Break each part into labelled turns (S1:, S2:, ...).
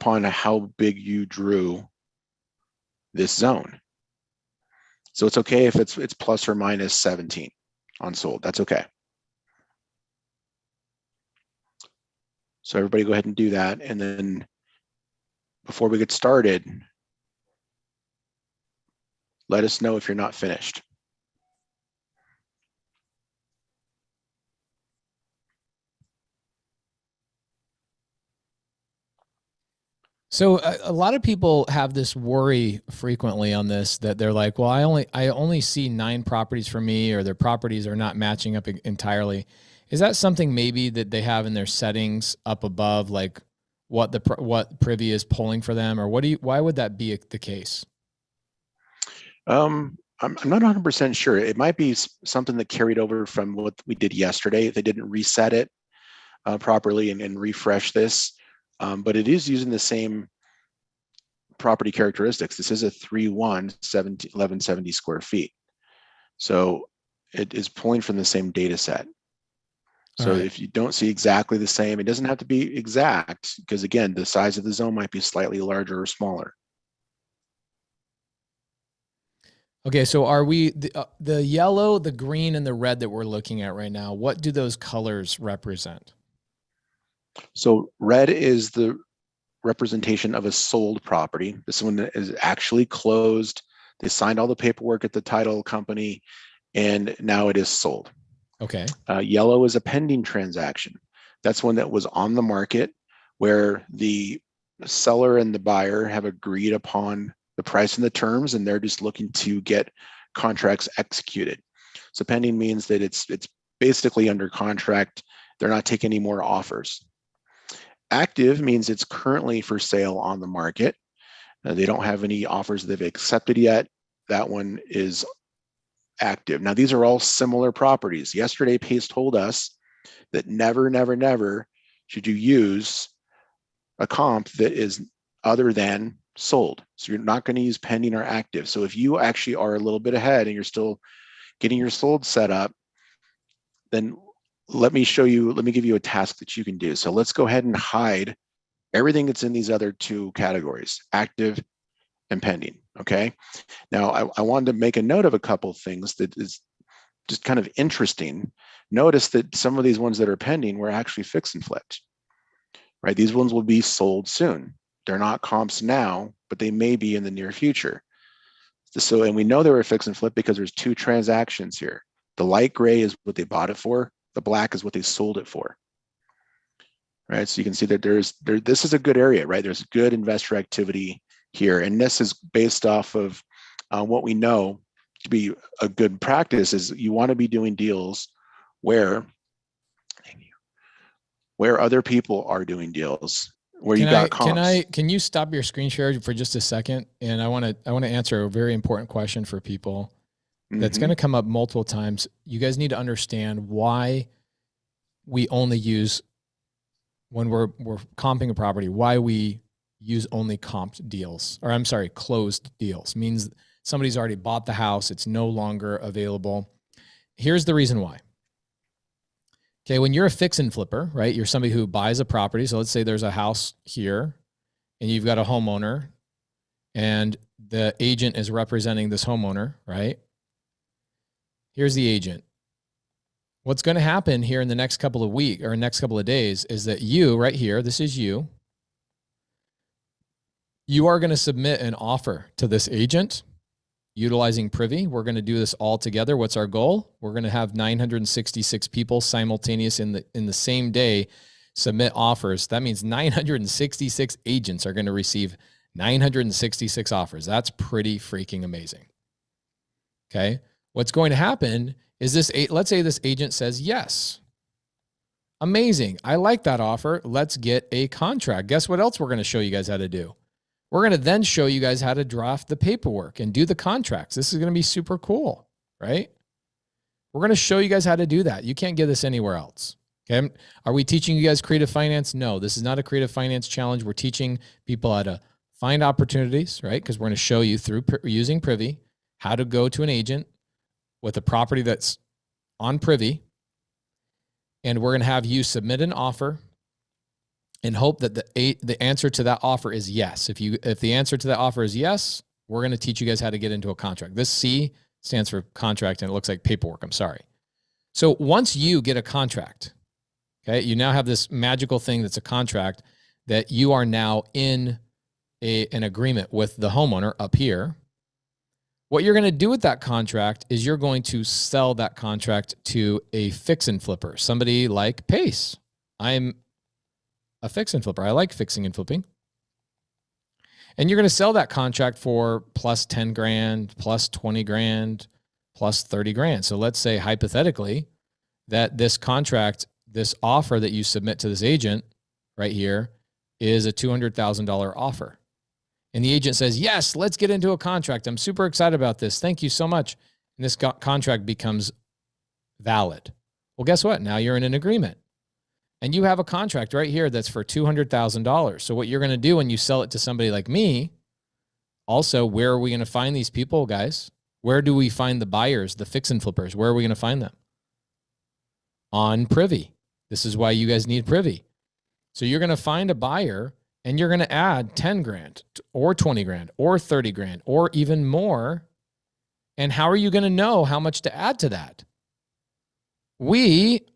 S1: upon how big you drew this zone. So it's okay if it's plus or minus 17 on sold. That's okay. So everybody go ahead and do that. And then before we get started, let us know if you're not finished.
S2: So a lot of people have this worry frequently on this, that they're like, well, I only see 9 properties for me, or their properties are not matching up entirely. Is that something maybe that they have in their settings up above, like what Privy is pulling for them, or why would that be the case?
S1: I'm not 100% sure. It might be something that carried over from what we did yesterday. They didn't reset it properly and refresh this. But it is using the same property characteristics. This is a 3-1, 1170 square feet. So it is pulling from the same data set. So if you don't see exactly the same, it doesn't have to be exact, because again, the size of the zone might be slightly larger or smaller.
S2: Okay, so are we the yellow, the green, and the red that we're looking at right now? What do those colors represent?
S1: So red is the representation of a sold property. This one is actually closed. They signed all the paperwork at the title company, and now it is sold.
S2: Okay.
S1: Yellow is a pending transaction. That's one that was on the market, where the seller and the buyer have agreed upon the price and the terms, and they're just looking to get contracts executed. So pending means that it's basically under contract. They're not taking any more offers. Active means it's currently for sale on the market. They don't have any offers they've accepted yet. That one is active. Now, these are all similar properties. Yesterday, Pace told us that never, never, never should you use a comp that is other than sold. So you're not going to use pending or active. So if you actually are a little bit ahead and you're still getting your sold set up, then let me give you a task that you can do. So let's go ahead and hide everything that's in these other 2 categories, active and pending, okay? Now, I wanted to make a note of a couple things that is just kind of interesting. Notice that some of these ones that are pending were actually fix and flipped, right? These ones will be sold soon. They're not comps now, but they may be in the near future. So, and we know they were fix and flip because there's 2 transactions here. The light gray is what they bought it for. The black is what they sold it for. Right, so you can see that this is a good area, right? There's good investor activity here, and this is based off of what we know to be a good practice. Is you want to be doing deals where other people are doing deals, where you got comps.
S2: Can you stop your screen share for just a second? And I want to answer a very important question for people that's going to come up multiple times. You guys need to understand why we only use, when we're comping a property, why we use only comped deals, or I'm sorry, closed deals. Means somebody's already bought the house. It's no longer available. Here's the reason why. Okay, when you're a fix and flipper, right? You're somebody who buys a property. So let's say there's a house here and you've got a homeowner and the agent is representing this homeowner, right? Here's the agent. What's going to happen here in the next couple of weeks or next couple of days is that you right here, this is you are going to submit an offer to this agent utilizing Privy. We're going to do this all together. What's our goal? We're going to have 966 people simultaneous in the same day submit offers. That means 966 agents are going to receive 966 offers. That's pretty freaking amazing. Okay. What's going to happen is let's say this agent says yes. Amazing. I like that offer. Let's get a contract. Guess what else we're going to show you guys how to do? We're going to then show you guys how to draft the paperwork and do the contracts. This is going to be super cool, right? We're going to show you guys how to do that. You can't get this anywhere else. Okay. Are we teaching you guys creative finance? No, this is not a creative finance challenge. We're teaching people how to find opportunities, right? Because we're going to show you through using Privy how to go to an agent with a property that's on Privy. And we're going to have you submit an offer. and hope that the answer to that offer is yes. If the answer to that offer is yes, we're going to teach you guys how to get into a contract. This C stands for contract, and it looks like paperwork. I'm sorry. So once you get a contract, okay, you now have this magical thing that's a contract that you are now in an agreement with the homeowner up here. What you're going to do with that contract is you're going to sell that contract to a fix and flipper, somebody like Pace. I'm a fix and flipper. I like fixing and flipping. And you're going to sell that contract for plus 10 grand, plus 20 grand, plus 30 grand. So let's say hypothetically that this contract, this offer that you submit to this agent right here is a $200,000 offer. And the agent says, yes, let's get into a contract. I'm super excited about this. Thank you so much. And this contract becomes valid. Well, guess what? Now you're in an agreement. And you have a contract right here that's for $200,000. So what you're going to do when you sell it to somebody like me, also, where are we going to find these people, guys? Where do we find the buyers, the fix and flippers? Where are we going to find them? On Privy. This is why you guys need Privy. So you're going to find a buyer and you're going to add 10 grand or 20 grand or 30 grand or even more. And how are you going to know how much to add to that? We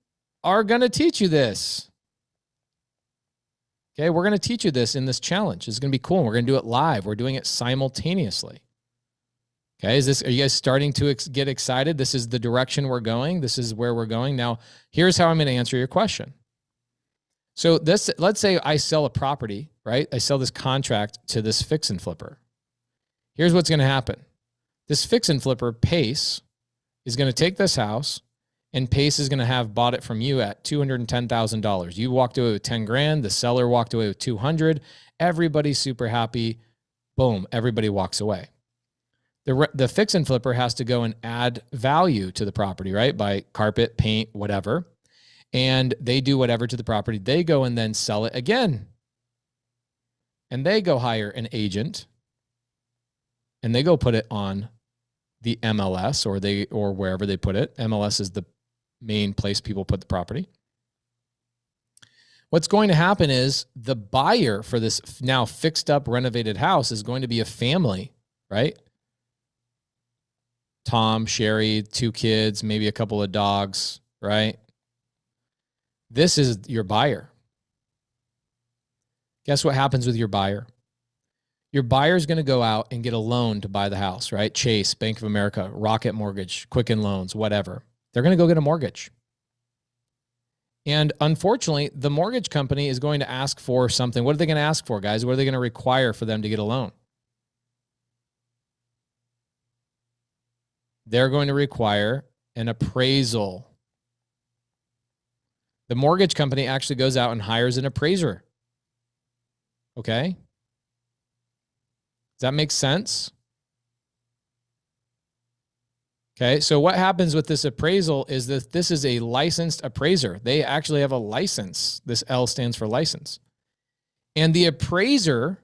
S2: are going to teach you this. Okay, we're going to teach you this in this challenge. It's going to be cool. We're going to do it live. We're doing it simultaneously. Okay, are you guys starting to get excited? This is the direction we're going. This is where we're going. Now, here's how I'm going to answer your question. So let's say I sell a property, right? I sell this contract to this fix and flipper. Here's what's going to happen. This fix and flipper, Pace, is going to take this house, and Pace is going to have bought it from you at $210,000. You walked away with 10 grand. The seller walked away with 200. Everybody's super happy. Boom. Everybody walks away. The fix and flipper has to go and add value to the property, right? By carpet, paint, whatever. And they do whatever to the property. They go and then sell it again. And they go hire an agent. And they go put it on the MLS or wherever they put it. MLS is the main place people put the property. What's going to happen is the buyer for this now fixed up renovated house is going to be a family, right? Tom, Sherry, 2 kids, maybe a couple of dogs, right? This is your buyer. Guess what happens with your buyer? Your buyer is going to go out and get a loan to buy the house, right? Chase, Bank of America, Rocket Mortgage, Quicken Loans, whatever. They're going to go get a mortgage. And unfortunately, the mortgage company is going to ask for something. What are they going to ask for, guys? What are they going to require for them to get a loan? They're going to require an appraisal. The mortgage company actually goes out and hires an appraiser. Okay? Does that make sense? Okay, so what happens with this appraisal is that this is a licensed appraiser. They actually have a license. This L stands for license. And the appraiser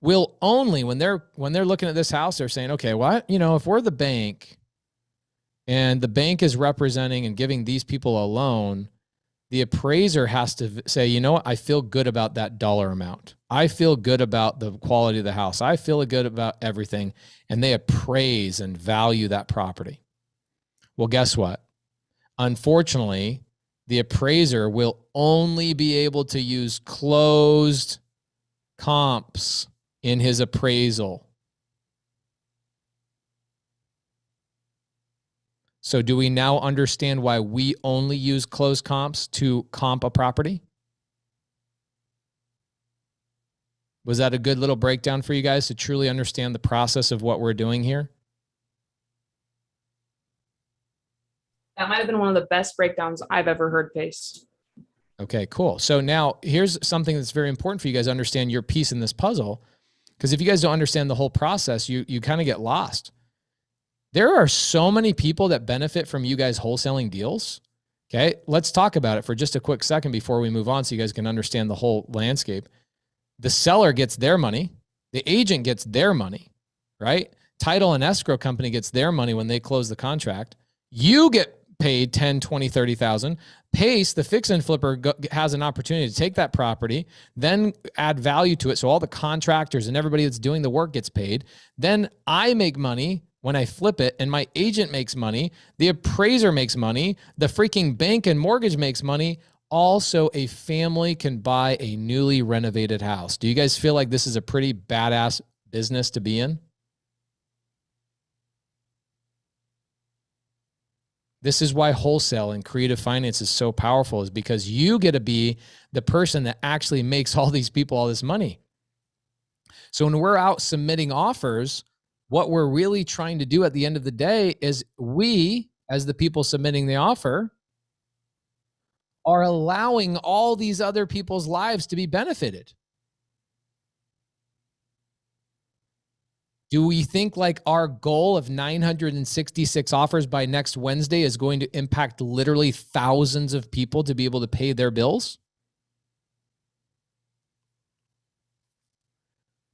S2: will only, when they're looking at this house, they're saying, okay, what? If we're the bank and the bank is representing and giving these people a loan, the appraiser has to say, you know what? I feel good about that dollar amount. I feel good about the quality of the house. I feel good about everything. And they appraise and value that property. Well, guess what? Unfortunately, the appraiser will only be able to use closed comps in his appraisal. So do we now understand why we only use closed comps to comp a property? Was that a good little breakdown for you guys to truly understand the process of what we're doing here?
S3: That might have been one of the best breakdowns I've ever heard, Pace.
S2: Okay, cool. So now here's something that's very important for you guys to understand your piece in this puzzle. Because if you guys don't understand the whole process, you kind of get lost. There are so many people that benefit from you guys wholesaling deals. Okay, let's talk about it for just a quick second before we move on so you guys can understand the whole landscape. The seller gets their money. The agent gets their money, right? Title and escrow company gets their money when they close the contract. You get paid 10, 20, 30,000. Pace, the fix and flipper, has an opportunity to take that property, then add value to it. So all the contractors and everybody that's doing the work gets paid. Then I make money when I flip it, and my agent makes money. The appraiser makes money. The freaking bank and mortgage makes money. Also, a family can buy a newly renovated house. Do you guys feel like this is a pretty badass business to be in? This is why wholesale and creative finance is so powerful, is because you get to be the person that actually makes all these people all this money. So when we're out submitting offers, what we're really trying to do at the end of the day is we, as the people submitting the offer, are allowing all these other people's lives to be benefited. Do we think like our goal of 966 offers by next Wednesday is going to impact literally thousands of people to be able to pay their bills?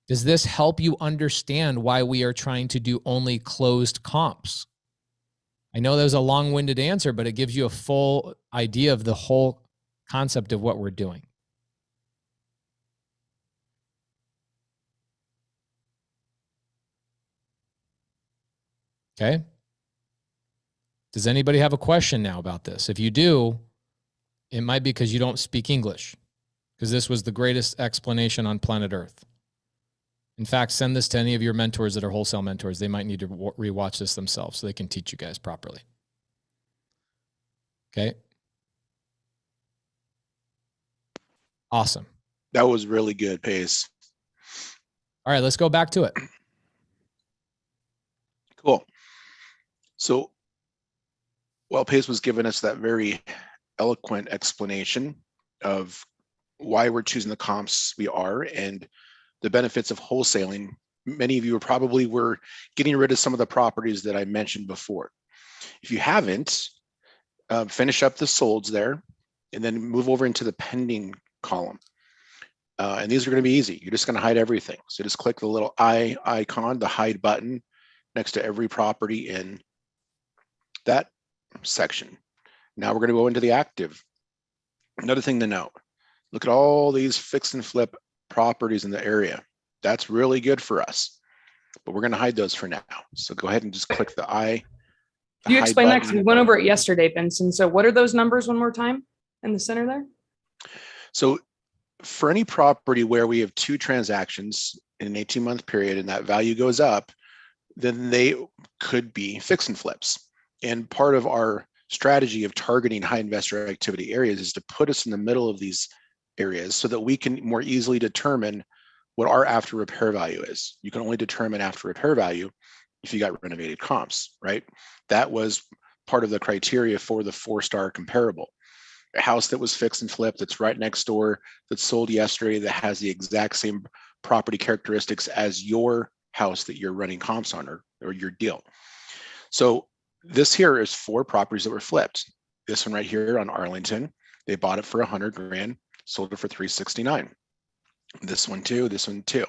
S2: Does this help you understand why we are trying to do only closed comps? I know that was a long-winded answer, but it gives you a full idea of the whole concept of what we're doing. Okay. Does anybody have a question now about this? If you do, it might be because you don't speak English, because this was the greatest explanation on planet Earth. In fact, send this to any of your mentors that are wholesale mentors. They might need to rewatch this themselves so they can teach you guys properly. Okay. Awesome.
S1: That was really good, Pace.
S2: All right, let's go back to it.
S1: Cool. So while Pace was giving us that very eloquent explanation of why we're choosing the comps we are and the benefits of wholesaling, many of you were getting rid of some of the properties that I mentioned before. If you haven't, finish up the solds there and then move over into the pending column. And these are going to be easy. You're just going to hide everything. So just click the little eye icon, the hide button next to every property in that section. Now we're going to go into the active. Another thing to note, look at all these fix and flip properties in the area. That's really good for us, but we're going to hide those for now. So go ahead and just click the eye.
S3: You explained that because we went over it yesterday, Benson. So what are those numbers one more time in the center there?
S1: So for any property where we have 2 transactions in an 18-month period and that value goes up, then they could be fix and flips. And part of our strategy of targeting high investor activity areas is to put us in the middle of these areas so that we can more easily determine what our after repair value is. You can only determine after repair value if you got renovated comps, right? That was part of the criteria for the 4-star comparable. A house that was fix and flip that's right next door, that's sold yesterday, that has the exact same property characteristics as your house that you're running comps on, or your deal. So this here is 4 properties that were flipped. This one right here on Arlington, they bought it for 100 grand, sold it for 369. This one too, this one too.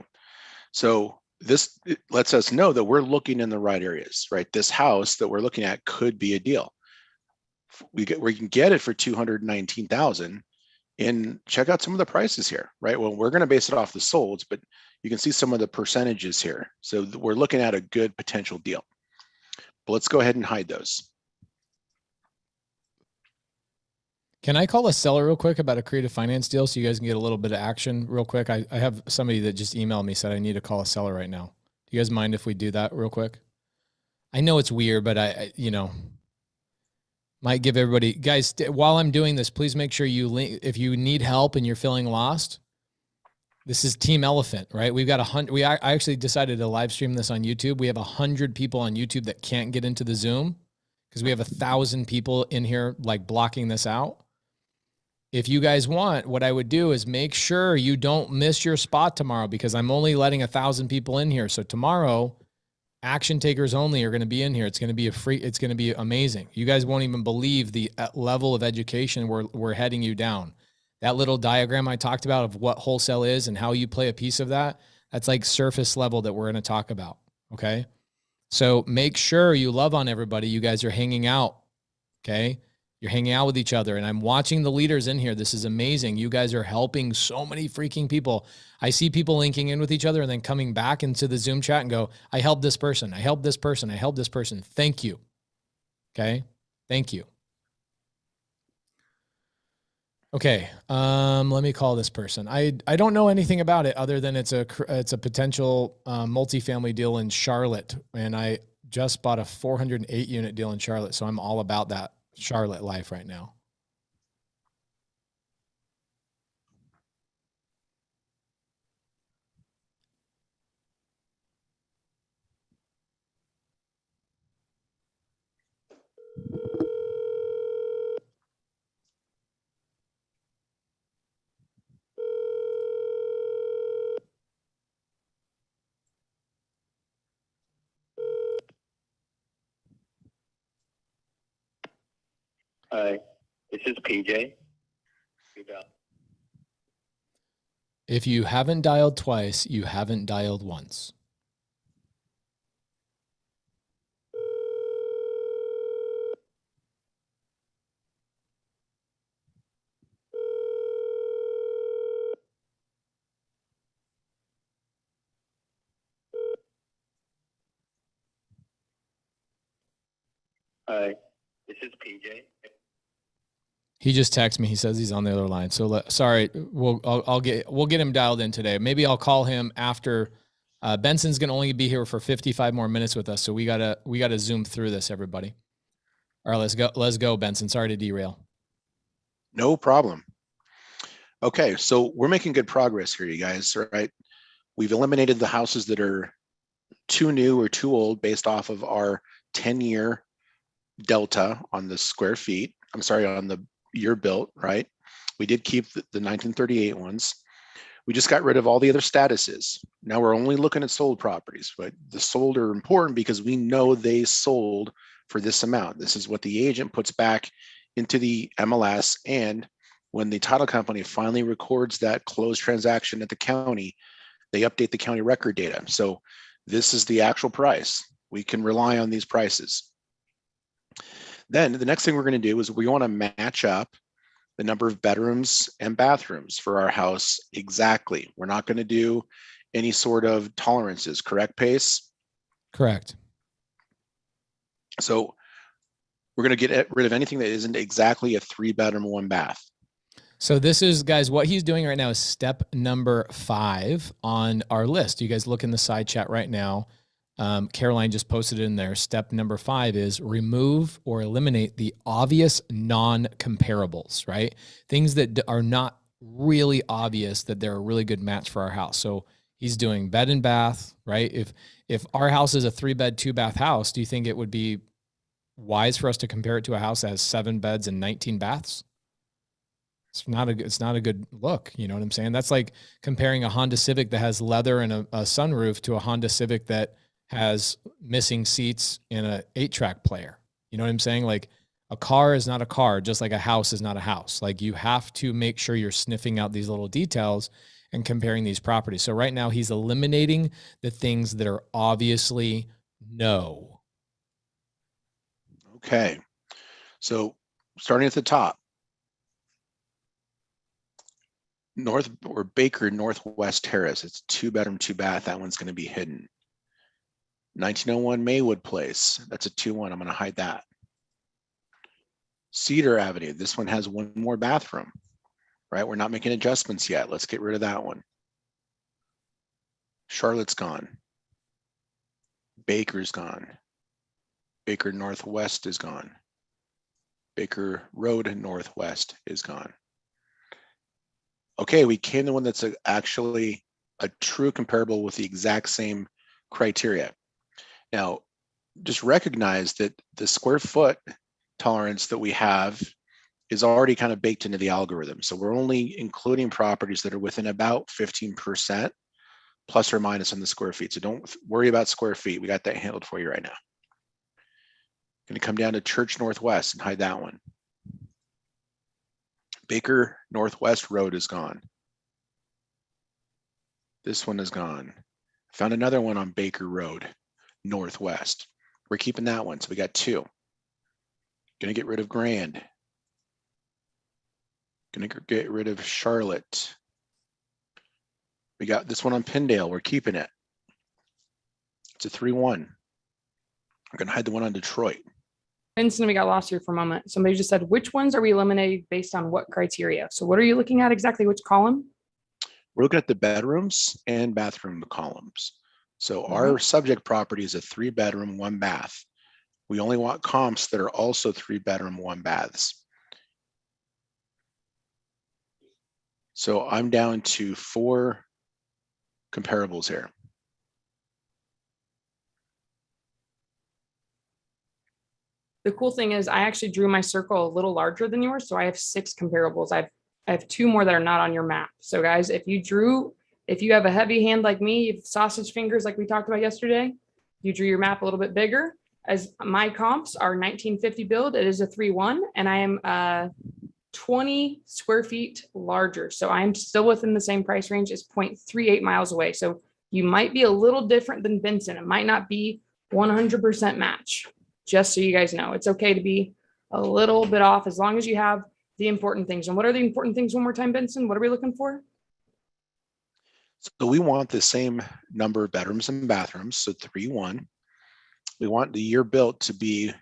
S1: So this lets us know that we're looking in the right areas, right? This house that we're looking at could be a deal. We can get it for 219,000, and check out some of the prices here, right? Well, we're going to base it off the solds, but you can see some of the percentages here. So we're looking at a good potential deal. But let's go ahead and hide those.
S2: Can I call a seller real quick about a creative finance deal so you guys can get a little bit of action real quick? I have somebody that just emailed me, said I need to call a seller right now. Do you guys mind if we do that real quick? I know it's weird, but I might give everybody, guys, while I'm doing this, please make sure you link, if you need help and you're feeling lost. This is Team Elephant, right? We've got 100. I actually decided to live stream this on YouTube. We have 100 people on YouTube that can't get into the Zoom because we have 1,000 people in here like blocking this out. If you guys want, what I would do is make sure you don't miss your spot tomorrow, because I'm only letting 1,000 people in here. So tomorrow, action takers only are going to be in here. It's going to be it's going to be amazing. You guys won't even believe the level of education we're heading you down. That little diagram I talked about of what wholesale is and how you play a piece of that, that's like surface level that we're going to talk about. Okay. So make sure you love on everybody. You guys are hanging out. Okay. You're hanging out with each other, and I'm watching the leaders in here. This is amazing. You guys are helping so many freaking people. I see people linking in with each other and then coming back into the Zoom chat and go, I helped this person. I helped this person. I helped this person. Thank you. Okay. Thank you. Okay. Let me call this person. I don't know anything about it other than it's a potential multifamily deal in Charlotte. And I just bought a 408 unit deal in Charlotte. So I'm all about that Charlotte life right now.
S4: Hi, this is PJ.
S2: If you haven't dialed twice, you haven't dialed once.
S4: Hi, this is PJ.
S2: He just texted me. He says he's on the other line. So sorry, we'll get him dialed in today. Maybe I'll call him after. Benson's going to only be here for 55 more minutes with us. So we gotta zoom through this, everybody. All right, let's go, Benson. Sorry to derail.
S1: No problem. Okay, so we're making good progress here, you guys, right? We've eliminated the houses that are too new or too old based off of our 10-year delta on the square feet. I'm sorry, on the year built, right? We did keep the 1938 ones. We just got rid of all the other statuses. Now we're only looking at sold properties, but the sold are important because we know they sold for this amount. This is what the agent puts back into the MLS. And when the title company finally records that closed transaction at the county, they update the county record data. So this is the actual price. We can rely on these prices. Then the next thing we're going to do is we want to match up the number of bedrooms and bathrooms for our house exactly. We're not going to do any sort of tolerances, correct, Pace?
S2: Correct.
S1: So we're going to get rid of anything that isn't exactly a 3-bedroom, 1-bath.
S2: So this is, guys, what he's doing right now is step number 5 on our list. You guys look in the side chat right now. Caroline just posted it in there. Step number 5 is remove or eliminate the obvious non-comparables, right? Things that are not really obvious that they're a really good match for our house. So he's doing bed and bath, right? If our house is a 3-bed, 2-bath house, do you think it would be wise for us to compare it to a house that has 7 beds and 19 baths? It's not a good look. You know what I'm saying? That's like comparing a Honda Civic that has leather and a sunroof to a Honda Civic that has missing seats and a 8-track player. You know what I'm saying? Like a car is not a car, just like a house is not a house. Like you have to make sure you're sniffing out these little details and comparing these properties. So right now he's eliminating the things that are obviously no.
S1: Okay. So starting at the top, North or Baker Northwest Terrace. It's 2-bedroom, 2-bath. That one's going to be hidden. 1901 Maywood Place. That's a 2-1. I'm going to hide that. Cedar Avenue. This one has 1 more bathroom, right? We're not making adjustments yet. Let's get rid of that one. Charlotte's gone. Baker's gone. Baker Northwest is gone. Baker Road Northwest is gone. Okay, we came to one that's actually a true comparable with the exact same criteria. Now, just recognize that the square foot tolerance that we have is already kind of baked into the algorithm. So we're only including properties that are within about 15% plus or minus on the square feet. So don't worry about square feet. We got that handled for you right now. Going to come down to Church Northwest and hide that one. Baker Northwest Road is gone. This one is gone. Found another one on Baker Road Northwest. We're keeping that one. So we got 2. Going Gonna get rid of Grand. Gonna get rid of Charlotte. We got this one on Pindale. We're keeping it. It's a 3-1. I'm gonna hide the one on Detroit.
S3: Vincent, we got lost here for a moment. Somebody just said, which ones are we eliminating based on what criteria? So what are you looking at exactly? Which column?
S1: We're looking at the bedrooms and bathroom columns. So our subject property is a 3-bedroom, 1-bath. We only want comps that are also 3-bedroom, 1-baths. So I'm down to 4 comparables here.
S3: The cool thing is I actually drew my circle a little larger than yours. So I have 6 comparables. I have 2 more that are not on your map. So guys, if you have a heavy hand like me, you have sausage fingers like we talked about yesterday, you drew your map a little bit bigger. As my comps are 1950 build, it is a 3-1, and I am 20 square feet larger. So I'm still within the same price range. It's 0.38 miles away. So you might be a little different than Vincent. It might not be 100% match. Just so you guys know, it's okay to be a little bit off as long as you have the important things. And what are the important things one more time, Benson? What are we looking for?
S1: So we want the same number of bedrooms and bathrooms, so 3-1. We want the year built to be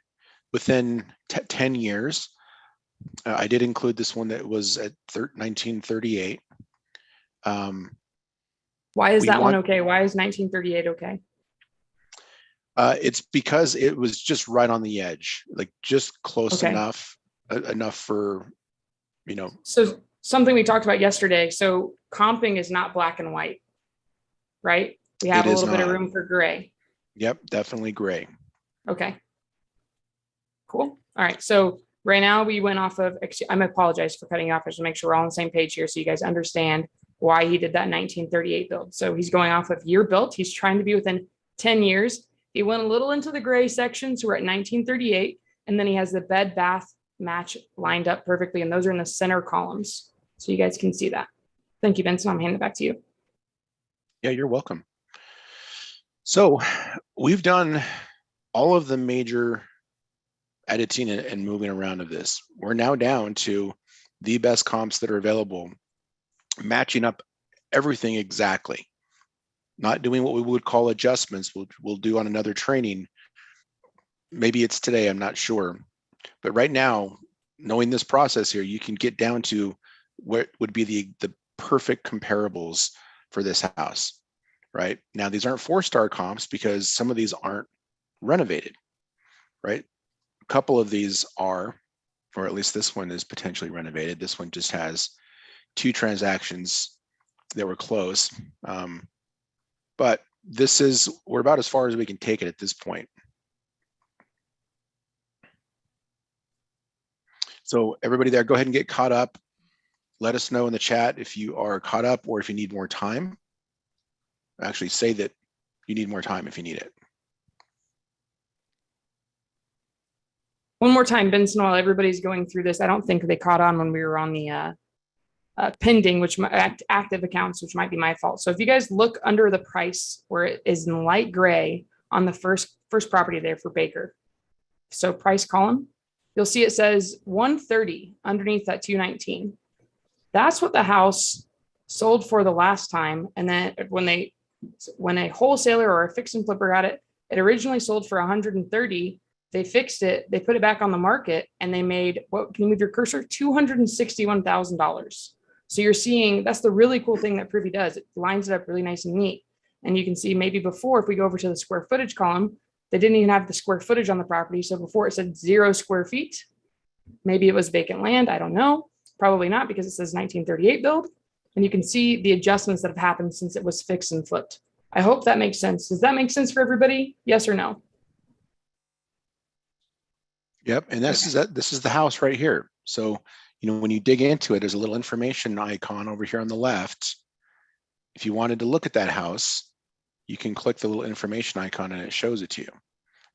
S1: within 10 years. I did include this one that was at 1938.
S3: Why is that one okay? Why is 1938 okay?
S1: It's because it was just right on the edge, like just close enough for, you know.
S3: So something we talked about yesterday. So comping is not black and white, right? We have a little bit of room for gray.
S1: Yep, definitely gray.
S3: Okay. Cool. All right. So right now we went off of, I apologize for cutting you off. I just make sure we're all on the same page here so you guys understand why he did that 1938 build. So he's going off of year built. He's trying to be within 10 years. He went a little into the gray section, so we're at 1938, and then he has the bed bath match lined up perfectly, and those are in the center columns, so you guys can see that. Thank you, Benson. I'm handing it back to you.
S1: Yeah, you're welcome. So we've done all of the major editing and moving around of this. We're now down to the best comps that are available, matching up everything exactly. Not doing what we would call adjustments. We'll do on another training. Maybe it's today, I'm not sure. But right now, knowing this process here, you can get down to what would be the perfect comparables for this house, right? Now, these aren't 4-star comps because some of these aren't renovated, right? A couple of these are, or at least this one is potentially renovated. This one just has 2 transactions that were close. But we're about as far as we can take it at this point. So everybody there, go ahead and get caught up. Let us know in the chat if you are caught up or if you need more time. Actually say that you need more time if you need it.
S3: One more time, Benson, while everybody's going through this, I don't think they caught on when we were on the pending, which active accounts, which might be my fault. So if you guys look under the price where it is in light gray on the first property there for Baker. So price column, you'll see it says 130 underneath that 219. That's what the house sold for the last time. And then when a wholesaler or a fix and flipper got it, it originally sold for 130. They fixed it, they put it back on the market, and they made, what, can you move your cursor? $261,000. So you're seeing, that's the really cool thing that Privy does. It lines it up really nice and neat. And you can see maybe before, if we go over to the square footage column, they didn't even have the square footage on the property. So before it said 0 square feet, maybe it was vacant land. I don't know. Probably not, because it says 1938 build. And you can see the adjustments that have happened since it was fixed and flipped. I hope that makes sense. Does that make sense for everybody? Yes or no?
S1: Yep, and this is the house right here. So, you know, when you dig into it, there's a little information icon over here on the left. If you wanted to look at that house, you can click the little information icon and it shows it to you.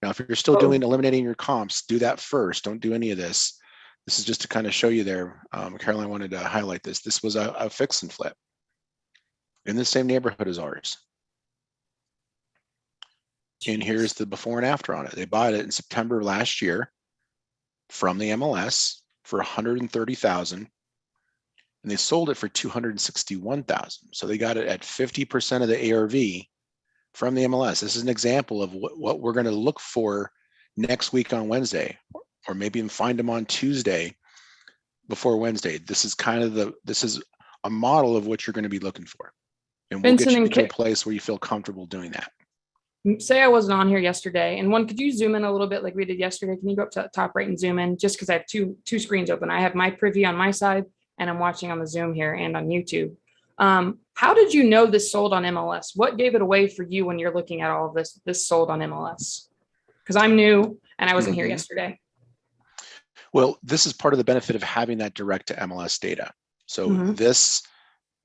S1: Now, if you're still eliminating your comps, do that first. Don't do any of this. This is just to kind of show you there. Caroline wanted to highlight this. This was a fix and flip in the same neighborhood as ours. And here's the before and after on it. They bought it in September of last year. from the MLS for 130,000, and they sold it for 261,000. So they got it at 50% of the ARV from the MLS. This is an example of what we're going to look for next week on Wednesday, or maybe even find them on Tuesday before Wednesday. This is this is a model of what you're going to be looking for. And we'll
S3: Vincent
S1: get you
S3: and
S1: to a place where you feel comfortable doing that.
S3: Say I wasn't on here yesterday, and could you zoom in a little bit like we did yesterday? Can you go up to the top right and zoom in? Just because I have two screens open. I have my privy on my side, and I'm watching on the Zoom here and on YouTube. How did you know this sold on MLS? What gave it away for you when you're looking at all of this sold on MLS? Because I'm new and I wasn't here yesterday.
S1: Well, this is part of the benefit of having that direct to MLS data. So this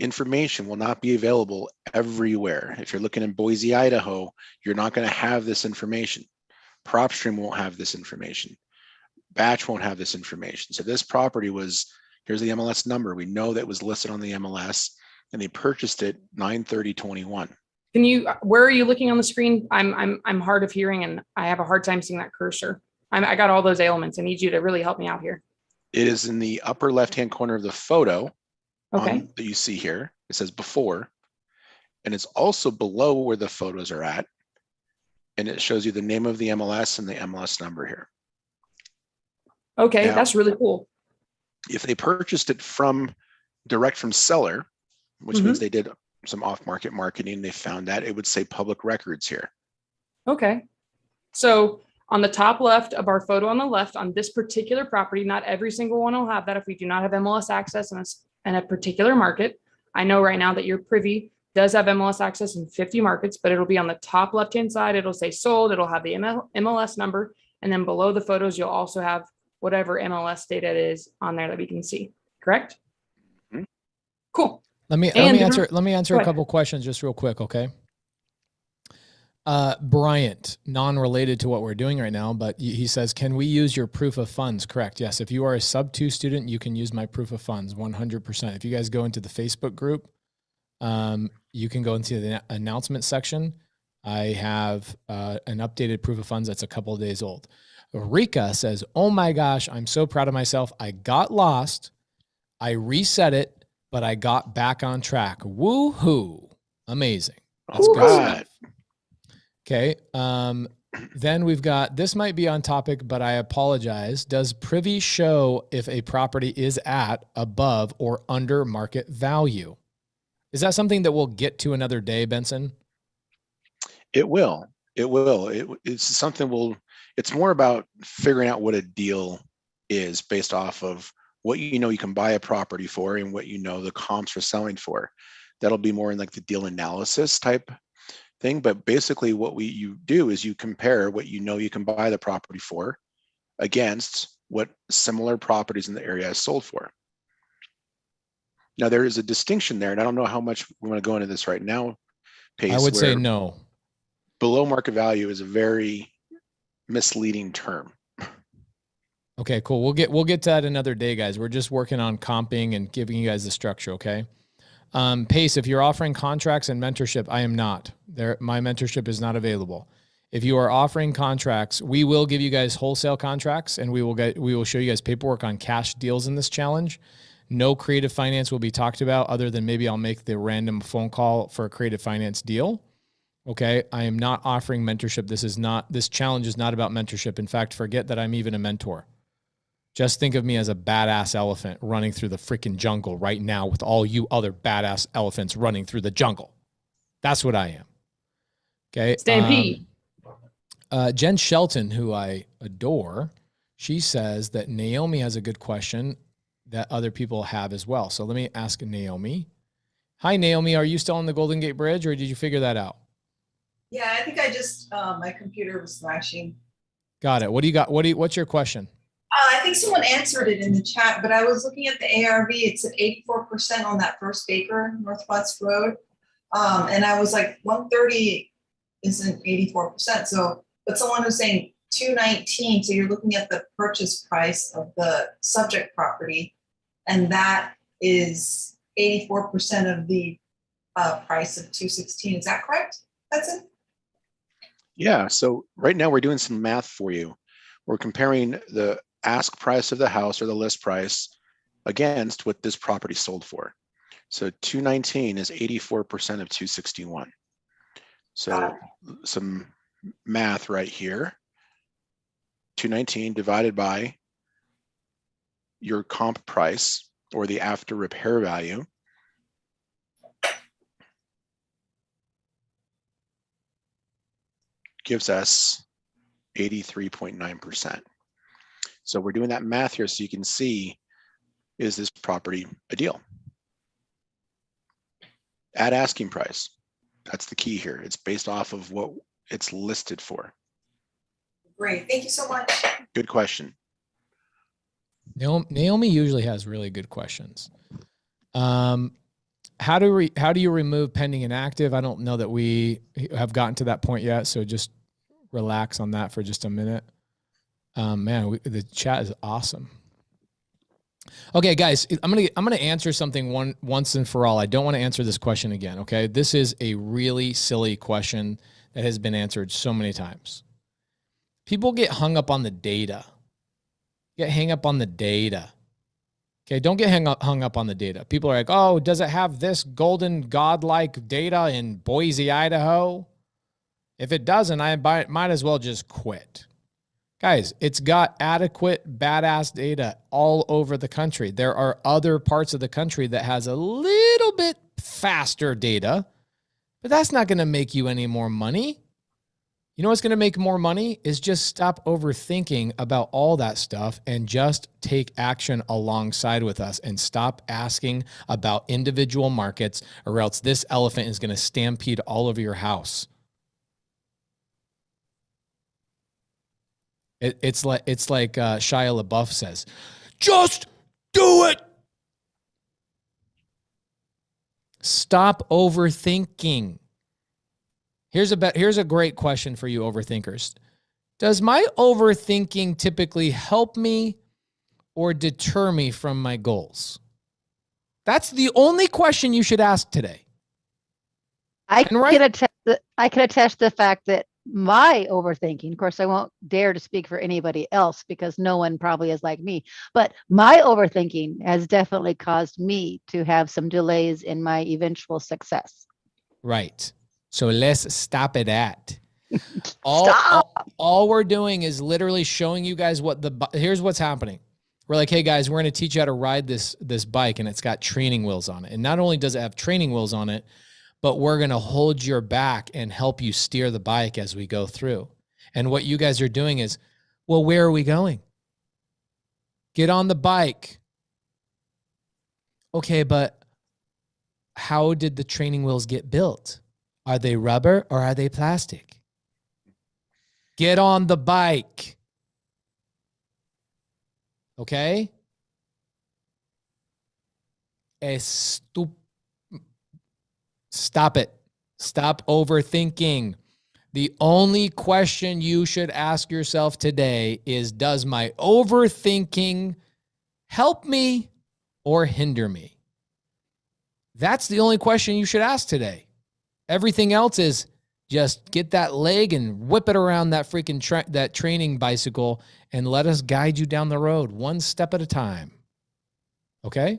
S1: information will not be available everywhere. If you're looking in Boise, Idaho, you're not going to have this information. PropStream won't have this information. Batch won't have this information. So this property here's the MLS number. We know that was listed on the MLS, and they purchased it 9/30/21.
S3: Can you? Where are you looking on the screen? I'm hard of hearing, and I have a hard time seeing that cursor. I got all those ailments. I need you to really help me out here.
S1: It is in the upper left-hand corner of the photo.
S3: Okay.
S1: That you see here. It says before, and it's also below where the photos are at, and it shows you the name of the MLS and the MLS number here.
S3: Okay,
S1: now,
S3: that's really cool.
S1: If they purchased it direct from seller, which means they did some off-market marketing, they found that, it would say public records here.
S3: Okay, so on the top left of our photo on the left on this particular property, not every single one will have that if we do not have MLS access in a particular market. I know right now that your privy does have MLS access in 50 markets, but it'll be on the top left-hand side. It'll say sold. It'll have the MLS number. And then below the photos, you'll also have whatever MLS data it is on there that we can see. Correct? Cool.
S2: Let me answer a couple questions just real quick. Okay. Bryant, non-related to what we're doing right now, but he says, can we use your proof of funds? Correct. Yes. If you are a sub 2 student, you can use my proof of funds 100%. If you guys go into the Facebook group, you can go into the announcement section. I have an updated proof of funds that's a couple of days old. Rika says, oh my gosh, I'm so proud of myself. I got lost. I reset it, but I got back on track. Woohoo. Amazing. That's good stuff. Okay. Then we've got, this might be on topic, but I apologize. Does Privy show if a property is at, above, or under market value? Is that something that we'll get to another day, Benson?
S1: It will. It's something it's more about figuring out what a deal is based off of what you know you can buy a property for and what you know the comps are selling for. That'll be more in like the deal analysis type thing. But basically what you do is you compare what you know you can buy the property for against what similar properties in the area is sold for. Now there is a distinction there, and I don't know how much we want to go into this right now, Pace.
S2: I would say no.
S1: Below market value is a very misleading term.
S2: Okay, cool. We'll get to that another day, guys. We're just working on comping and giving you guys the structure, okay? Pace, if you're offering contracts and mentorship, I am not. My mentorship is not available. If you are offering contracts, we will give you guys wholesale contracts, and we will show you guys paperwork on cash deals in this challenge. No creative finance will be talked about other than maybe I'll make the random phone call for a creative finance deal. Okay. I am not offering mentorship. This challenge is not about mentorship. In fact, forget that I'm even a mentor. Just think of me as a badass elephant running through the freaking jungle right now with all you other badass elephants running through the jungle. That's what I am. Okay.
S3: Stampede.
S2: Jen Shelton, who I adore, she says that Naomi has a good question that other people have as well. So let me ask Naomi. Hi, Naomi. Are you still on the Golden Gate Bridge, or did you figure that out?
S5: Yeah, I think I just, my computer was flashing.
S2: Got it. What do you got? What's your question?
S5: I think someone answered it in the chat, but I was looking at the ARV. It's at 84% on that first acre, Northwest Road. And I was like, 130 isn't 84%. So, but someone was saying 219. So you're looking at the purchase price of the subject property, and that is 84% of the price of 216. Is that correct? That's it.
S1: Yeah. So right now we're doing some math for you. We're comparing the ask price of the house or the list price against what this property sold for. So 219 is 84% of 261. So some math right here. 219 divided by your comp price or the after repair value gives us 83.9%. So we're doing that math here so you can see, is this property a deal? At asking price. That's the key here. It's based off of what it's listed for.
S5: Great, thank you so much.
S1: Good question.
S2: Naomi usually has really good questions. How do you remove pending and active? I don't know that we have gotten to that point yet, so just relax on that for just a minute. Man, the chat is awesome. Okay, guys, I'm gonna answer something once and for all. I don't want to answer this question again. Okay, this is a really silly question that has been answered so many times. People get hung up on the data. Get hung up on the data. Okay, don't get hung up on the data. People are like, oh, does it have this golden godlike data in Boise, Idaho? If it doesn't, I might as well just quit. Guys, it's got adequate badass data all over the country. There are other parts of the country that has a little bit faster data, but that's not going to make you any more money. You know what's going to make more money is just stop overthinking about all that stuff and just take action alongside with us and stop asking about individual markets, or else this elephant is going to stampede all over your house. It's like Shia LaBeouf says, just do it. Stop overthinking. Here's a great question for you overthinkers. Does my overthinking typically help me or deter me from my goals? That's the only question you should ask today.
S6: I can attest the fact that my overthinking, of course, I won't dare to speak for anybody else because no one probably is like me, but my overthinking has definitely caused me to have some delays in my eventual success.
S2: Right. So let's stop it at. All we're doing is literally showing you guys here's what's happening. We're like, hey guys, we're going to teach you how to ride this bike, and it's got training wheels on it. And not only does it have training wheels on it, but we're going to hold your back and help you steer the bike as we go through. And what you guys are doing is, well, where are we going? Get on the bike. Okay, but how did the training wheels get built? Are they rubber or are they plastic? Get on the bike. Okay? Stop it. Stop overthinking. The only question you should ask yourself today is, does my overthinking help me or hinder me? That's the only question you should ask today. Everything else is just get that leg and whip it around that freaking that training bicycle and let us guide you down the road one step at a time. Okay?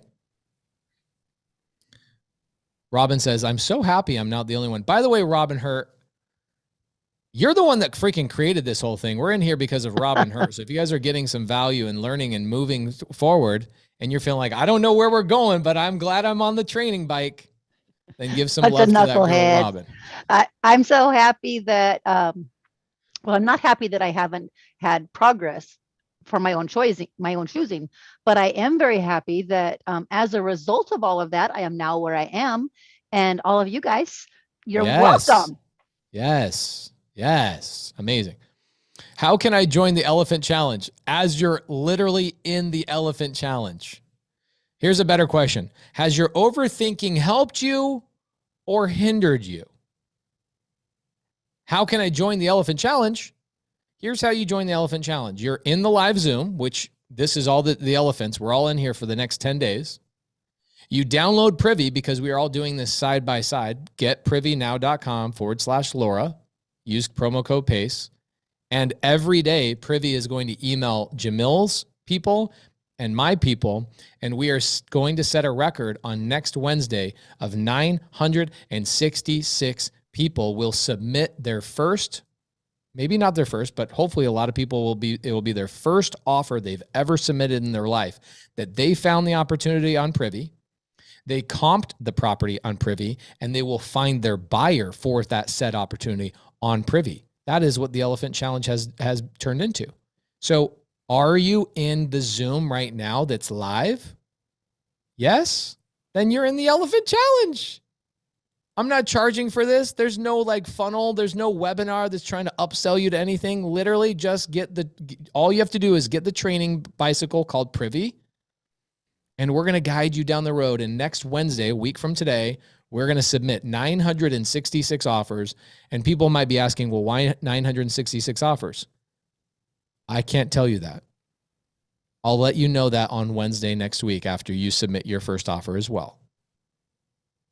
S2: Robin says, I'm so happy I'm not the only one. By the way, Robin Hurt, you're the one that freaking created this whole thing. We're in here because of Robin Hurt. So if you guys are getting some value and learning and moving forward and you're feeling like, I don't know where we're going, but I'm glad I'm on the training bike, then give some love to that girl, Robin.
S6: I'm so happy that, well, I'm not happy that I haven't had progress for my own choosing, but I am very happy that as a result of all of that, I am now where I am. And all of you guys, you're welcome.
S2: Yes. Yes. Amazing. How can I join the Elephant Challenge? As you're literally in the Elephant Challenge. Here's a better question. Has your overthinking helped you or hindered you? How can I join the Elephant Challenge? Here's how you join the Elephant Challenge. You're in the live Zoom, which this is all the elephants. We're all in here for the next 10 days. You download Privy because we are all doing this side by side. Getprivynow.com/Laura. Use promo code PACE. And every day, Privy is going to email Jamil's people and my people, and we are going to set a record on next Wednesday of 966 people will submit their first, maybe not their first, but hopefully a lot of people it will be their first offer they've ever submitted in their life, that they found the opportunity on Privy. They comped the property on Privy, and they will find their buyer for that said opportunity on Privy. That is what the Elephant Challenge has turned into. So are you in the Zoom right now that's live? Yes? Then you're in the Elephant Challenge. I'm not charging for this. There's no like funnel. There's no webinar that's trying to upsell you to anything. Literally just all you have to do is get the training bicycle called Privy, and we're going to guide you down the road. And next Wednesday, a week from today, we're going to submit 966 offers. And people might be asking, well, why 966 offers? I can't tell you that. I'll let you know that on Wednesday next week after you submit your first offer as well.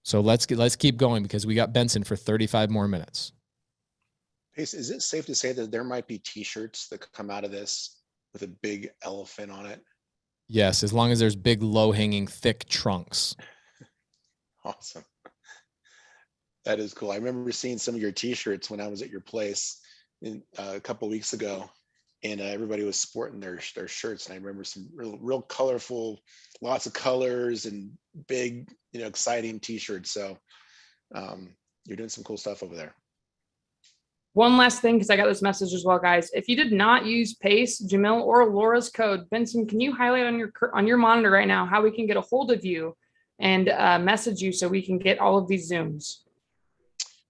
S2: So let's keep going, because we got Benson for 35 more minutes.
S1: Pace, is it safe to say that there might be t-shirts that come out of this with a big elephant on it?
S2: Yes, as long as there's big, low-hanging, thick trunks.
S1: Awesome. That is cool. I remember seeing some of your t-shirts when I was at your place a couple of weeks ago, and everybody was sporting their shirts. And I remember some real colorful, lots of colors and big, exciting t-shirts. So you're doing some cool stuff over there.
S3: One last thing, because I got this message as well, guys. If you did not use Pace, Jamil, or Laura's code, Benson, can you highlight on your monitor right now how we can get a hold of you and message you so we can get all of these Zooms?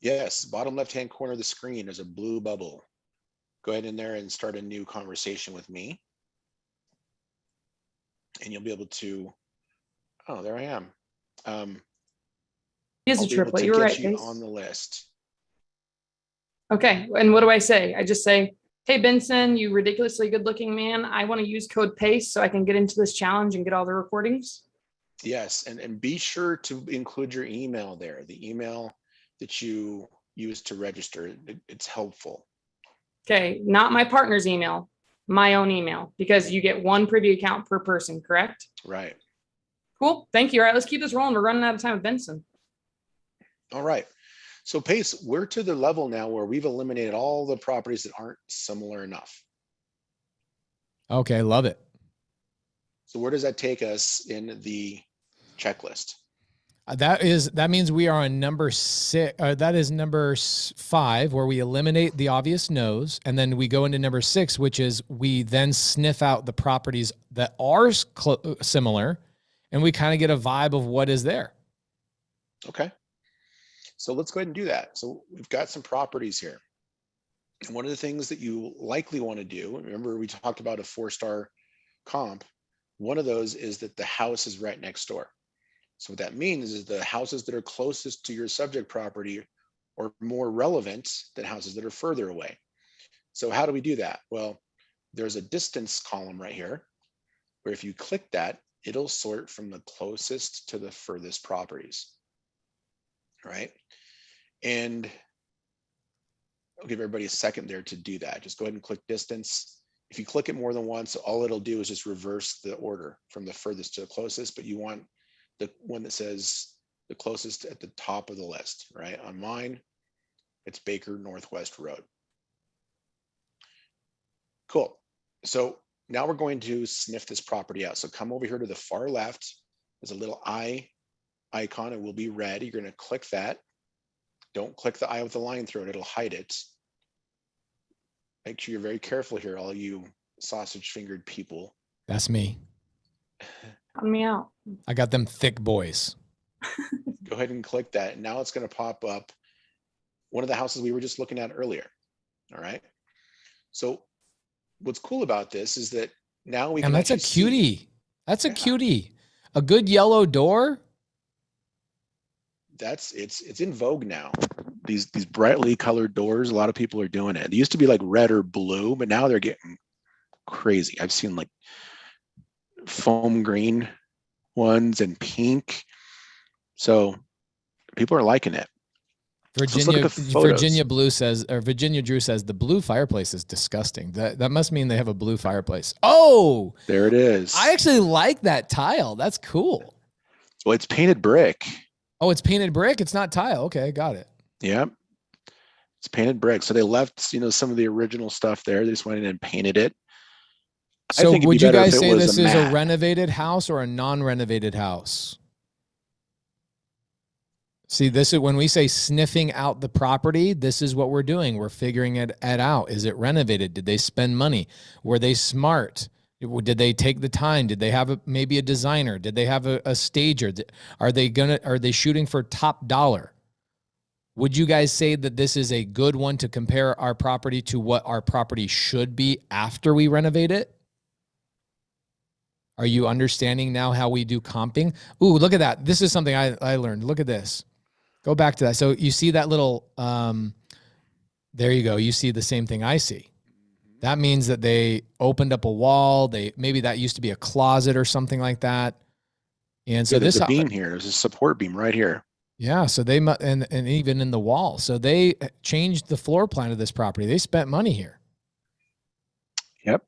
S1: Yes, bottom left-hand corner of the screen, there's a blue bubble. Go ahead in there and start a new conversation with me. And you'll be able to, oh, there I am.
S3: He is a triplet, you're right, Pace.
S1: On the list.
S3: Okay, and what do I say? I just say, hey, Benson, you ridiculously good-looking man. I want to use code PACE so I can get into this challenge and get all the recordings.
S1: Yes, and be sure to include your email there, the email that you use to register. It's helpful.
S3: Okay, not my partner's email, my own email, because you get one Privy account per person, correct?
S1: Right.
S3: Cool, thank you. All right, let's keep this rolling. We're running out of time with Benson.
S1: All right. So Pace, we're to the level now where we've eliminated all the properties that aren't similar enough.
S2: Okay, love it.
S1: So where does that take us in the checklist?
S2: That means we are on number 6. That is number 5, where we eliminate the obvious no's, and then we go into number 6, which is we then sniff out the properties that are similar, and we kind of get a vibe of what is there.
S1: Okay. So let's go ahead and do that. So we've got some properties here. And one of the things that you likely want to do, remember we talked about a 4-star comp. One of those is that the house is right next door. So what that means is the houses that are closest to your subject property are more relevant than houses that are further away. So how do we do that? Well, there's a distance column right here, where if you click that, it'll sort from the closest to the furthest properties. All right. And I'll give everybody a second there to do that. Just go ahead and click distance. If you click it more than once, all it'll do is just reverse the order from the furthest to the closest, but you want the one that says the closest at the top of the list, right? On mine, it's Baker Northwest Road. Cool. So now we're going to sniff this property out. So come over here to the far left. There's a little eye icon. It will be red. You're going to click that. Don't click the eye with the line through it. It'll hide it. Make sure you're very careful here, all you sausage-fingered people.
S2: That's me.
S3: Help me out.
S2: I got them thick boys.
S1: Go ahead and click that. Now it's going to pop up one of the houses we were just looking at earlier. All right. So what's cool about this is that now we can.
S2: And that's a cutie. That's a cutie. A good yellow door.
S1: It's in vogue now. These brightly colored doors, a lot of people are doing it. They used to be like red or blue, but now they're getting crazy. I've seen like foam green ones and pink. So people are liking it. let's look
S2: Virginia
S1: at the photos.
S2: Virginia Blue says, or Virginia Drew says, the blue fireplace is disgusting. That must mean they have a blue fireplace. Oh,
S1: There it is.
S2: I actually like that tile. That's cool.
S1: Well, it's painted brick.
S2: Oh, it's painted brick. It's not tile. Okay, got it.
S1: Yeah. It's painted brick. So they left, some of the original stuff there. They just went in and painted it. I
S2: So
S1: think it'd
S2: would
S1: be
S2: you
S1: better
S2: guys
S1: if it
S2: say
S1: was
S2: this is a
S1: matte.
S2: renovated house or a non-renovated house? See, this is when we say sniffing out the property, this is what we're doing. We're figuring it out. Is it renovated? Did they spend money? Were they smart? Did they take the time? Did they have maybe a designer? Did they have a stager? Are they shooting for top dollar? Would you guys say that this is a good one to compare our property to what our property should be after we renovate it? Are you understanding now how we do comping? Ooh, look at that. This is something I learned. Look at this. Go back to that. So you see that little, there you go. You see the same thing I see. That means that they opened up a wall. Maybe that used to be a closet or something like that. And so
S1: There's a beam here. There's a support beam right here.
S2: Yeah. So they, and even in the wall. So they changed the floor plan of this property. They spent money here.
S1: Yep.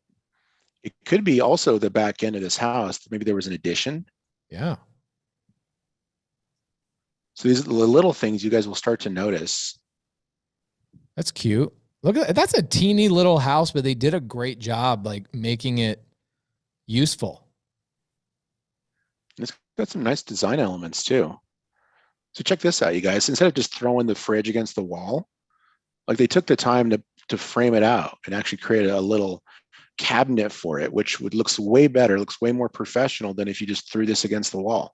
S1: It could be also the back end of this house. Maybe there was an addition.
S2: Yeah.
S1: So these are the little things you guys will start to notice.
S2: That's cute. Look at that. That's a teeny little house, but they did a great job like making it useful.
S1: It's got some nice design elements too. So check this out, you guys. Instead of just throwing the fridge against the wall, like they took the time to frame it out and actually create a little cabinet for it, which looks way better, looks way more professional than if you just threw this against the wall.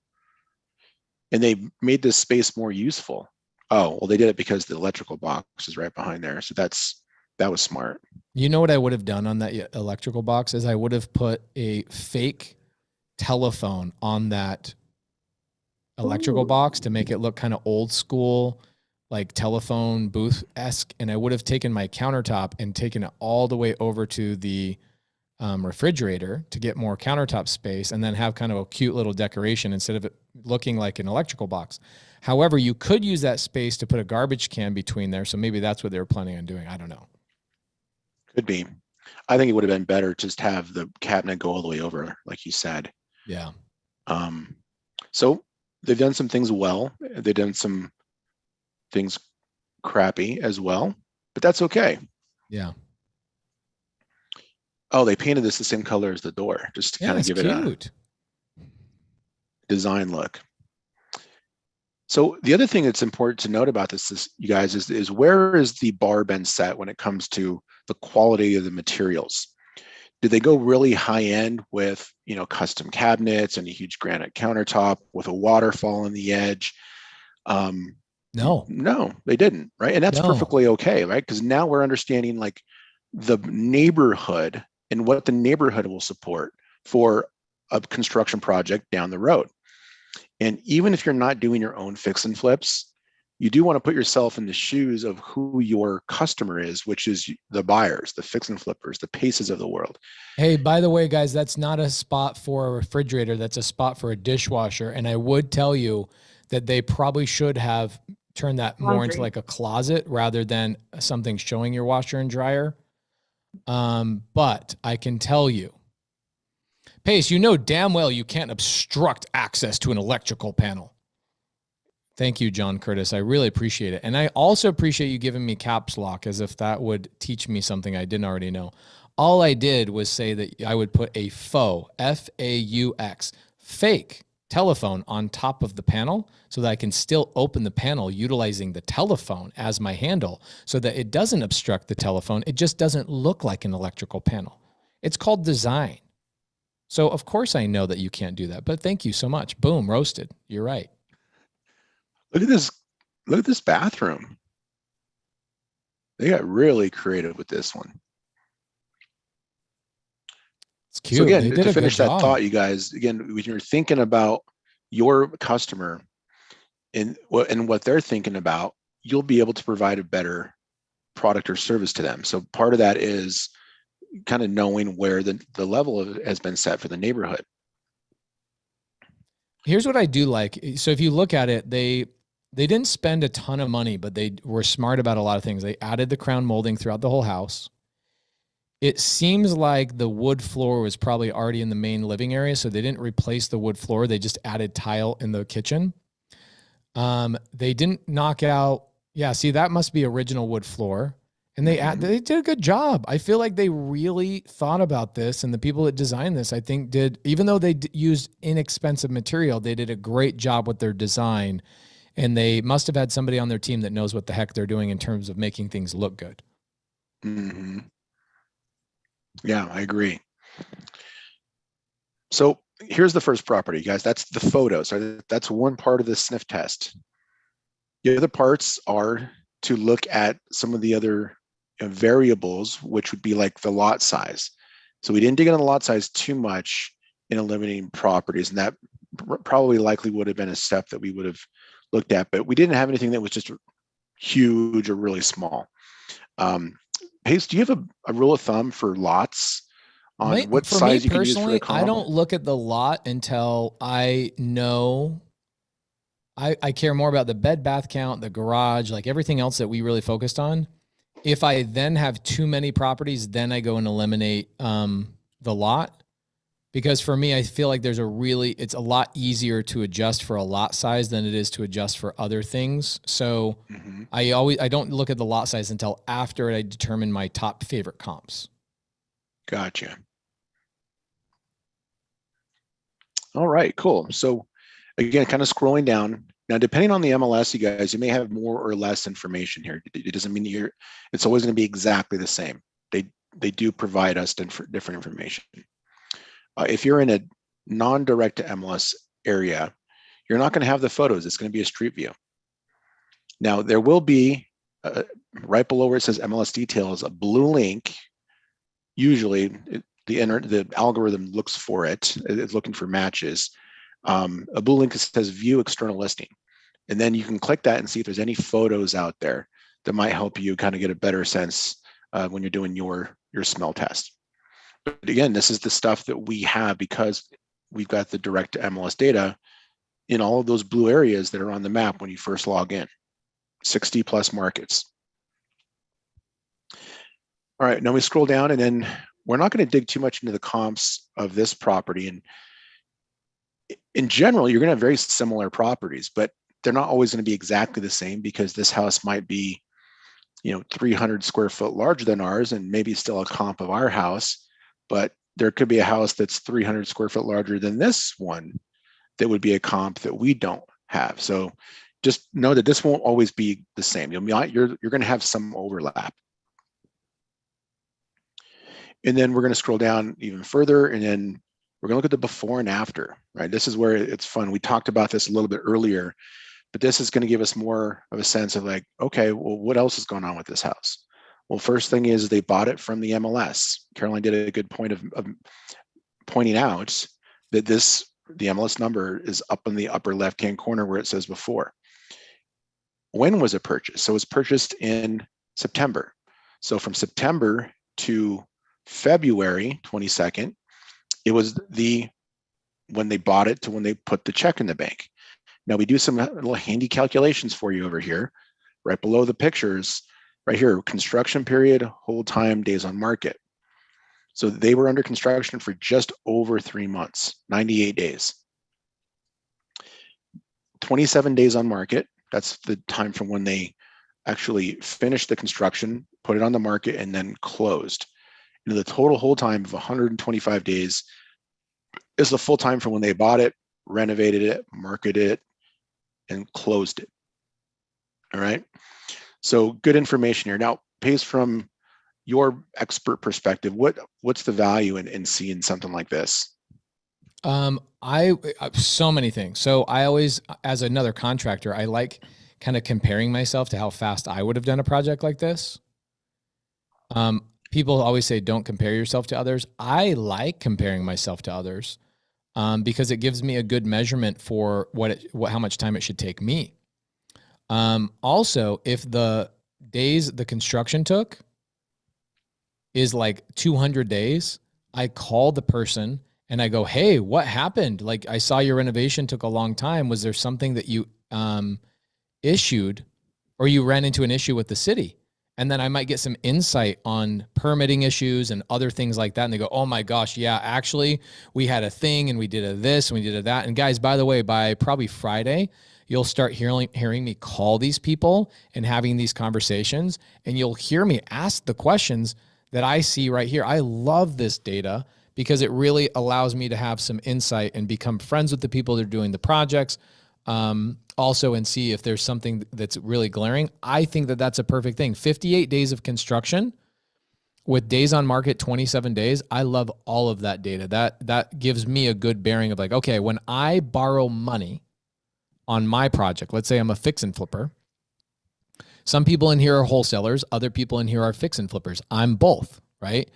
S1: And they made this space more useful. Oh, well, they did it because the electrical box is right behind there. So that was smart.
S2: You know what I would have done on that electrical box is I would have put a fake telephone on that electrical box to make it look kind of old school, like telephone booth-esque. And I would have taken my countertop and taken it all the way over to the refrigerator to get more countertop space and then have kind of a cute little decoration instead of it looking like an electrical box. However, you could use that space to put a garbage can between there. So maybe that's what they were planning on doing. I don't know.
S1: Could be. I think it would have been better to just have the cabinet go all the way over, like you said.
S2: Yeah.
S1: So they've done some things well. They've done some things crappy as well, but that's okay.
S2: Yeah.
S1: Oh, they painted this the same color as the door, just to kind of give it a design look. So the other thing that's important to note about this is, you guys, is where is the bar been set when it comes to the quality of the materials? Did they go really high end with, custom cabinets and a huge granite countertop with a waterfall on the edge? No, they didn't, right? And that's perfectly okay, right? Because now we're understanding like the neighborhood and what the neighborhood will support for a construction project down the road. And even if you're not doing your own fix and flips, you do want to put yourself in the shoes of who your customer is, which is the buyers, the fix and flippers, the Paces of the world.
S2: Hey, by the way, guys, that's not a spot for a refrigerator. That's a spot for a dishwasher. And I would tell you that they probably should have turned that more into like a closet rather than something showing your washer and dryer. But I can tell you, Pace, damn well you can't obstruct access to an electrical panel. Thank you, John Curtis. I really appreciate it. And I also appreciate you giving me caps lock as if that would teach me something I didn't already know. All I did was say that I would put a faux, F-A-U-X, fake telephone on top of the panel so that I can still open the panel utilizing the telephone as my handle so that it doesn't obstruct the telephone. It just doesn't look like an electrical panel. It's called design. So of course I know that you can't do that, but thank you so much. Boom, roasted. You're right.
S1: Look at this. Look at this bathroom. They got really creative with this one.
S2: It's cute.
S1: So again, to finish that thought, you guys, again, when you're thinking about your customer and what they're thinking about, you'll be able to provide a better product or service to them. So part of that is kind of knowing where the level has been set for the neighborhood.
S2: Here's what I do like. So if you look at it, they they didn't spend a ton of money, but they were smart about a lot of things. They added the crown molding throughout the whole house. It seems like the wood floor was probably already in the main living area, so they didn't replace the wood floor. They just added tile in the kitchen. They didn't knock out. Yeah, see, that must be original wood floor. And they did a good job. I feel like they really thought about this, and the people that designed this, I think, did, even though they used inexpensive material, they did a great job with their design. And they must have had somebody on their team that knows what the heck they're doing in terms of making things look good.
S1: Mm-hmm. Yeah, I agree. So here's the first property, guys. That's the photos. That's one part of the sniff test. The other parts are to look at some of the other variables, which would be like the lot size. So we didn't dig into the lot size too much in eliminating properties, and that probably likely would have been a step that we would have looked at, but we didn't have anything that was just huge or really small. Pace, do you have a rule of thumb for lots on what size you can use for a comp?
S2: I don't look at the lot until I know. I care more about the bed bath count, the garage, like everything else that we really focused on. If I then have too many properties, then I go and eliminate the lot. Because for me, I feel like it's a lot easier to adjust for a lot size than it is to adjust for other things. So I don't look at the lot size until after I determine my top favorite comps.
S1: Gotcha. All right, cool. So again, kind of scrolling down. Now, depending on the MLS, you guys, you may have more or less information here. It doesn't mean it's always going to be exactly the same. They do provide us different information. If you're in a non-direct to MLS area, you're not going to have the photos. It's going to be a street view. Now, there will be, right below where it says MLS details, a blue link. Usually, the algorithm looks for it. It's looking for matches. A blue link that says View External Listing. And then you can click that and see if there's any photos out there that might help you kind of get a better sense when you're doing your smell test. But again, this is the stuff that we have because we've got the direct to MLS data in all of those blue areas that are on the map when you first log in, 60 plus markets. All right, now we scroll down and then we're not going to dig too much into the comps of this property. And in general, you're going to have very similar properties, but they're not always going to be exactly the same because this house might be, 300 square foot larger than ours and maybe still a comp of our house. But there could be a house that's 300 square foot larger than this one that would be a comp that we don't have. So just know that this won't always be the same. You're going to have some overlap. And then we're going to scroll down even further, and then we're going to look at the before and after, right? This is where it's fun. We talked about this a little bit earlier, but this is going to give us more of a sense of like, okay, well, what else is going on with this house? Well, first thing is they bought it from the MLS. Caroline did a good point of pointing out that the MLS number is up in the upper left-hand corner where it says before. When was it purchased? So it was purchased in September. So from September to February 22nd, it was when they bought it to when they put the check in the bank. Now we do some little handy calculations for you over here, right below the pictures. Right here, construction period, hold time, days on market. So they were under construction for just over 3 months, 98 days. 27 days on market, that's the time from when they actually finished the construction, put it on the market, and then closed. And the total hold time of 125 days is the full time from when they bought it, renovated it, marketed it, and closed it. All right. So good information here. Now, Pace, from your expert perspective, what's the value in seeing something like this?
S2: I so many things. So I always, as another contractor, I like kind of comparing myself to how fast I would have done a project like this. People always say, don't compare yourself to others. I like comparing myself to others because it gives me a good measurement for how much time it should take me. Also, if the days the construction took is like 200 days, I call the person and I go, hey, what happened? Like, I saw your renovation took a long time. Was there something that you issued, or you ran into an issue with the city. And then I might get some insight on permitting issues and other things like that. And they go, oh my gosh, yeah, actually we had a thing and we did a this and we did a that. And guys, by the way, by probably Friday, you'll start hearing me call these people and having these conversations, and you'll hear me ask the questions that I see right here. I love this data because it really allows me to have some insight and become friends with the people that are doing the projects. Also, and see if there's something that's really glaring. I think that that's a perfect thing. 58 days of construction with days on market, 27 days. I love all of that data. That gives me a good bearing of like, okay, when I borrow money on my project, let's say I'm a fix and flipper. Some people in here are wholesalers. Other people in here are fix and flippers. I'm both, right?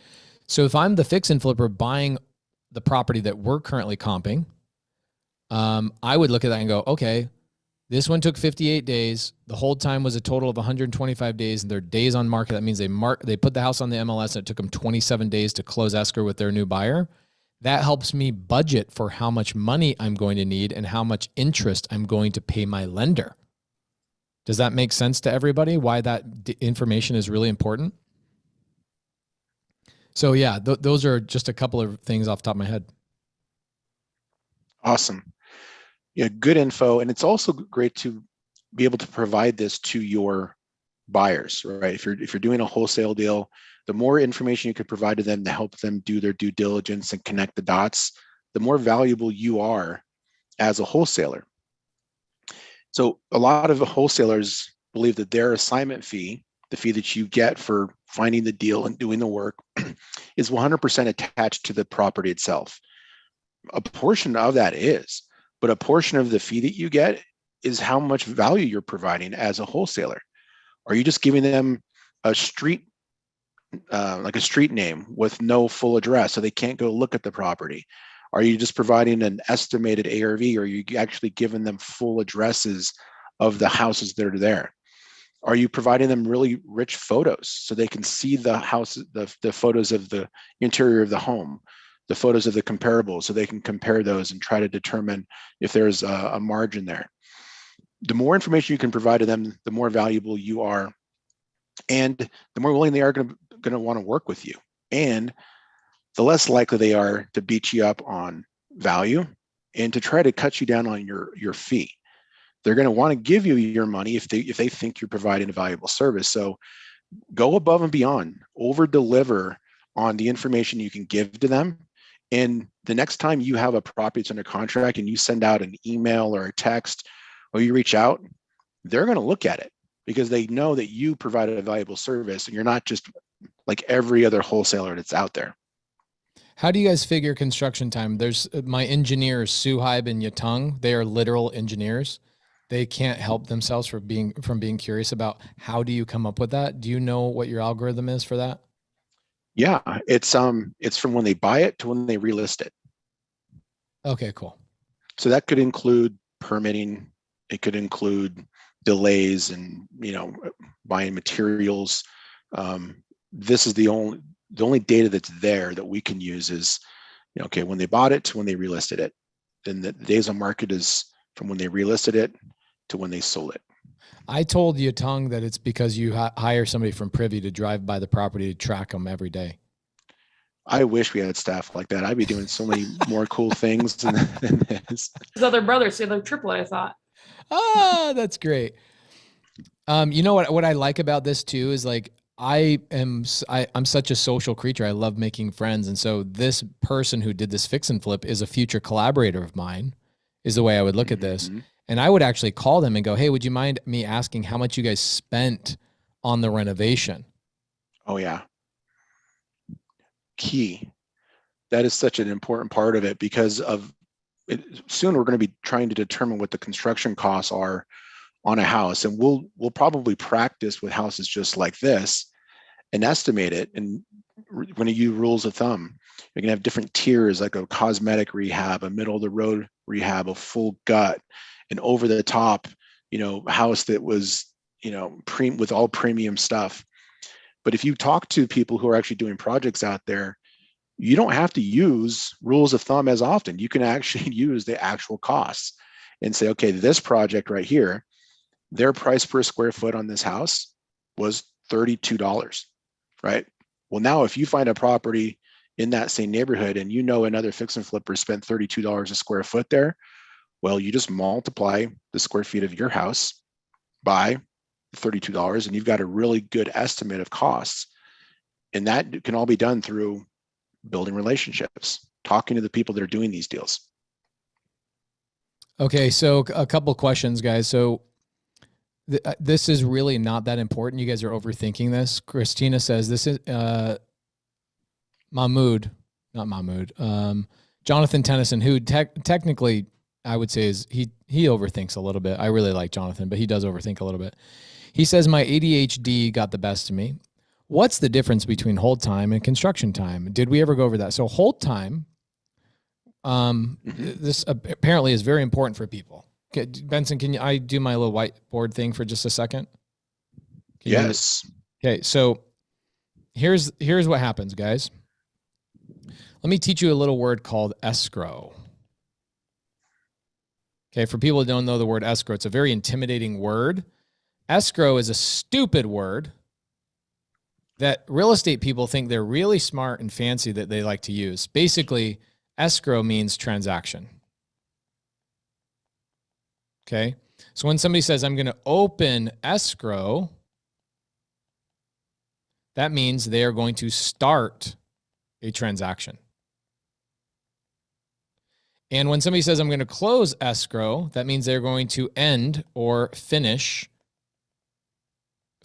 S2: So if I'm the fix and flipper buying the property that we're currently comping, I would look at that and go, okay, this one took 58 days. The hold time was a total of 125 days, and their days on market. That means they put the house on the MLS, and it took them 27 days to close escrow with their new buyer. That helps me budget for how much money I'm going to need and how much interest I'm going to pay my lender. Does that make sense to everybody? Why that information is really important? So yeah, those are just a couple of things off the top of my head.
S1: Awesome. Yeah, good info. And it's also great to be able to provide this to your buyers, right? If you're doing a wholesale deal, the more information you can provide to them to help them do their due diligence and connect the dots, the more valuable you are as a wholesaler. So a lot of the wholesalers believe that their assignment fee, the fee that you get for finding the deal and doing the work, is 100% attached to the property itself. A portion of that is, but a portion of the fee that you get is how much value you're providing as a wholesaler. Are you just giving them a street, like a street name with no full address so they can't go look at the property? Are you just providing an estimated ARV, or are you actually giving them full addresses of the houses that are there? Are you providing them really rich photos so they can see the house, the photos of the interior of the home, the photos of the comparables, so they can compare those and try to determine if there's a margin there? The more information you can provide to them, the more valuable you are, and the more willing they are going to want to work with you, and the less likely they are to beat you up on value and to try to cut you down on your fee. They're going to want to give you your money if they think you're providing a valuable service. So go above and beyond, over deliver on the information you can give to them. And the next time you have a property that's under contract and you send out an email or a text, or you reach out, they're going to look at it because they know that you provided a valuable service and you're not just like every other wholesaler that's out there.
S2: How do you guys figure construction time? There's my engineers, Suhaib and Yatung. They are literal engineers. They can't help themselves from being curious about how do you come up with that? Do you know what your algorithm is for that?
S1: Yeah, it's from when they buy it to when they relist it.
S2: Okay, cool.
S1: So that could include permitting. It could include delays and buying materials. This is the only data that's there that we can use is, okay, when they bought it to when they relisted it. Then the days on market is from when they relisted it to when they sold it.
S2: I told Yatung that it's because you hire somebody from Privy to drive by the property to track them every day.
S1: I wish we had staff like that. I'd be doing so many more cool things than this.
S3: His other brothers, so they're triplet, I thought.
S2: Ah, that's great. You know what I like about this too is like I'm such a social creature. I love making friends. And so this person who did this fix and flip is a future collaborator of mine, is the way I would look at this. And I would actually call them and go, hey, would you mind me asking how much you guys spent on the renovation?
S1: Oh yeah. Key. That is such an important part of it because soon we're going to be trying to determine what the construction costs are on a house. And we'll probably practice with houses just like this and estimate it. And we're going to use rules of thumb. You're going to have different tiers, like a cosmetic rehab, a middle of the road rehab, a full gut, an over the top, house that was, with all premium stuff. But if you talk to people who are actually doing projects out there, you don't have to use rules of thumb as often. You can actually use the actual costs and say, okay, this project right here, their price per square foot on this house was $32, right? Well, now if you find a property in that same neighborhood and you know another fix and flipper spent $32 a square foot there, well, you just multiply the square feet of your house by $32 and you've got a really good estimate of costs. And that can all be done through building relationships, talking to the people that are doing these deals.
S2: Okay, so a couple questions, guys. So this is really not that important. You guys are overthinking this. Christina says this is Mahmood, not Mahmood. Jonathan Tennyson, who technically I would say is he overthinks a little bit. I really like Jonathan, but he does overthink a little bit. He says my ADHD got the best of me. What's the difference between hold time and construction time? Did we ever go over that? So hold time, this apparently is very important for people. Okay, Benson, can I do my little whiteboard thing for just a second?
S1: Yes.
S2: Okay, so here's what happens, guys. Let me teach you a little word called escrow. Okay, for people who don't know the word escrow, it's a very intimidating word. Escrow is a stupid word that real estate people think they're really smart and fancy that they like to use. Basically, escrow means transaction. Okay, so when somebody says, I'm going to open escrow, that means they are going to start a transaction. And when somebody says, I'm going to close escrow, that means they're going to end or finish,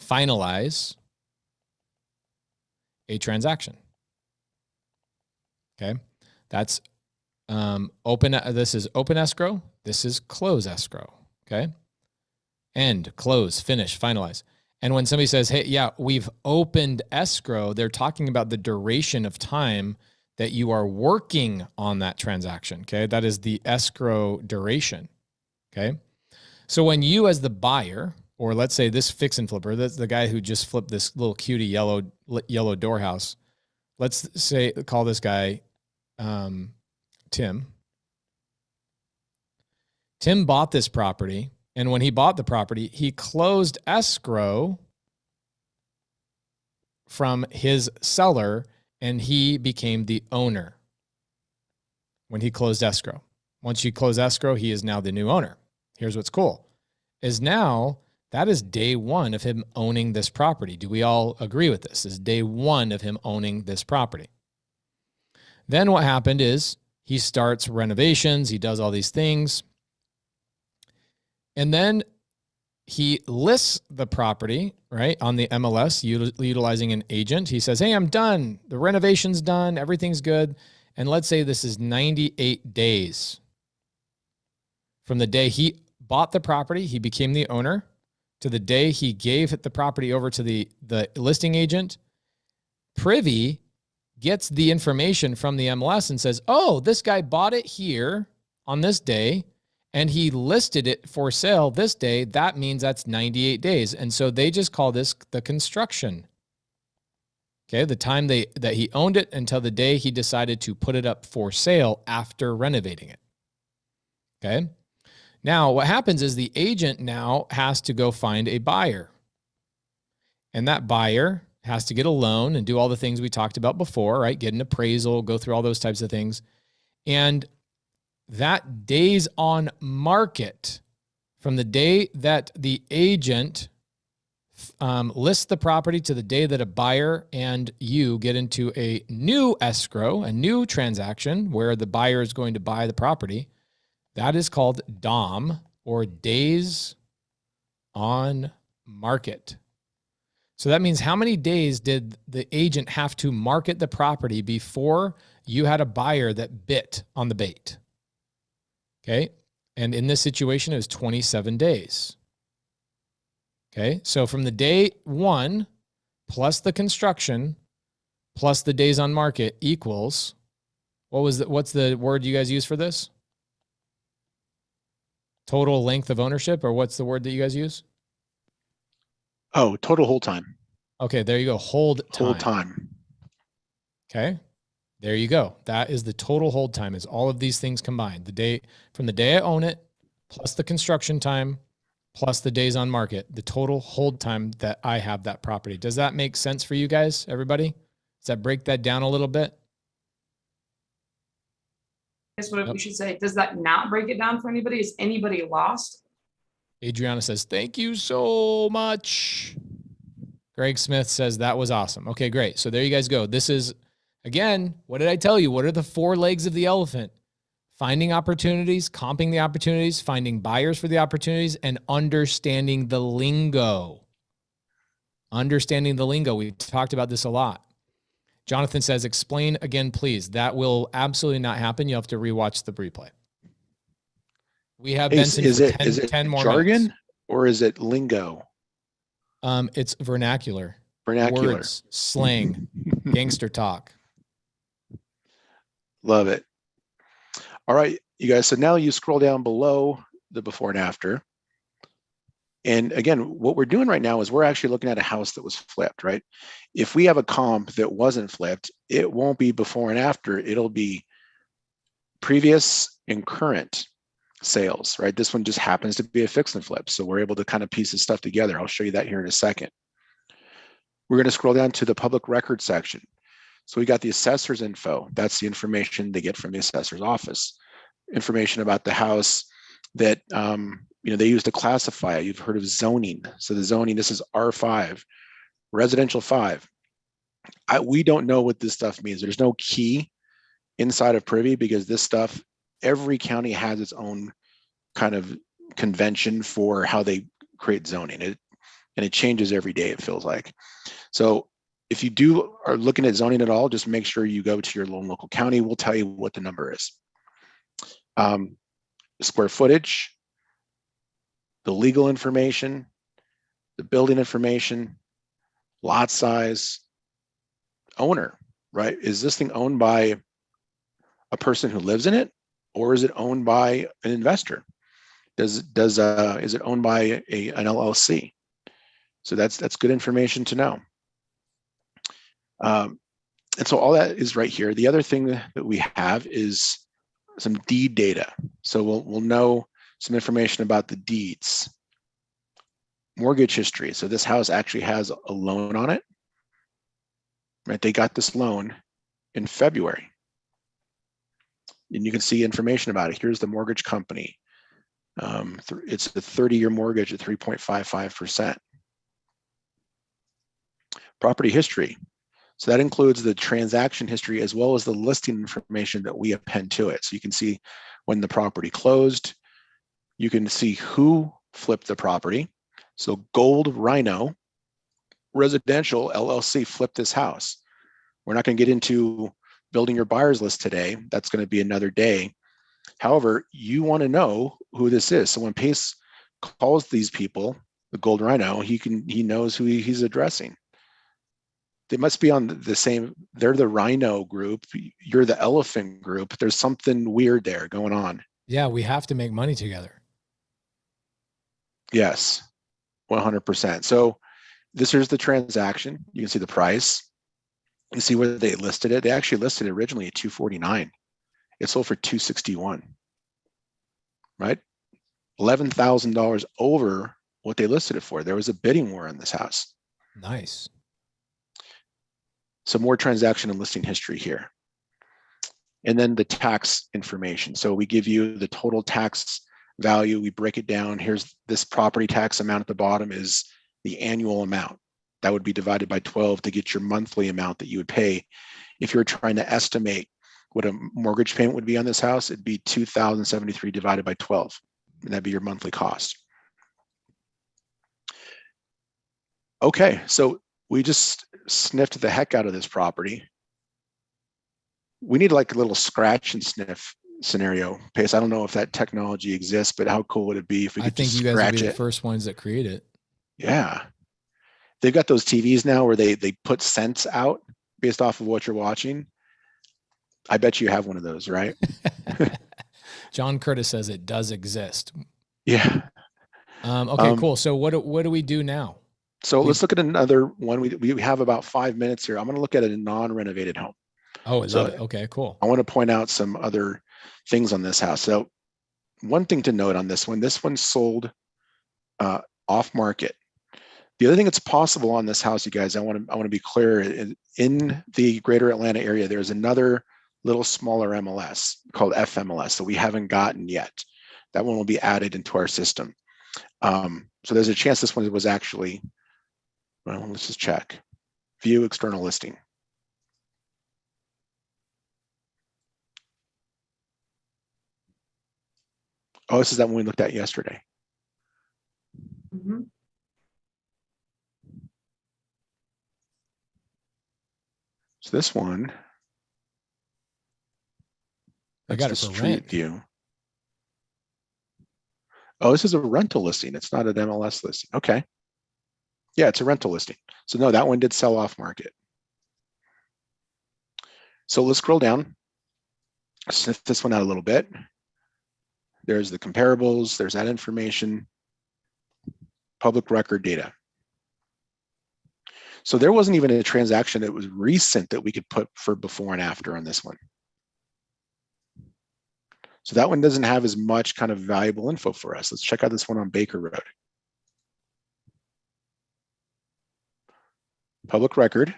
S2: finalize a transaction. Okay, that's this is open escrow. This is close escrow. Okay, end, close, finish, finalize. And when somebody says, hey, yeah, we've opened escrow, they're talking about the duration of time that you are working on that transaction. Okay, that is the escrow duration. Okay, so when you as the buyer, or let's say this fix and flipper, that's the guy who just flipped this little cutie yellow door house. Let's say, call this guy Tim. Tim bought this property, and when he bought the property, he closed escrow from his seller, and he became the owner when he closed escrow. Once you close escrow, he is now the new owner. Here's what's cool, is now that is day one of him owning this property. Do we all agree with this? This is day one of him owning this property. Then what happened is he starts renovations. He does all these things. And then he lists the property, right, on the MLS, utilizing an agent. He says, hey, I'm done. The renovation's done. Everything's good. And let's say this is 98 days from the day he bought the property, he became the owner, to the day he gave the property over to the listing agent. Privy gets the information from the MLS and says, oh, this guy bought it here on this day, and he listed it for sale this day. That means that's 98 days. And so they just call this the construction. Okay, the time that he owned it until the day he decided to put it up for sale after renovating it. Okay, now what happens is the agent now has to go find a buyer. And that buyer has to get a loan and do all the things we talked about before, right? Get an appraisal, go through all those types of things. And that days on market from the day that the agent lists the property to the day that a buyer and you get into a new escrow, a new transaction where the buyer is going to buy the property, that is called DOM, or days on market. So that means how many days did the agent have to market the property before you had a buyer that bit on the bait? Okay. And in this situation, it was 27 days. Okay. So from the day one plus the construction plus the days on market equals, what's the word you guys use for this? Total length of ownership, or what's the word that you guys use?
S1: Oh, total hold time.
S2: Okay, there you go. Hold time.
S1: Hold time.
S2: Okay, there you go. That is the total hold time, is all of these things combined. From the day I own it, plus the construction time, plus the days on market, the total hold time that I have that property. Does that make sense for you guys, everybody? Does that break that down a little bit?
S3: That's what
S2: Yep.
S3: we should say. Does that not break it down for anybody? Is anybody lost?
S2: Adriana says, thank you so much. Greg Smith says, that was awesome. Okay, great. So there you guys go. This is, again, what did I tell you? What are the 4 legs of the elephant? Finding opportunities, comping the opportunities, finding buyers for the opportunities, and understanding the lingo. Understanding the lingo. We've talked about this a lot. Jonathan says, explain again, please. That will absolutely not happen. You'll have to rewatch the replay. We have Benson
S1: Is
S2: for
S1: it
S2: 10,
S1: is it
S2: 10 more
S1: jargon
S2: minutes.
S1: or is it lingo?
S2: It's vernacular.
S1: Vernacular.
S2: Words, slang, gangster talk.
S1: Love it. All right, you guys. So now you scroll down below the before and after. And again, what we're doing right now is we're actually looking at a house that was flipped, right? If we have a comp that wasn't flipped, it won't be before and after. It'll be previous and current sales, right? This one just happens to be a fix and flip. So we're able to kind of piece this stuff together. I'll show you that here in a second. We're going to scroll down to the public record section. So we got the assessor's info. That's the information they get from the assessor's office. Information about the house that they use to classify it. You've heard of zoning. So the zoning, this is R5, residential 5. We don't know what this stuff means. There's no key inside of Privy because this stuff, every county has its own kind of convention for how they create zoning. And it changes every day, it feels like. So if you are looking at zoning at all, just make sure you go to your local county. We'll tell you what the number is. Square footage, the legal information, the building information, lot size, owner, right? Is this thing owned by a person who lives in it, or is it owned by an investor? Is it owned by an LLC? So that's good information to know. And so all that is right here. The other thing that we have is some deed data. So we'll know some information about the deeds. Mortgage history. So this house actually has a loan on it, right? They got this loan in February. And you can see information about it. Here's the mortgage company. It's a 30-year mortgage at 3.55%. Property history. So that includes the transaction history as well as the listing information that we append to it. So you can see when the property closed. You can see who flipped the property. So Gold Rhino Residential LLC flipped this house. We're not going to get into building your buyer's list today. That's going to be another day. However, you want to know who this is. So when Pace calls these people, the Gold Rhino, he knows who he's addressing. They must be on the same, they're the Rhino group, you're the Elephant group. There's something weird there going on.
S2: Yeah, we have to make money together.
S1: Yes, 100%. So this is the transaction. You can see the price. You can see where they listed it. They actually listed it originally at $249. It sold for $261, right? $11,000 over what they listed it for. There was a bidding war on this house.
S2: Nice.
S1: Some more transaction and listing history here. And then the tax information. So we give you the total tax value. We break it down. Here's this property tax amount at the bottom is the annual amount. That would be divided by 12 to get your monthly amount that you would pay. If you're trying to estimate what a mortgage payment would be on this house, it'd be $2,073 divided by 12. And that'd be your monthly cost. Okay, so we just sniffed the heck out of this property. We need like a little scratch and sniff scenario. Pace, I don't know if that technology exists, but how cool would it be if we could just scratch it?
S2: I think you guys would be the first ones that create it.
S1: Yeah. They've got those TVs now where they put scents out based off of what you're watching. I bet you have one of those, right?
S2: John Curtis says it does exist.
S1: Yeah.
S2: Okay, cool. So what do we do now?
S1: So let's look at another one. We have about 5 minutes here. I'm going to look at a non-renovated home.
S2: Oh, I love it. Okay, cool.
S1: I want to point out some other things on this house. So one thing to note on this one sold off market. The other thing that's possible on this house, you guys, I want to be clear, in the greater Atlanta area, there's another little smaller MLS called FMLS that we haven't gotten yet. That one will be added into our system. So there's a chance this one was actually, well, let's just check. View external listing. Oh, this is that one we looked at yesterday.
S3: Mhm.
S1: So this one,
S2: I
S1: that's
S2: got
S1: the
S2: it for
S1: street
S2: rent.
S1: view. Oh, this is a rental listing. It's not an MLS listing. Okay. Yeah, it's a rental listing. So no, that one did sell off market. So let's scroll down, sniff this one out a little bit. There's the comparables, there's that information, public record data. So there wasn't even a transaction that was recent that we could put for before and after on this one. So that one doesn't have as much kind of valuable info for us. Let's check out this one on Baker Road. Public record,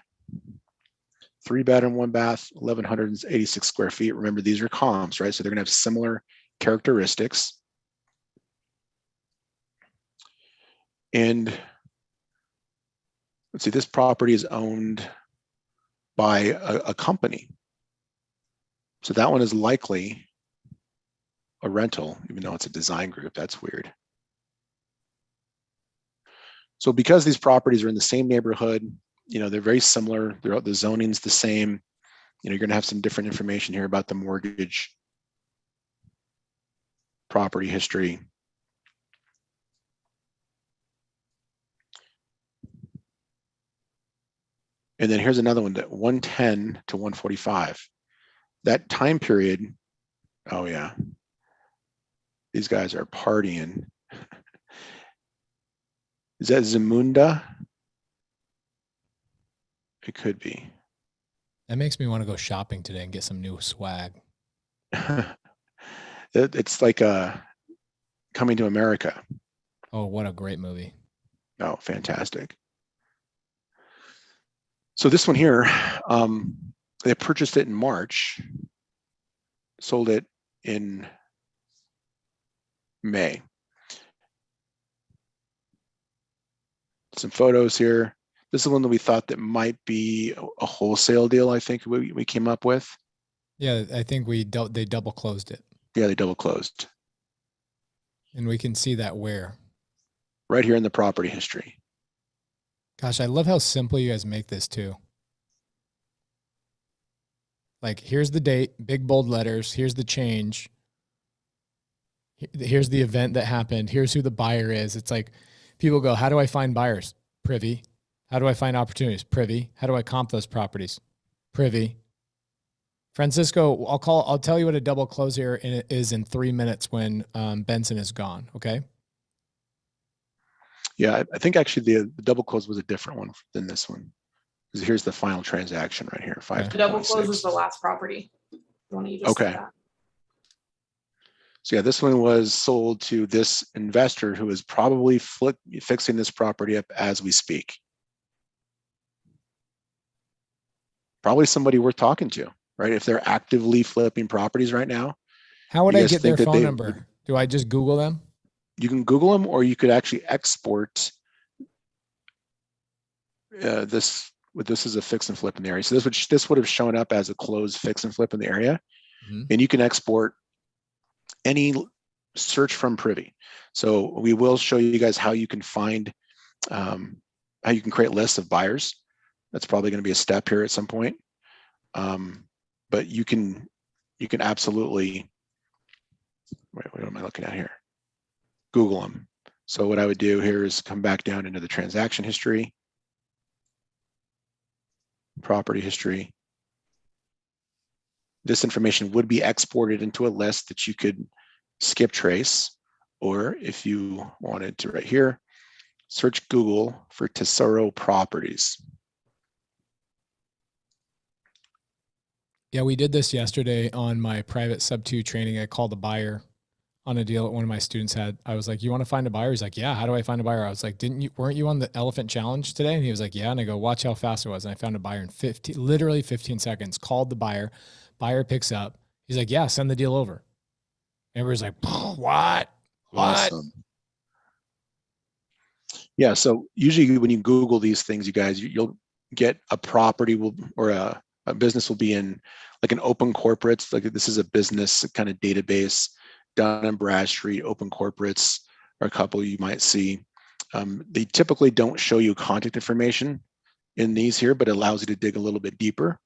S1: 3-bedroom, 1-bath, 1,186 square feet. Remember, these are comps, right? So they're gonna have similar characteristics. And let's see, this property is owned by a company. So that one is likely a rental, even though it's a design group. That's weird. So because these properties are in the same neighborhood, they're very similar. The zoning's the same. You're going to have some different information here about the mortgage, property history. And then here's another one, that 110 to 145. That time period, oh yeah, these guys are partying. Is that Zamunda? It could be.
S2: That makes me want to go shopping today and get some new swag.
S1: It's like Coming to America.
S2: Oh, what a great movie.
S1: Oh, fantastic. So this one here, they purchased it in March, sold it in May. Some photos here. This is one that we thought that might be a wholesale deal, I think we came up with.
S2: Yeah, I think they double closed it.
S1: Yeah, they double closed.
S2: And we can see that where?
S1: Right here in the property history.
S2: Gosh, I love how simple you guys make this too. Like, here's the date, big bold letters. Here's the change. Here's the event that happened. Here's who the buyer is. It's like people go, how do I find buyers? Privy. How do I find opportunities? Privy. How do I comp those properties? Privy. Francisco, I'll tell you what a double close here is in 3 minutes when Benson is gone. Okay.
S1: Yeah, I think actually the double close was a different one than this one. Because here's the final transaction right here. 5.
S3: The double close was the last property. The one that you just
S1: Okay.
S3: said that.
S1: So yeah, this one was sold to this investor who is probably fixing this property up as we speak. Probably somebody worth talking to, right? If they're actively flipping properties right now.
S2: How would
S1: You
S2: I
S1: guys
S2: get their
S1: think that
S2: phone
S1: they-
S2: number? Do I just Google them?
S1: You can Google them, or you could actually export this. This is a fix and flip in the area. So this would have shown up as a closed fix and flip in the area.
S2: Mhm.
S1: And you can export any search from Privy. So we will show you guys how you can find, how you can create lists of buyers. That's probably going to be a step here at some point. But you can absolutely, wait, what am I looking at here? Google them. So what I would do here is come back down into the transaction history, property history. This information would be exported into a list that you could skip trace, or if you wanted to right here, search Google for Tesoro properties.
S2: Yeah, we did this yesterday on my private sub 2 training. I called a buyer on a deal that one of my students had. I was like, you want to find a buyer? He's like, yeah. How do I find a buyer? I was like, weren't you on the elephant challenge today? And he was like, yeah. And I go, watch how fast it was. And I found a buyer in literally 15 seconds, called the buyer picks up. He's like, yeah, send the deal over. Everybody's like, what?
S1: Awesome. Yeah. So usually when you Google these things, you guys, you'll get a property or a business will be in like an open corporates. Like this is a business kind of database. Dun & Bradstreet, open corporates are a couple you might see. They typically don't show you contact information in these here, but it allows you to dig a little bit deeper.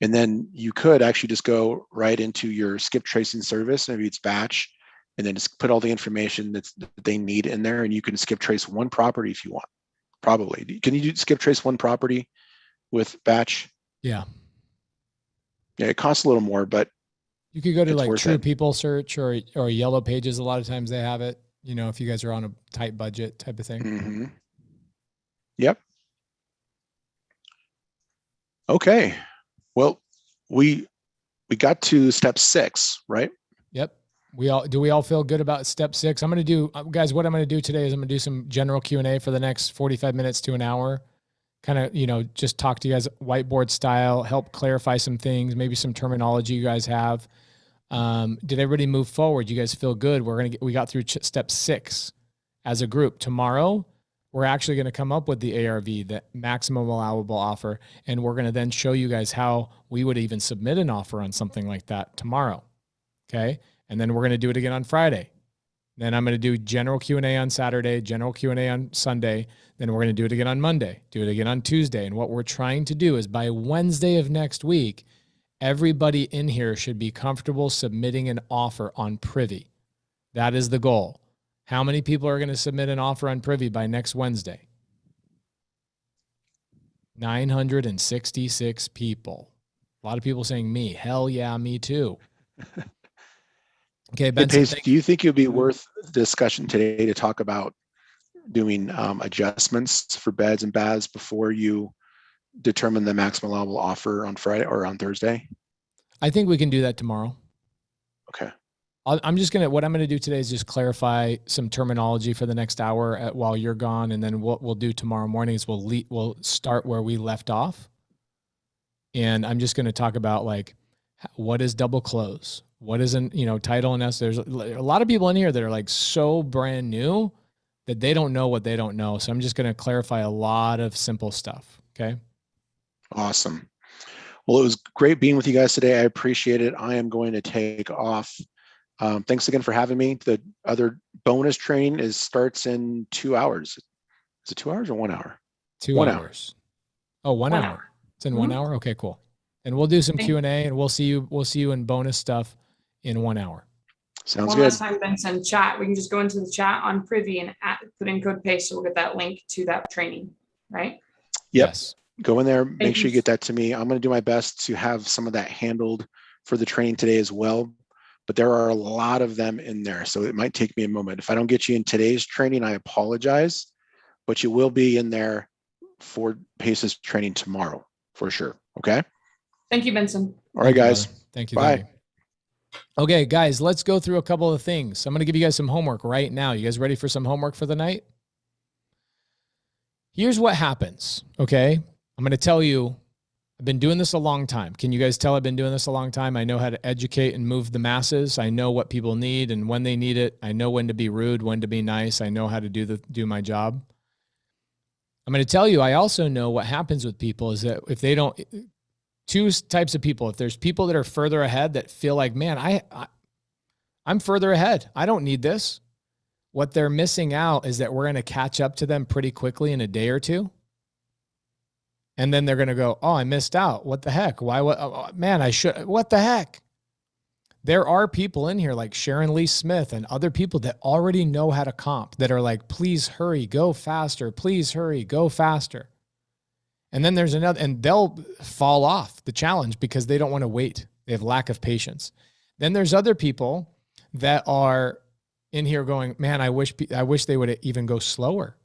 S1: And then you could actually just go right into your skip tracing service, maybe it's batch, and then just put all the information that they need in there, and you can skip trace one property if you want. Probably. Can you skip trace one property with batch?
S2: Yeah.
S1: Yeah, it costs a little more, but
S2: you could go to like True
S1: it.
S2: People Search or Yellow Pages. A lot of times they have it, you know, if you guys are on a tight budget type of thing.
S1: Mm-hmm. Yep. Okay. Well, we got to step 6, right?
S2: Yep. Do we all feel good about step 6? I'm going to do, guys, what I'm going to do today is I'm going to do some general Q&A for the next 45 minutes to an hour. Kind of, you know, just talk to you guys whiteboard style, help clarify some things, maybe some terminology you guys have. Did everybody move forward? You guys feel good? We got through step 6 as a group. Tomorrow, we're actually going to come up with the ARV, the maximum allowable offer. And we're going to then show you guys how we would even submit an offer on something like that tomorrow. Okay. And then we're going to do it again on Friday. Then I'm going to do general Q&A on Saturday, general Q&A on Sunday. Then we're going to do it again on Monday, do it again on Tuesday. And what we're trying to do is by Wednesday of next week, everybody in here should be comfortable submitting an offer on Privy. That is the goal. How many people are going to submit an offer on Privy by next Wednesday? 966 people. A lot of people saying me. Hell yeah, me too. Okay, Benson.
S1: Hey, Pace, do you think it would be worth discussion today to talk about doing adjustments for beds and baths before you determine the maximum allowable offer on Friday or on Thursday?
S2: I think we can do that tomorrow.
S1: Okay.
S2: what I'm going to do today is just clarify some terminology for the next hour while you're gone. And then what we'll do tomorrow morning is we'll start where we left off. And I'm just going to talk about like, what is double close? What is title and S? There's a lot of people in here that are like so brand new that they don't know what they don't know. So I'm just going to clarify a lot of simple stuff. Okay.
S1: Awesome. Well, it was great being with you guys today. I appreciate it. I am going to take off. Thanks again for having me. The other bonus training starts in 2 hours. Is it 2 hours or 1 hour?
S2: 2 hours. Oh, 1 hour. It's in 1 hour. Okay, cool. And we'll do some Q&A and we'll see you in bonus stuff in 1 hour.
S1: Sounds
S3: One
S1: good.
S3: last time, Benson, chat. We can just go into the chat on Privy and put in code paste. So we'll get that link to that training, right?
S1: Yep.
S2: Yes.
S1: Go in there. Make sure you get that to me. I'm going to do my best to have some of that handled for the training today as well. But there are a lot of them in there. So it might take me a moment. If I don't get you in today's training, I apologize. But you will be in there for Pace's training tomorrow for sure. Okay.
S3: Thank you, Benson.
S1: All right, guys.
S2: Thank you.
S1: Bye.
S2: Thank you. Okay, guys, let's go through a couple of things. I'm going to give you guys some homework right now. You guys ready for some homework for the night? Here's what happens. Okay. I'm going to tell you, I've been doing this a long time. Can you guys tell I've been doing this a long time? I know how to educate and move the masses. I know what people need and when they need it. I know when to be rude, when to be nice. I know how to do my job. I'm going to tell you, I also know what happens with people is that if they don't, two types of people. If there's people that are further ahead that feel like, man, I'm further ahead. I don't need this. What they're missing out is that we're going to catch up to them pretty quickly in a day or two. And then they're going to go, oh, I missed out. What the heck? Why? What the heck? There are people in here like Sharon Lee Smith and other people that already know how to comp that are like, please hurry, go faster. Please hurry, go faster. And then there's another, and they'll fall off the challenge because they don't want to wait. They have lack of patience. Then there's other people that are in here going, man, I wish they would even go slower.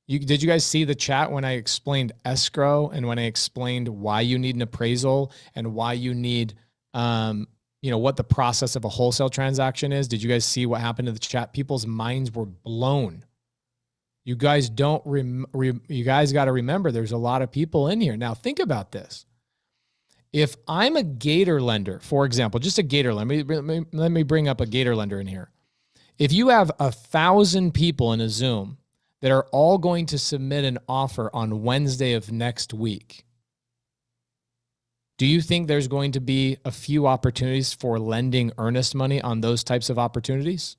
S2: Did you guys see the chat when I explained escrow and when I explained why you need an appraisal and why you need what the process of a wholesale transaction is. Did you guys see what happened in the chat? People's minds were blown. You guys got to remember there's a lot of people in here. Now think about this. If I'm a Gator lender, for example, just a Gator lender, let me bring up a Gator lender in here. If you have 1,000 people in a Zoom that are all going to submit an offer on Wednesday of next week, do you think there's going to be a few opportunities for lending earnest money on those types of opportunities?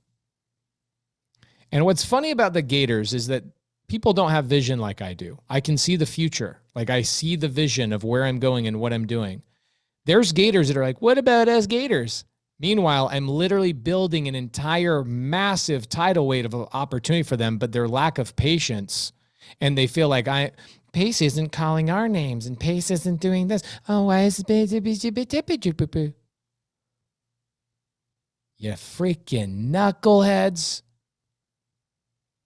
S2: And what's funny about the Gators is that people don't have vision like I do. I can see the future. Like I see the vision of where I'm going and what I'm doing. There's Gators that are like, what about us Gators? Meanwhile, I'm literally building an entire massive tidal wave of opportunity for them, but their lack of patience, and they feel like Pace isn't calling our names and Pace isn't doing this. Oh, why is it? You freaking knuckleheads.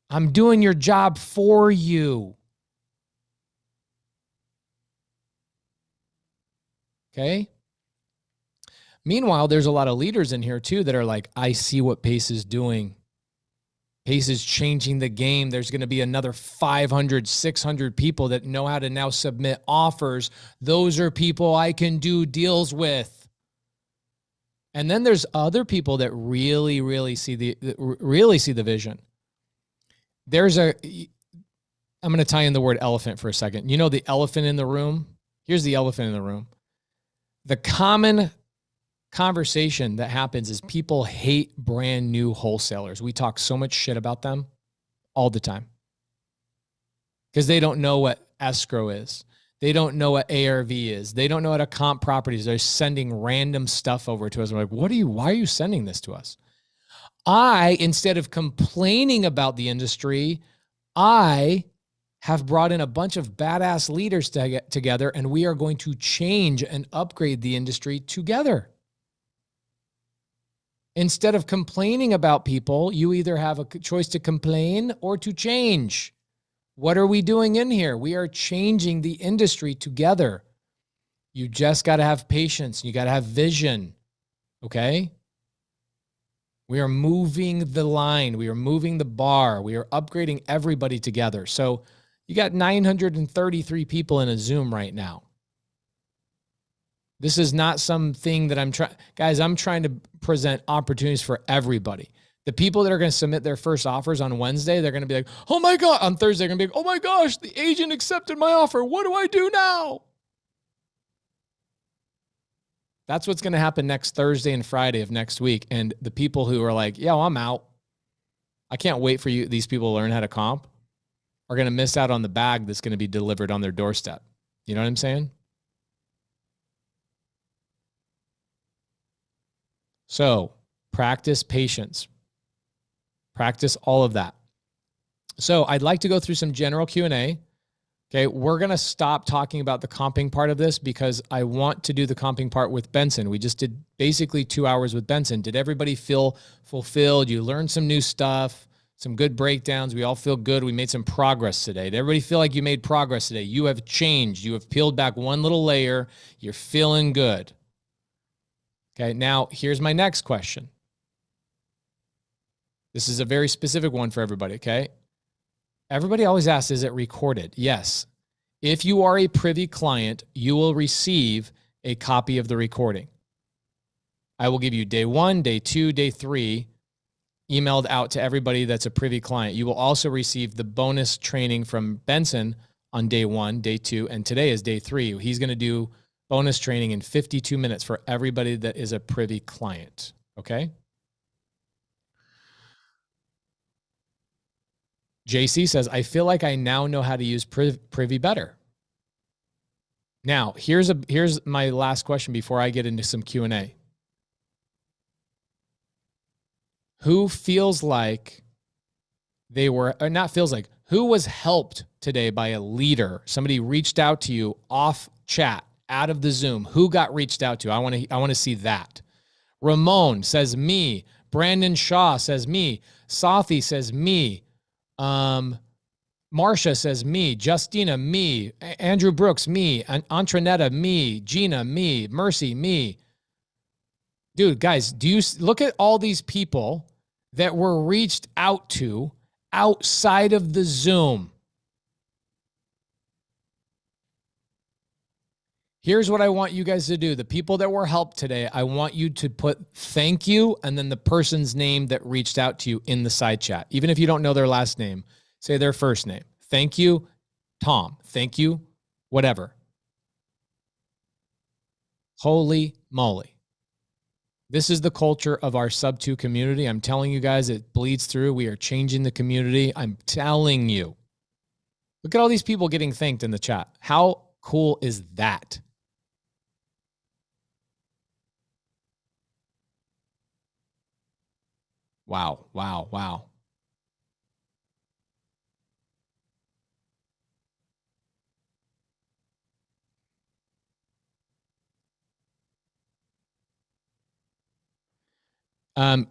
S2: I'm doing your job for you. Okay. Meanwhile, there's a lot of leaders in here too that are like, I see what Pace is doing. Pace is changing the game. There's going to be another 500, 600 people that know how to now submit offers. Those are people I can do deals with. And then there's other people that really see the vision. I'm going to tie in the word elephant for a second. You know the elephant in the room? Here's the elephant in the room. The common conversation that happens is people hate brand new wholesalers. We talk so much shit about them all the time because they don't know what escrow is. They don't know what ARV is. They don't know how to comp properties. They're sending random stuff over to us. I'm like, why are you sending this to us? Instead of complaining about the industry, I have brought in a bunch of badass leaders to get together, and we are going to change and upgrade the industry together. Instead of complaining about people, you either have a choice to complain or to change. What are we doing in here? We are changing the industry together. You just got to have patience. You got to have vision. Okay? We are moving the line. We are moving the bar. We are upgrading everybody together. So you got 933 people in a Zoom right now. This is not something that I'm trying to present opportunities for everybody. The people that are going to submit their first offers on Wednesday, they're going to be like, oh my God, on Thursday, they're going to be like, oh my gosh, the agent accepted my offer. What do I do now? That's what's going to happen next Thursday and Friday of next week. And the people who are like, yeah, well, I'm out. I can't wait for these people to learn how to comp are going to miss out on the bag that's going to be delivered on their doorstep. You know what I'm saying? So practice patience. Practice all of that. So I'd like to go through some general Q&A. Okay, we're going to stop talking about the comping part of this because I want to do the comping part with Benson. We just did basically 2 hours with Benson. Did everybody feel fulfilled? You learned some new stuff, some good breakdowns. We all feel good. We made some progress today. Did everybody feel like you made progress today? You have changed. You have peeled back one little layer. You're feeling good. Okay, now here's my next question. This is a very specific one for everybody, okay? Everybody always asks, is it recorded? Yes. If you are a privy client, you will receive a copy of the recording. I will give you day 1, day 2, day 3, emailed out to everybody that's a privy client. You will also receive the bonus training from Benson on day 1, day 2, and today is day 3. He's going to do bonus training in 52 minutes for everybody that is a privy client, okay? JC says, I feel like I now know how to use Privy better. Now, here's my last question before I get into some Q&A. Who feels like they were, or not feels like, who was helped today by a leader? Somebody reached out to you off chat, out of the Zoom. Who got reached out to? I want to see that. Ramon says me. Brandon Shaw says me. Safi says me. Marsha says me. Justina, me. Andrew Brooks, me. Antronetta, me. Gina, me. Mercy, me. Dude, guys, do you look at all these people that were reached out to outside of the Zoom? Here's what I want you guys to do. The people that were helped today, I want you to put thank you and then the person's name that reached out to you in the side chat. Even if you don't know their last name, say their first name. Thank you, Tom. Thank you, whatever. Holy moly. This is the culture of our sub 2 community. I'm telling you guys, it bleeds through. We are changing the community. I'm telling you. Look at all these people getting thanked in the chat. How cool is that? Wow, wow, wow.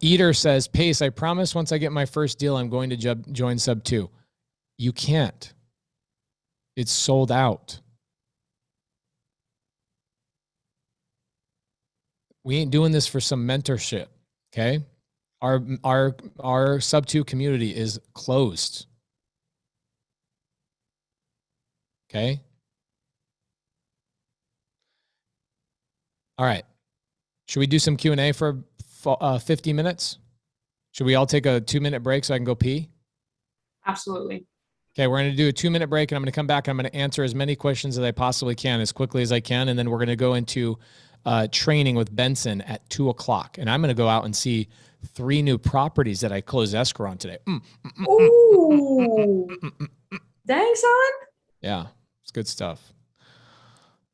S2: Eater says, Pace, I promise once I get my first deal, I'm going to join sub 2. You can't. It's sold out. We ain't doing this for some mentorship, okay? Our sub 2 community is closed. Okay? All right. Should we do some Q&A for 50 minutes? Should we all take a 2-minute break so I can go pee?
S3: Absolutely.
S2: Okay, we're going to do a 2-minute break, and I'm going to come back, and I'm going to answer as many questions as I possibly can, as quickly as I can, and then we're going to go into training with Benson at 2 o'clock, and I'm going to go out and see 3 new properties that I closed escrow on today.
S3: Ooh. Dang, son.
S2: Yeah, it's good stuff.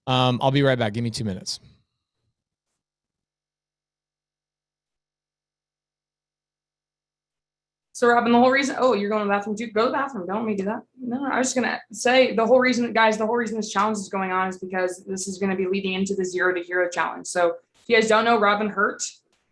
S2: I'll be right back. Give me 2 minutes.
S3: So Robin, the whole reason, oh, you're going to the bathroom too? Go to the bathroom. Don't let me do that. No, I was just going to say the whole reason, guys, the whole reason this challenge is going on is because this is going to be leading into the 0 to Hero challenge. So if you guys don't know Robin Hurt,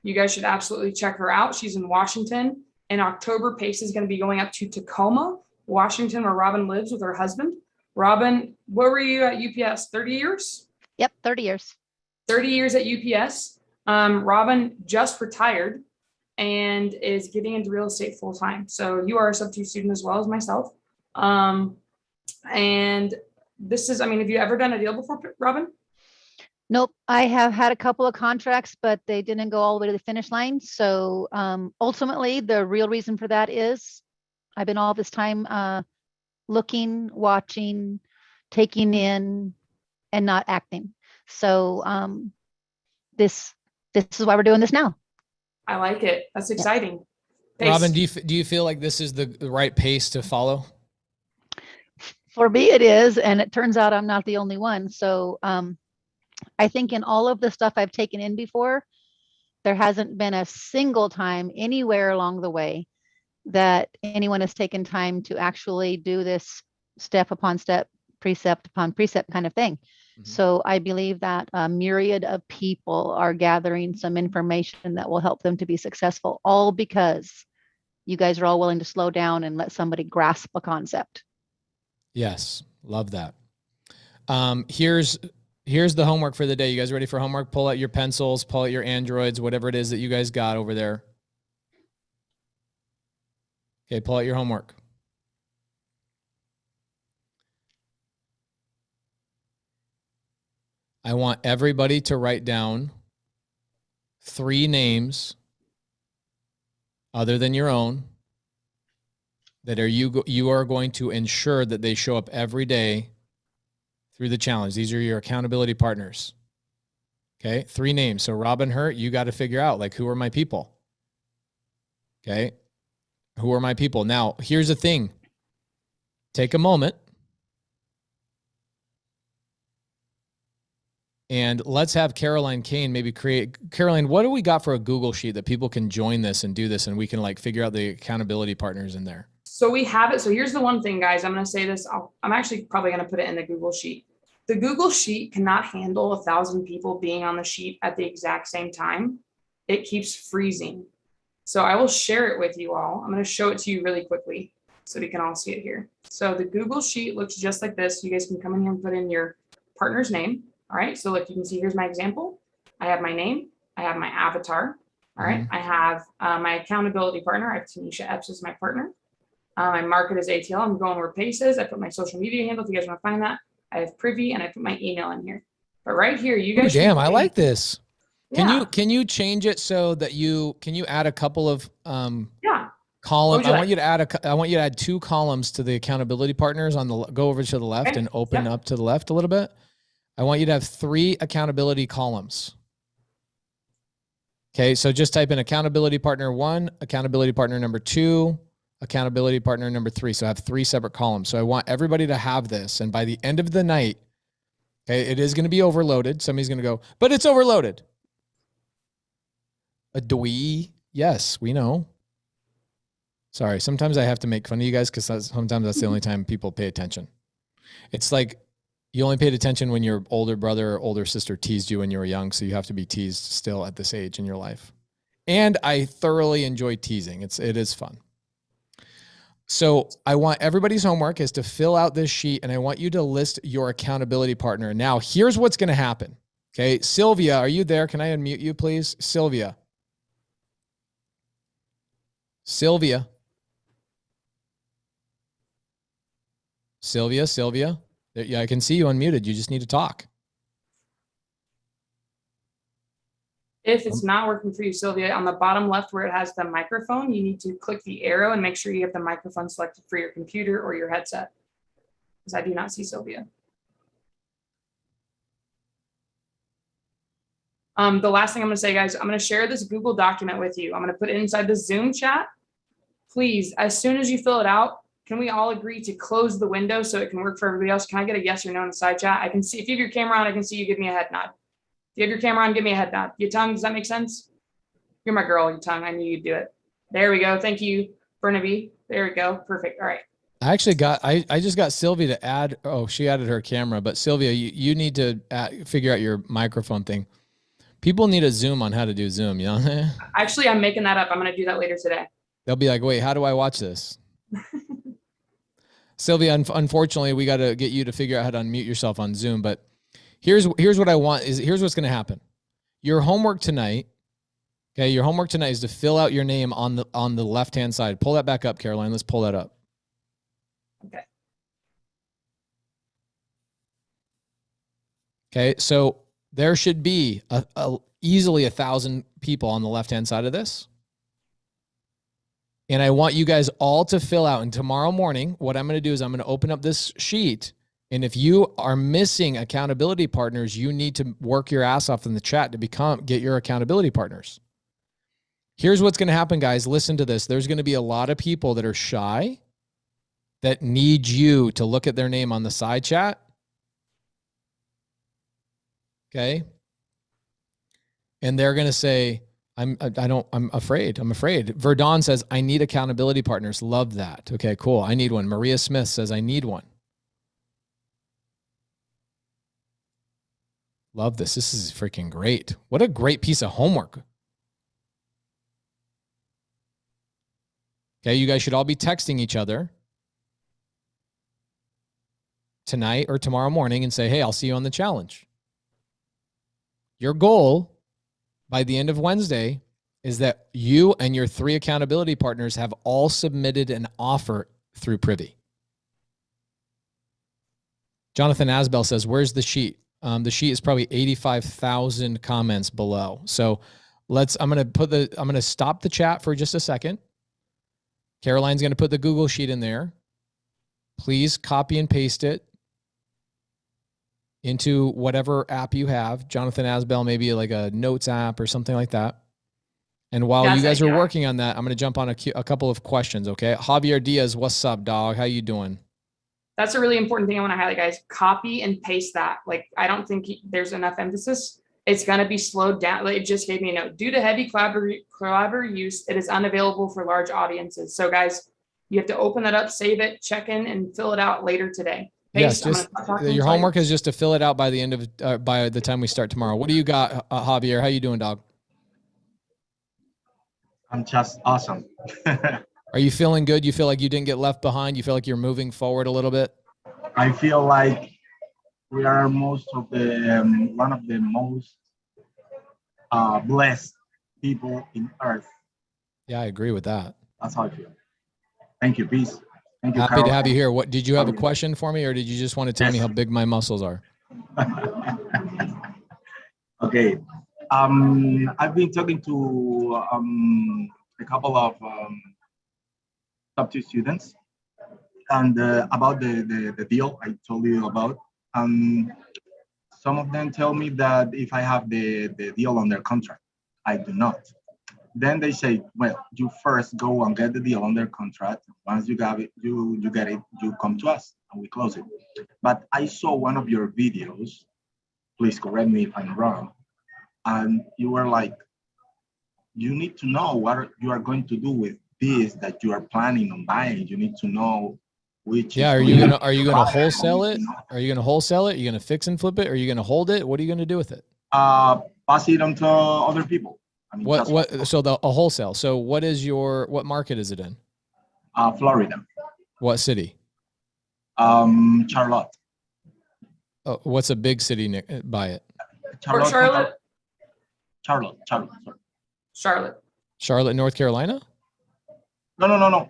S3: you guys should absolutely check her out. She's in Washington. In October, Pace is going to be going up to Tacoma, Washington, where Robin lives with her husband. Robin, where were you at UPS? 30 years?
S6: Yep, 30 years.
S3: 30 years at UPS. Robin just retired and is getting into real estate full time. So you are a sub 2 student as well as myself. And this is, I mean, have you ever done a deal before, Robin?
S6: Nope. I have had a couple of contracts, but they didn't go all the way to the finish line. So ultimately, the real reason for that is I've been all this time looking, watching, taking in, and not acting. So this is why we're doing this now.
S3: I like it. That's exciting.
S2: Yeah. Robin, do you feel like this is the right pace to follow?
S6: For me, it is, and it turns out I'm not the only one. So I think in all of the stuff I've taken in before, there hasn't been a single time anywhere along the way that anyone has taken time to actually do this step upon step, precept upon precept kind of thing. Mm-hmm. So I believe that a myriad of people are gathering some information that will help them to be successful, all because you guys are all willing to slow down and let somebody grasp a concept.
S2: Yes, love that. Here's the homework for the day. You guys ready for homework? Pull out your pencils, pull out your Androids, whatever it is that you guys got over there. Okay, pull out your homework. I want everybody to write down 3 names other than your own that you are going to ensure that they show up every day through the challenge. These are your accountability partners. Okay, 3 names. So Robin Hurt, you got to figure out, like, who are my people? Okay, who are my people? Now, here's the thing. Take a moment and let's have Caroline Kane maybe create. Caroline, what do we got for a Google sheet that people can join this and do this, and we can like figure out the accountability partners in there?
S3: So we have it. So here's the one thing, guys. I'm going to say this. I'm actually probably going to put it in the Google sheet. The Google sheet cannot handle 1,000 people being on the sheet at the exact same time. It keeps freezing. So I will share it with you all. I'm going to show it to you really quickly so we can all see it here. So the Google sheet looks just like this. You guys can come in here and put in your partner's name. All right. So look, you can see here's my example. I have my name. I have my avatar. All right. I have my accountability partner. I have Tanisha Epps as my partner. I mark it as ATL. I'm going where Pace is. I put my social media handle if you guys want to find that. I have Privy and I put my email in here. But right here, you guys.
S2: Damn, I like this.
S3: Yeah.
S2: Can you change it so that can you add a couple of
S3: Yeah.
S2: column?
S3: I
S2: want you to add 2 columns to the accountability partners go over to the left
S3: Okay.
S2: and open up to the left a little bit. I want you to have 3 accountability columns. Okay, so just type in accountability partner 1, accountability partner number 2, accountability partner number 3. So I have 3 separate columns. So I want everybody to have this. And by the end of the night, okay, it is going to be overloaded. Somebody's going to go, but it's overloaded. A dwee. Yes, we know. Sorry. Sometimes I have to make fun of you guys because sometimes that's the only time people pay attention. It's like you only paid attention when your older brother or older sister teased you when you were young. So you have to be teased still at this age in your life. And I thoroughly enjoy teasing. It is fun. So I want everybody's homework is to fill out this sheet and I want you to list your accountability partner. Now, here's what's going to happen. Okay. Sylvia, are you there? Can I unmute you, please? Sylvia. Sylvia. Yeah, I can see you unmuted. You just need to talk.
S3: If it's not working for you, Sylvia, on the bottom left where it has the microphone, you need to click the arrow and make sure you have the microphone selected for your computer or your headset. Because I do not see Sylvia. The last thing I'm going to say, guys, I'm going to share this Google document with you. I'm going to put it inside the Zoom chat. Please, as soon as you fill it out, can we all agree to close the window so it can work for everybody else? Can I get a yes or no in the side chat? I can see, if you have your camera on, I can see you give me a head nod. If you have your camera on, give me a head nod. Your tongue, does that make sense? You're my girl, your tongue. I knew you'd do it. There we go. Thank you, Burnaby. There we go. Perfect. All right.
S2: I just got Sylvia to add, she added her camera, but Sylvia, you need to figure out your microphone thing. People need a Zoom on how to do Zoom, you know?
S3: Actually, I'm making that up. I'm going to do that later today.
S2: They'll be like, wait, how do I watch this? Sylvia, unfortunately, we got to get you to figure out how to unmute yourself on Zoom. But here's what I want here's what's going to happen. Your homework tonight, okay, is to fill out your name on the left-hand side. Pull that back up, Caroline. Let's pull that up.
S3: Okay.
S2: Okay, so there should be easily 1,000 people on the left-hand side of this. And I want you guys all to fill out. And tomorrow morning, what I'm going to do is I'm going to open up this sheet. And if you are missing accountability partners, you need to work your ass off in the chat to get your accountability partners. Here's what's going to happen, guys. Listen to this. There's going to be a lot of people that are shy that need you to look at their name on the side chat. Okay. And they're going to say, I'm afraid. Verdon says, I need accountability partners. Love that. Okay, cool. I need one. Maria Smith says, I need one. Love this. This is freaking great. What a great piece of homework. Okay, you guys should all be texting each other tonight or tomorrow morning and say, hey, I'll see you on the challenge. Your goal by the end of Wednesday is that you and your 3 accountability partners have all submitted an offer through Privy. Jonathan Asbell says, where's the sheet? The sheet is probably 85,000 comments below. So I'm going to stop the chat for just a second. Caroline's going to put the Google sheet in there. Please copy and paste it into whatever app you have. Jonathan Asbell, maybe like a notes app or something like that. And while you guys are working on that, I'm going to jump on a couple of questions. Okay. Javier Diaz, what's up, dog? How you doing?
S3: That's a really important thing I want to highlight, guys. Copy and paste that. Like, I don't think there's enough emphasis. It's going to be slowed down. It just gave me a note. Due to heavy collaborative use, it is unavailable for large audiences. So guys, you have to open that up, save it, check in, and fill it out later today.
S2: Yes, your homework is just to fill it out by the end of by the time we start tomorrow. What do you got, Javier? How you doing, dog?
S7: I'm just awesome.
S2: Are you feeling good? You feel like you didn't get left behind? You feel like you're moving forward a little bit?
S7: I feel like we are most of the one of the most bless people in earth.
S2: Yeah, I agree with that.
S7: That's how I feel. Thank you. Peace. Thank you,
S2: Happy
S7: Carol.
S2: to have you here. What did you have a
S7: Javier.
S2: question for me, or did you just want to tell me
S7: Yes.
S2: how big my muscles are?
S7: Okay. I've been talking to a couple of top 2 students, and about the deal I told you about. Some of them tell me that if I have the deal on their contract, I do not. Then they say, well, you first go and get the deal on their contract. Once you got it, you get it, you come to us and we close it. But I saw one of your videos, please correct me if I'm wrong, and you were like, you need to know what you are going to do with this that you are planning on buying. You need to know which.
S2: Yeah,
S7: is
S2: are you
S7: going
S2: gonna
S7: buy.
S2: wholesale it? Are you gonna wholesale it? Are you gonna fix and flip it? Are you gonna hold it? What are you gonna do with it?
S7: Pass it on to other people. I mean,
S2: So a wholesale. So what market is it in?
S7: Florida,
S2: What city?
S7: Charlotte.
S2: Oh, what's a big city by it?
S3: Port Charlotte,
S7: Charlotte. Sorry.
S3: Charlotte.
S2: Charlotte, North Carolina?
S7: No.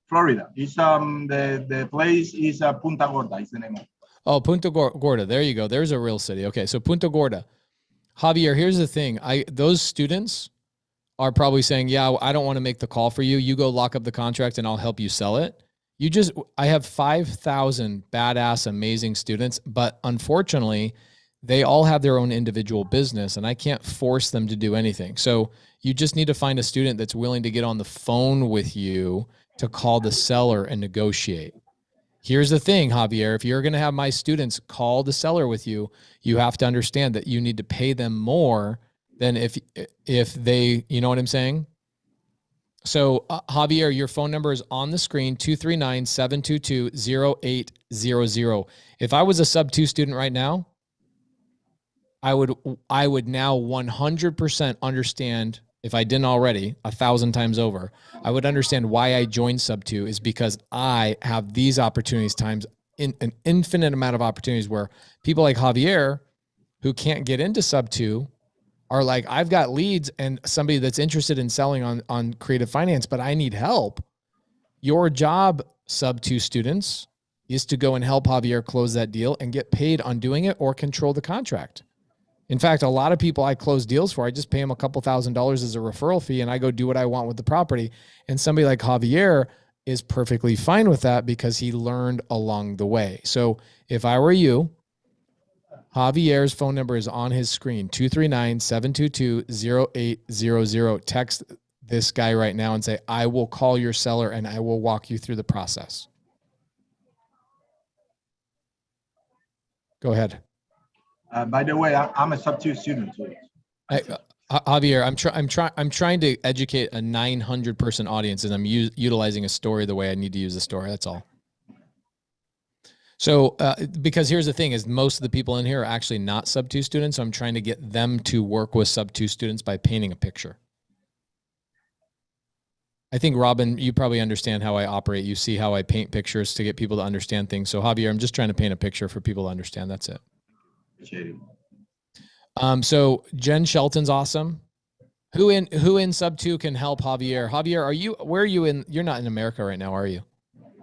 S7: Florida. It's the place is Punta Gorda. Is the name of it.
S2: Oh, Punta Gorda. There you go. There's a real city. Okay, so Punta Gorda. Javier, here's the thing. Those students are probably saying, yeah, I don't want to make the call for you. You go lock up the contract and I'll help you sell it. I have 5,000 badass, amazing students, but unfortunately, they all have their own individual business and I can't force them to do anything. So you just need to find a student that's willing to get on the phone with you to call the seller and negotiate. Here's the thing, Javier, if you're going to have my students call the seller with you, you have to understand that you need to pay them more than if they, you know what I'm saying? So Javier, your phone number is on the screen, 239-722-0800. If I was a sub 2 student right now, I would now 100% understand, if I didn't already 1,000 times over, I would understand why I joined sub 2 is because I have these opportunities times in an infinite amount of opportunities where people like Javier who can't get into sub 2 are like, I've got leads and somebody that's interested in selling on creative finance, but I need help. Your job, sub 2 students, is to go and help Javier close that deal and get paid on doing it or control the contract. In fact, a lot of people I close deals for, I just pay them a couple $1,000s as a referral fee and I go do what I want with the property. And somebody like Javier is perfectly fine with that because he learned along the way. So if I were you, Javier's phone number is on his screen, 239-722-0800. Text this guy right now and say, I will call your seller and I will walk you through the process. Go ahead.
S7: By the way, I'm a sub 2 student too.
S2: Javier, I'm trying to educate a 900-person audience, and I'm utilizing a story the way I need to use the story. That's all. So, because here's the thing: is most of the people in here are actually not sub 2 students. So I'm trying to get them to work with sub 2 students by painting a picture. I think, Robin, you probably understand how I operate. You see how I paint pictures to get people to understand things. So, Javier, I'm just trying to paint a picture for people to understand. That's it. So Jen Shelton's awesome. Who in sub 2 can help Javier? Javier, where are you in? You're not in America right now, are you?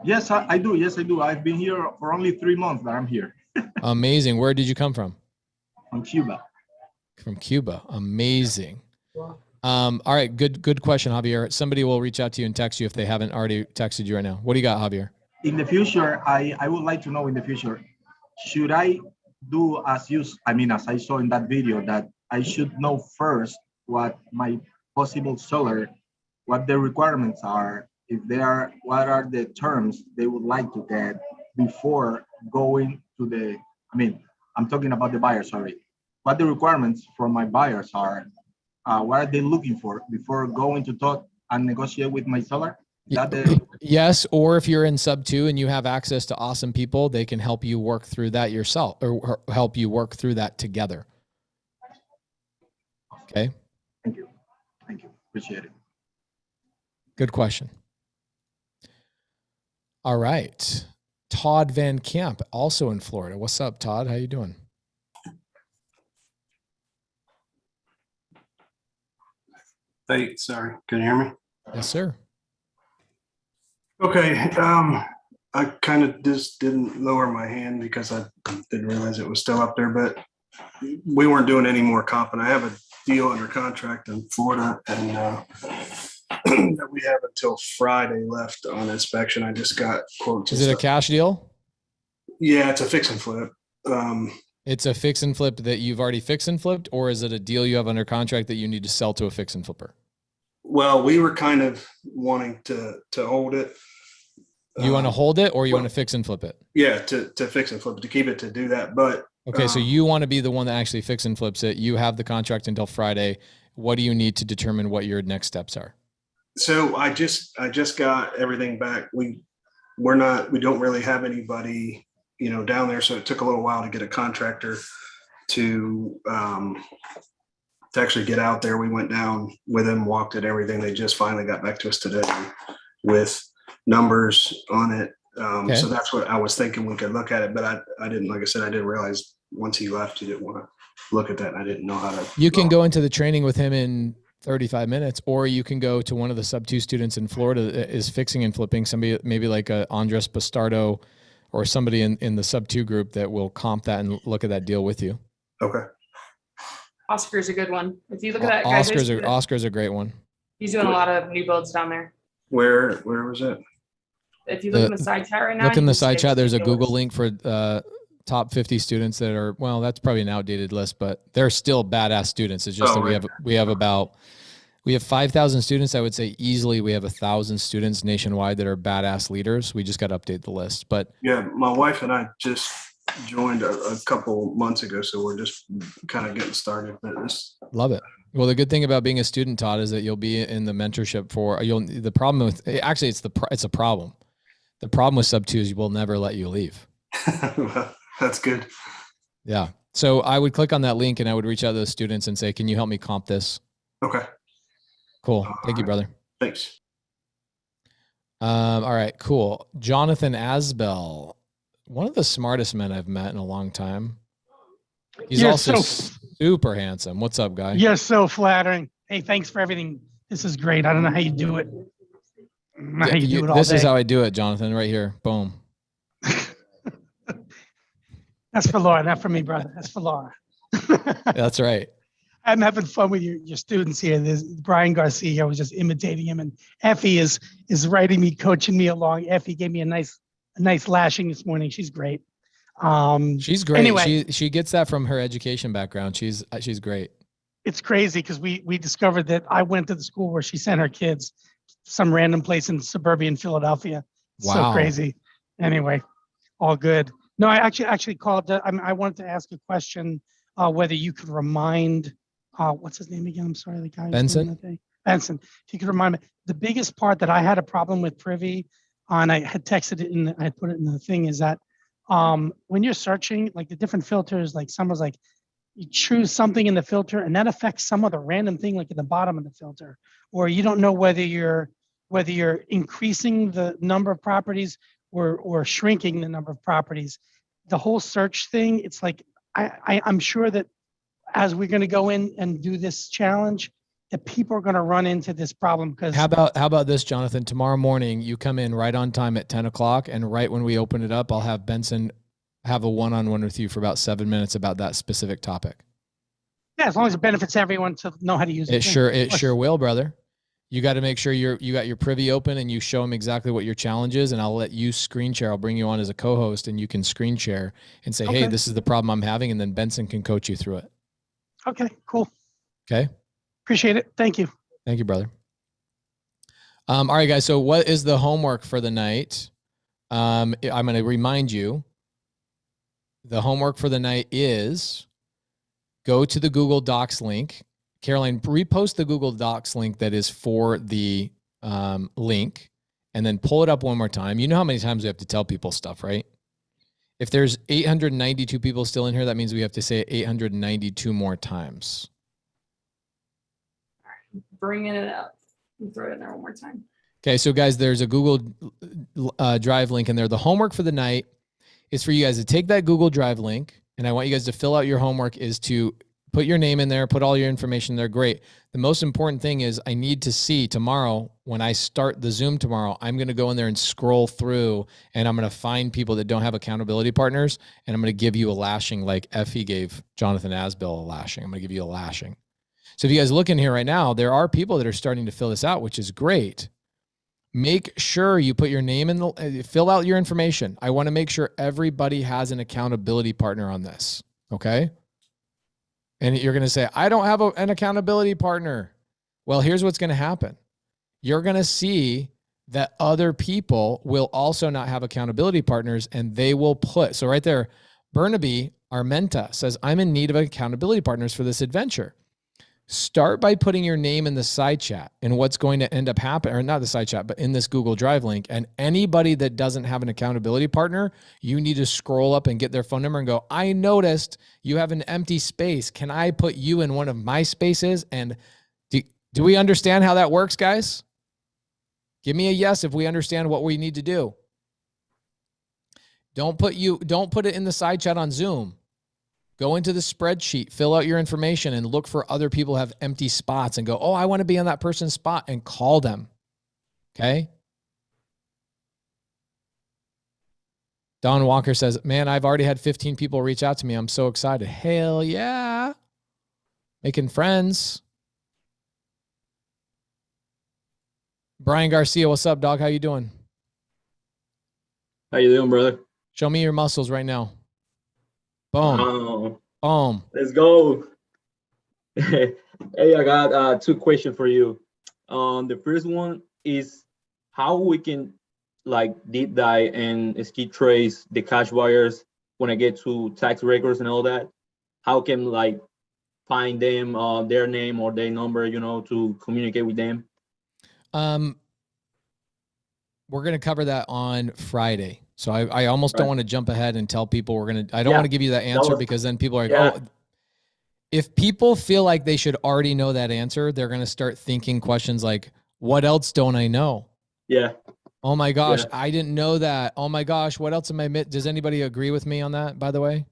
S7: Yes, I do. Yes, I do. I've been here for only 3 months that I'm here.
S2: Amazing. Where did you come from?
S7: From Cuba.
S2: From Cuba. Amazing. All right. Good question, Javier. Somebody will reach out to you and text you if they haven't already texted you right now. What do you got, Javier?
S7: In the future, I would like to know in the future, should I do as I saw in that video, that I should know first what my possible seller, what their requirements are, what are the terms they would like to get before going to I'm talking about the buyer, sorry. What the requirements for my buyers are, what are they looking for before going to talk and negotiate with my seller?
S2: Yes, or if you're in sub 2 and you have access to awesome people, they can help you work through that yourself or help you work through that together. Okay.
S7: Thank you. Appreciate it.
S2: Good question. All right. Todd Van Camp, also in Florida. What's up, Todd? How you doing?
S8: Hey, sorry, can you hear me?
S2: Yes, sir.
S8: Okay, I kind of just didn't lower my hand because I didn't realize it was still up there, but we weren't doing any more comping. I have a deal under contract in Florida and that we have until Friday left on inspection. I just got quotes.
S2: Is it a cash deal?
S8: Yeah, it's a fix and flip.
S2: It's a fix and flip that you've already fixed and flipped, or is it a deal you have under contract that you need to sell to a fix and flipper?
S8: Well, we were kind of wanting to hold it.
S2: You want to hold it, or you want to fix and flip it?
S8: Yeah, to fix and flip it, to keep it, to do that. But
S2: okay, so you want to be the one that actually fix and flips it. You have the contract until Friday. What do you need to determine what your next steps are?
S8: So I just got everything back. We don't really have anybody, down there. So it took a little while to get a contractor to actually get out there. We went down with them, walked at everything. They just finally got back to us today with numbers on it.
S2: Okay.
S8: So that's what I was thinking, we could look at it, but I didn't, like I said, I didn't realize once he left, he didn't want to look at that. And I didn't know how to.
S2: You can go into the training with him in 35 minutes, or you can go to one of the sub 2 students in Florida that is fixing and flipping, somebody maybe like a Andres Bastardo or somebody in the sub 2 group that will comp that and look at that deal with you.
S8: Okay.
S3: Oscar's a good one. If you look at that guy,
S2: Oscar's a great one.
S3: he's doing a lot of new builds down there.
S8: Where was it?
S3: If you look in the side chat right now,
S2: look in the
S3: you can
S2: side
S3: see
S2: chat. There's a
S3: the
S2: Google
S3: list.
S2: link for top 50 students that are, well, that's probably an outdated list, but they're still badass students. It's just that we have 5,000 students. I would say easily we have 1,000 students nationwide that are badass leaders. We just got to update the list. But
S8: yeah, my wife and I just joined a couple months ago, so we're just kind of getting started. But
S2: love it. Well, the good thing about being a student, Todd, is that you'll be in the mentorship the problem with, actually it's a problem. The problem with sub 2 is we'll never let you leave.
S8: That's good.
S2: Yeah. So I would click on that link and I would reach out to those students and say, can you help me comp this?
S8: Okay.
S2: Cool. Thank you, brother.
S8: Thanks.
S2: All right, cool. Jonathan Asbell, one of the smartest men I've met in a long time. He's also super handsome. What's up, guy?
S9: You're so flattering. Hey, thanks for everything. This is great. I don't know how you do it. I don't know how you do it all
S2: This
S9: day.
S2: is how I do it, Jonathan, right here. Boom.
S9: That's for Laura, not for me, brother. That's for Laura.
S2: That's right.
S9: I'm having fun with your students here. There's Brian Garcia. I was just imitating him, and Effie is writing me, coaching me along. Effie gave me a nice lashing this morning. She's great.
S2: She's great.
S9: Anyway,
S2: she gets that from her education background. She's great.
S9: It's crazy because we discovered that I went to the school where she sent her kids, some random place in suburban Philadelphia.
S2: Wow.
S9: So crazy. Anyway, all good. No, I actually called. I wanted to ask a question. Whether you could remind, what's his name again? I'm sorry, the guy. who's
S2: Benson?
S9: doing that day. Benson. If you could remind me, the biggest part that I had a problem with Privy, and I had texted it I had put it in the thing, is that when you're searching, like the different filters, like someone's like, you choose something in the filter and that affects some other random thing like at the bottom of the filter, or you don't know whether you're increasing the number of properties or shrinking the number of properties. The whole search thing, it's like, I'm sure that as we're going to go in and do this challenge, that people are going to run into this problem. Because
S2: how about this, Jonathan? Tomorrow morning, you come in right on time at 10 o'clock, and right when we open it up, I'll have Benson have a one-on-one with you for about 7 minutes about that specific topic.
S9: Yeah, as long as it benefits everyone to know how to use it.
S2: It sure will, brother. You got to make sure you got your Privy open and you show them exactly what your challenge is, and I'll let you screen share. I'll bring you on as a co-host, and you can screen share and say,
S9: Okay.
S2: hey, this is the problem I'm having, and then Benson can coach you through it.
S9: Okay, cool.
S2: Okay.
S9: Appreciate it. Thank you.
S2: Thank you, brother. All right, guys. So what is the homework for the night? I'm going to remind you. The homework for the night is go to the Google Docs link. Caroline, repost the Google Docs link that is for the link, and then pull it up one more time. You know how many times we have to tell people stuff, right? If there's 892 people still in here, that means we have to say it 892 more times.
S3: Bringing it up. Throw it in there one more time.
S2: Okay, so guys, there's a Google Drive link in there. The homework for the night is for you guys to take that Google Drive link, and I want you guys to fill out your homework is to Put your name in there, put all your information there. Great. The most important thing is I need to see tomorrow when I start the Zoom tomorrow, I'm going to go in there and scroll through and I'm going to find people that don't have accountability partners. And I'm going to give you a lashing like Effie gave Jonathan Asbill a lashing. I'm going to give you a lashing. So if you guys look in here right now, there are people that are starting to fill this out, which is great. Make sure you put your name in the, fill out your information. I want to make sure everybody has an accountability partner on this. Okay. And you're going to say, I don't have an accountability partner. Well, here's what's going to happen. You're going to see that other people will also not have accountability partners and they will put, so right there, Burnaby Armenta says, I'm in need of accountability partners for this adventure. Start by putting your name in the side chat, and what's going to end up happening, or not the side chat, but in this Google Drive link. And anybody that doesn't have an accountability partner, you need to scroll up and get their phone number and go, I noticed you have an empty space. Can I put you in one of my spaces? And do we understand how that works, guys? Give me a yes if we understand what we need to do. Don't put it in the side chat on Zoom. Go into the spreadsheet, fill out your information, and look for other people who have empty spots and go, oh, I want to be on that person's spot, and call them. Okay? Don Walker says, man, I've already had 15 people reach out to me. I'm so excited. Hell yeah. Making friends. Brian Garcia, what's up, dog? How you doing?
S10: How you doing, brother?
S2: Show me your muscles right now. Boom. Boom.
S10: Let's go. Hey, I got 2 questions for you. The first one is how we can like deep dive and skip trace the cash buyers when I get to tax records and all that. How can like find them, their name or their number, you know, to communicate with them?
S2: We're going to cover that on Friday. So I almost don't want to jump ahead and tell people I don't want to give you that answer because then people are like, oh, if people feel like they should already know that answer, they're going to start thinking questions like, what else don't I know?
S10: Yeah.
S2: Oh my gosh, I didn't know that. Oh my gosh, what else am I missing? Does anybody agree with me on that, by the way?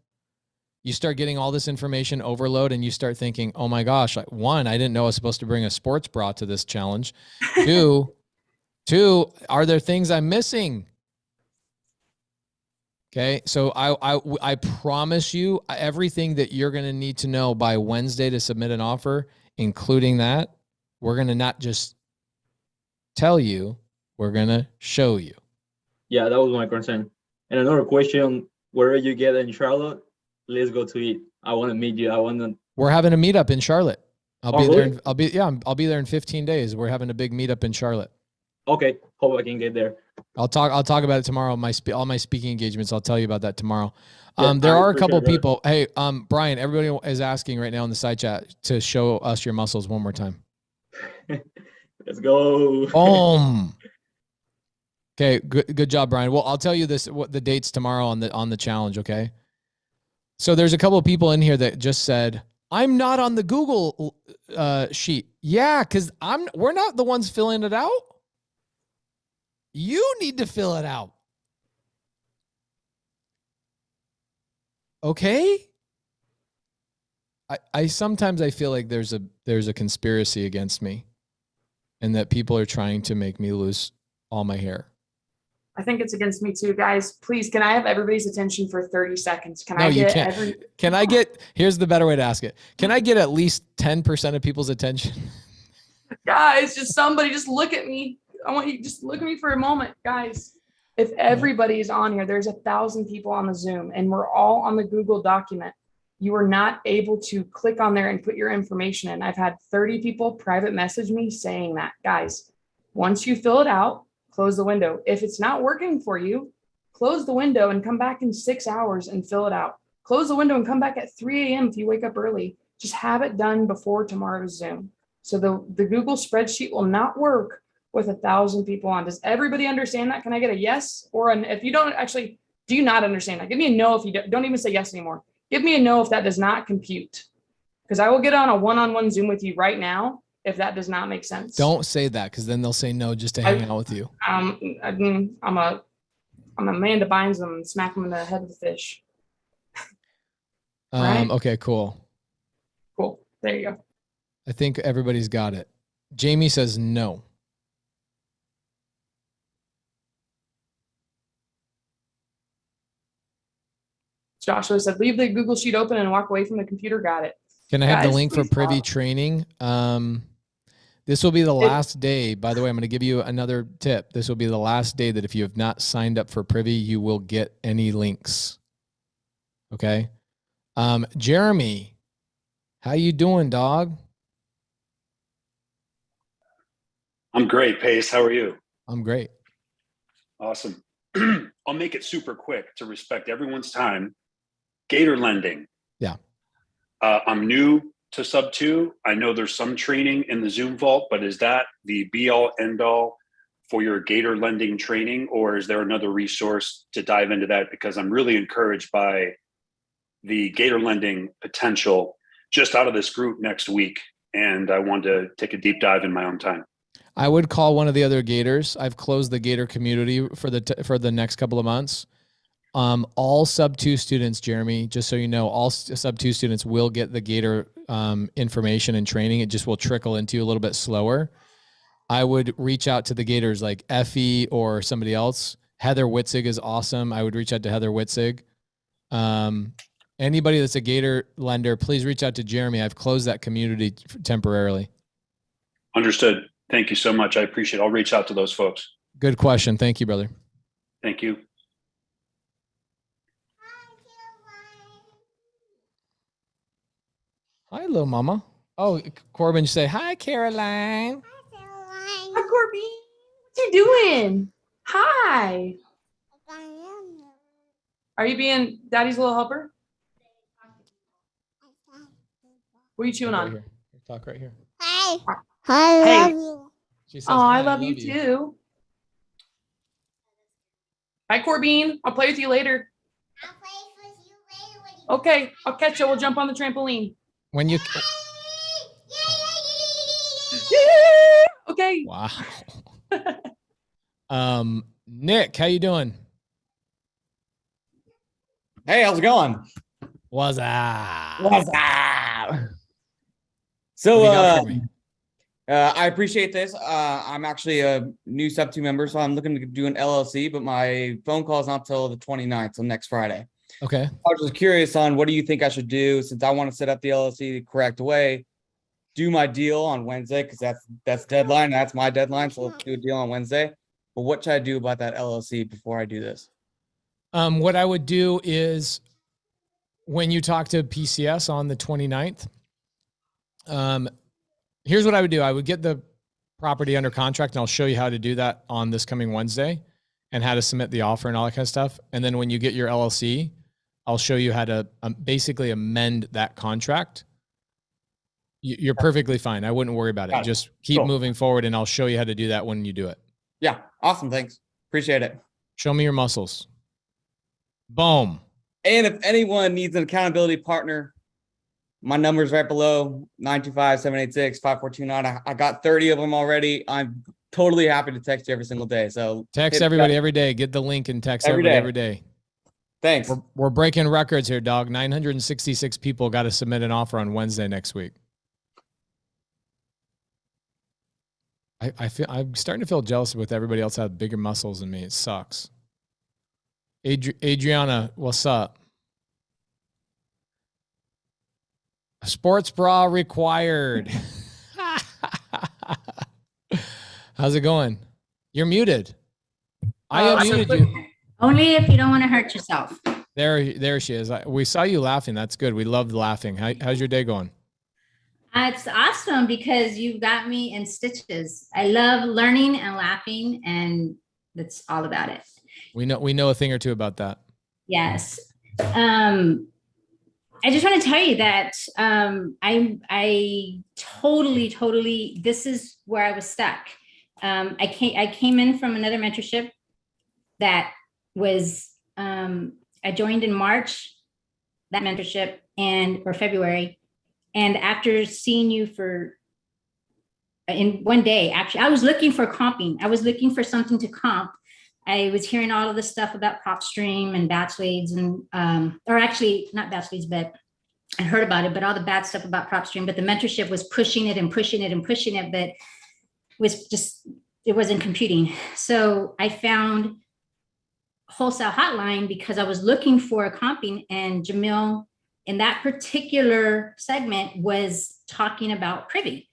S2: You start getting all this information overload and you start thinking, oh my gosh, one, I didn't know I was supposed to bring a sports bra to this challenge. Two, are there things I'm missing? Okay, so I promise you everything that you're going to need to know by Wednesday to submit an offer, including that, we're going to not just tell you, we're going to show you.
S10: Yeah, that was my concern. And another question, wherever you get in Charlotte, let's go to eat. I want to meet you.
S2: We're having a meetup in Charlotte. I'll be
S10: really?
S2: there. I'll be there in 15 days. We're having a big meetup in Charlotte.
S10: Okay, hope I can get there.
S2: I'll talk about it tomorrow. All my speaking engagements. I'll tell you about that tomorrow.
S10: Yeah,
S2: there are a couple people. Hey, Brian, everybody is asking right now in the side chat to show us your muscles one more time.
S10: Let's go.
S2: Okay, good job, Brian. Well, I'll tell you what the dates tomorrow on the challenge. Okay. So there's a couple of people in here that just said, I'm not on the Google sheet. Yeah, because we're not the ones filling it out. You need to fill it out. Okay? I sometimes I feel like there's a conspiracy against me and that people are trying to make me lose all my hair.
S3: I think it's against me too, guys. Please, can I have everybody's attention for 30 seconds?
S2: You can't. Here's the better way to ask it. Can I get at least 10% of people's attention?
S3: Guys, somebody just look at me. I want you to just look at me for a moment, guys. If everybody is on here, there's 1,000 people on the Zoom and we're all on the Google document. You are not able to click on there and put your information in. I've had 30 people private message me saying that. Guys, once you fill it out, close the window. If it's not working for you, close the window and come back in 6 hours and fill it out. Close the window and come back at 3 a.m. if you wake up early. Just have it done before tomorrow's Zoom. So the Google spreadsheet will not work with 1,000 people on. Does everybody understand that? Can I get a yes or an, if you don't actually, do you not understand that? Give me a no if you don't even say yes anymore. Give me a no if that does not compute. Because I will get on a one-on-one Zoom with you right now if that does not make sense.
S2: Don't say that because then they'll say no just to hang out with you.
S3: I'm a man that binds them and smack them in the head with a fish. Right?
S2: Okay, cool.
S3: There you go.
S2: I think everybody's got it. Jamie says no.
S3: Joshua said, leave the Google Sheet open and walk away from the computer. Got it.
S2: Can I have the
S3: Guys,
S2: link for
S3: please
S2: Privy
S3: follow.
S2: training? This will be the last day. By the way, I'm going to give you another tip. This will be the last day that if you have not signed up for Privy, you will get any links. Okay. Jeremy, how you doing, dog?
S11: I'm great, Pace. How are you?
S2: I'm great.
S11: Awesome. I'll make it super quick to respect everyone's time. Gator lending.
S2: Yeah.
S11: I'm new to sub 2. I know there's some training in the Zoom vault, but is that the be all end all for your Gator lending training, or is there another resource to dive into that? Because I'm really encouraged by the Gator lending potential just out of this group next week. And I want to take a deep dive in my own time.
S2: I would call one of the other Gators. I've closed the Gator community for the next couple of months. All sub 2 students, Jeremy, just so you know, all sub 2 students will get the Gator information and training. It just will trickle into you a little bit slower. I would reach out to the Gators like Effie or somebody else. Heather Witzig is awesome. I would reach out to Heather Witzig. Anybody that's a Gator lender, please reach out to Jeremy. I've closed that community temporarily.
S11: Understood. Thank you so much. I appreciate it. I'll reach out to those folks.
S2: Good question. Thank you, brother.
S11: Thank you.
S2: Hi, little mama. Oh, Corbin, you say, hi, Caroline.
S3: Hi, Corbin. What you doing? Hi. Are you being daddy's little helper? What are you chewing on?
S2: Here. Talk right here.
S12: Hi. I love you.
S2: She says,
S3: Oh,
S2: "Hi,
S3: I love you too. Hi, Corbin. I'll play with you later.
S12: I'll play with you later when you
S3: Okay, I'll catch you. We'll jump on the trampoline.
S2: When you
S3: Okay.
S2: Wow. Nick, how you doing?
S13: Hey, how's it going?
S2: What's up?
S13: What's up? So,
S2: What do you got for me?
S13: I appreciate this. I'm actually a new sub 2 member, so I'm looking to do an LLC, but my phone call is not till the 29th, so next Friday.
S2: Okay.
S13: I was just curious on what do you think I should do since I want to set up the LLC the correct way, do my deal on Wednesday, because that's deadline. That's my deadline. So let's do a deal on Wednesday. But what should I do about that LLC before I do this?
S2: What I would do is when you talk to PCS on the 29th, here's what I would do. I would get the property under contract, and I'll show you how to do that on this coming Wednesday and how to submit the offer and all that kind of stuff. And then when you get your LLC, I'll show you how to basically amend that contract. You're perfectly fine. I wouldn't worry about it. Just keep moving forward, and I'll show you how to do that when you do it.
S13: Yeah. Awesome. Thanks. Appreciate it.
S2: Show me your muscles. Boom.
S13: And if anyone needs an accountability partner, my number's right below, 925-786-5429. I got 30 of them already. I'm totally happy to text you every single day. So
S2: text everybody every day. Get the link and text everybody every day.
S13: Thanks.
S2: We're breaking records here, dog. 966 people got to submit an offer on Wednesday next week. I'm starting to feel jealous with everybody else have bigger muscles than me. It sucks. Adriana, what's up? Sports bra required. How's it going? You're muted. I unmuted you.
S14: Only if you don't want to hurt yourself.
S2: There she is. We saw you laughing. That's good. We loved laughing. How's your day going?
S14: It's awesome because you got me in stitches. I love learning and laughing, and that's all about it.
S2: We know a thing or two about that.
S14: Yes. I just want to tell you that I totally this is where I was stuck. I came in from another mentorship that was I joined in March, that mentorship, or February. And after seeing you in one day, actually, I was looking for comping. I was looking for something to comp. I was hearing all of this stuff about PropStream and batch leads and, or actually not batch leads, but I heard about it, but all the bad stuff about PropStream, but the mentorship was pushing it and pushing it and pushing it, but was just, it wasn't computing. So I found Wholesale Hotline because I was looking for a comping, and Jamil in that particular segment was talking about Privy.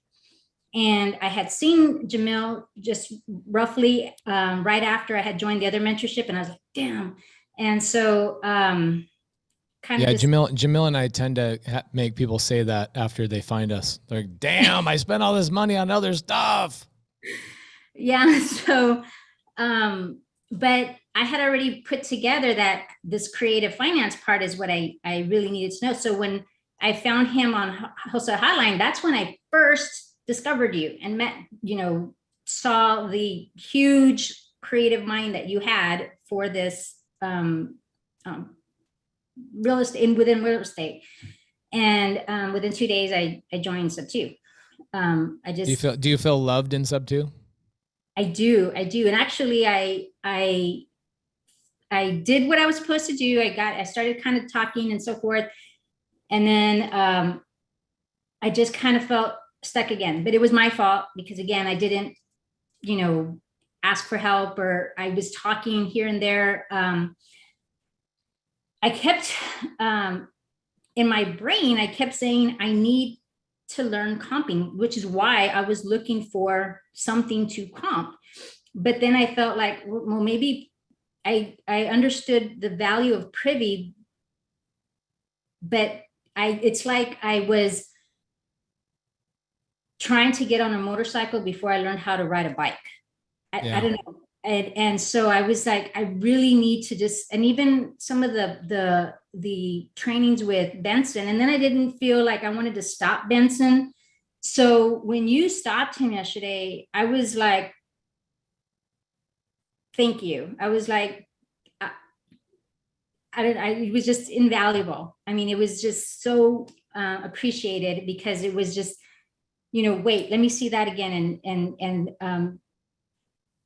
S14: And I had seen Jamil just roughly right after I had joined the other mentorship, and I was like, damn. And so kind
S2: yeah,
S14: of
S2: Jamil and I tend to make people say that after they find us. They're like, damn, I spent all this money on other stuff.
S14: Yeah. So, but I had already put together that this creative finance part is what I really needed to know. So when I found him on Wholesale Hotline, that's when I first discovered you and met, saw the huge creative mind that you had for this real estate within real estate. And within 2 days, I joined Sub 2. I just
S2: do you feel loved in Sub 2?
S14: I do. And actually I did what I was supposed to do. I started kind of talking and so forth. And then I just kind of felt stuck again, but it was my fault because again, I didn't, ask for help, or I was talking here and there. I kept, in my brain, I kept saying, I need to learn comping, which is why I was looking for something to comp. But then I felt like, well, maybe I understood the value of Privy, but it's like I was trying to get on a motorcycle before I learned how to ride a bike. I don't know. And so I was like, I really need to just, and even some of the trainings with Benson, and then I didn't feel like I wanted to stop Benson. So when you stopped him yesterday, I was like, thank you. I was like, it was just invaluable. I mean, it was just so appreciated because it was just, wait, let me see that again. And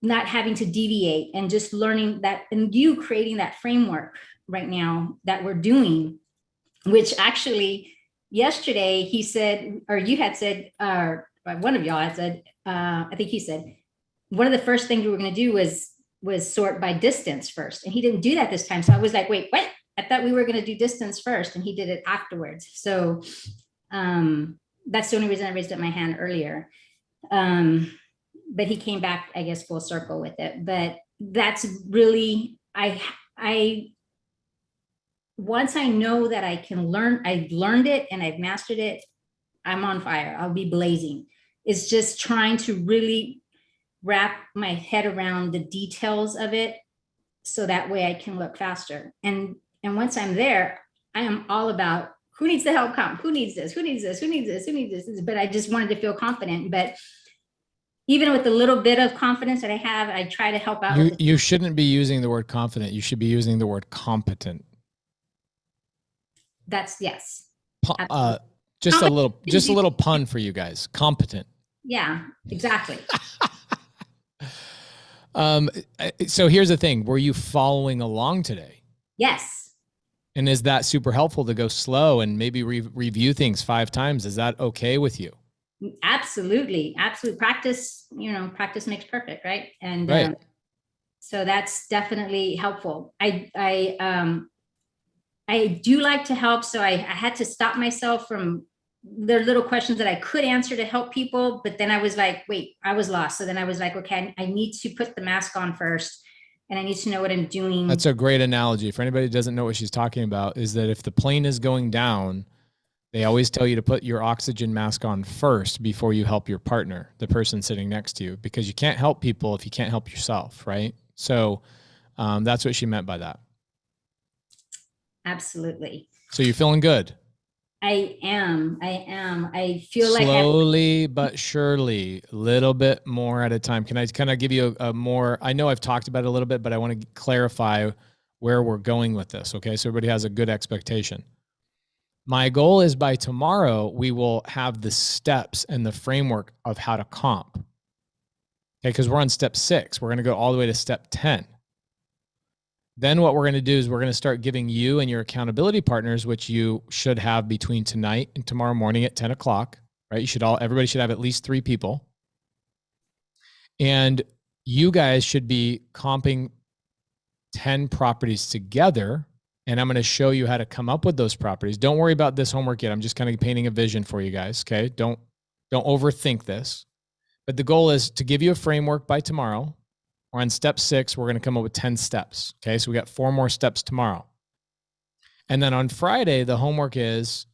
S14: not having to deviate and just learning that, and you creating that framework right now that we're doing, which actually yesterday he said, or you had said, or one of y'all had said, I think he said, one of the first things we were going to do was sort by distance first. And he didn't do that this time. So I was like, wait, what? I thought we were going to do distance first, and he did it afterwards. So that's the only reason I raised up my hand earlier. But he came back, I guess, full circle with it. But that's really, once I know that I can learn, I've learned it and I've mastered it, I'm on fire. I'll be blazing. It's just trying to really wrap my head around the details of it so that way I can look faster. And once I'm there, I am all about who needs the help comp, who needs this, who needs this, who needs this, who needs this. But I just wanted to feel confident. But even with the little bit of confidence that I have, I try to help out.
S2: You shouldn't be using the word confident. You should be using the word competent.
S14: That's yes.
S2: Just a little pun for you guys. Competent.
S14: Yeah, exactly.
S2: So here's the thing. Were you following along today?
S14: Yes.
S2: And is that super helpful to go slow and maybe review things 5 times? Is that okay with you?
S14: Absolutely. Practice, practice makes perfect. Right. And
S2: right.
S14: So that's definitely helpful. I do like to help. So I had to stop myself from the little questions that I could answer to help people. But then I was like, wait, I was lost. So then I was like, okay, I need to put the mask on first, and I need to know what I'm doing.
S2: That's a great analogy. For anybody who doesn't know what she's talking about, is that if the plane is going down, they always tell you to put your oxygen mask on first before you help your partner, the person sitting next to you, because you can't help people if you can't help yourself, right? So that's what she meant by that.
S14: Absolutely.
S2: So you're feeling good?
S14: I am. I feel like
S2: slowly but surely, a little bit more at a time. Can I kind of give you a more, I know I've talked about it a little bit, but I want to clarify where we're going with this. Okay. So everybody has a good expectation. My goal is by tomorrow, we will have the steps and the framework of how to comp. Okay. Cause we're on step 6. We're going to go all the way to step 10. Then what we're going to do is we're going to start giving you and your accountability partners, which you should have between tonight and tomorrow morning at 10 o'clock, right? Everybody should have at least 3 people. And you guys should be comping 10 properties together. And I'm going to show you how to come up with those properties. Don't worry about this homework yet. I'm just kind of painting a vision for you guys. Okay. Don't overthink this, but the goal is to give you a framework by tomorrow. Or on step 6, we're going to come up with 10 steps. Okay. So we got 4 more steps tomorrow. And then on Friday, the homework is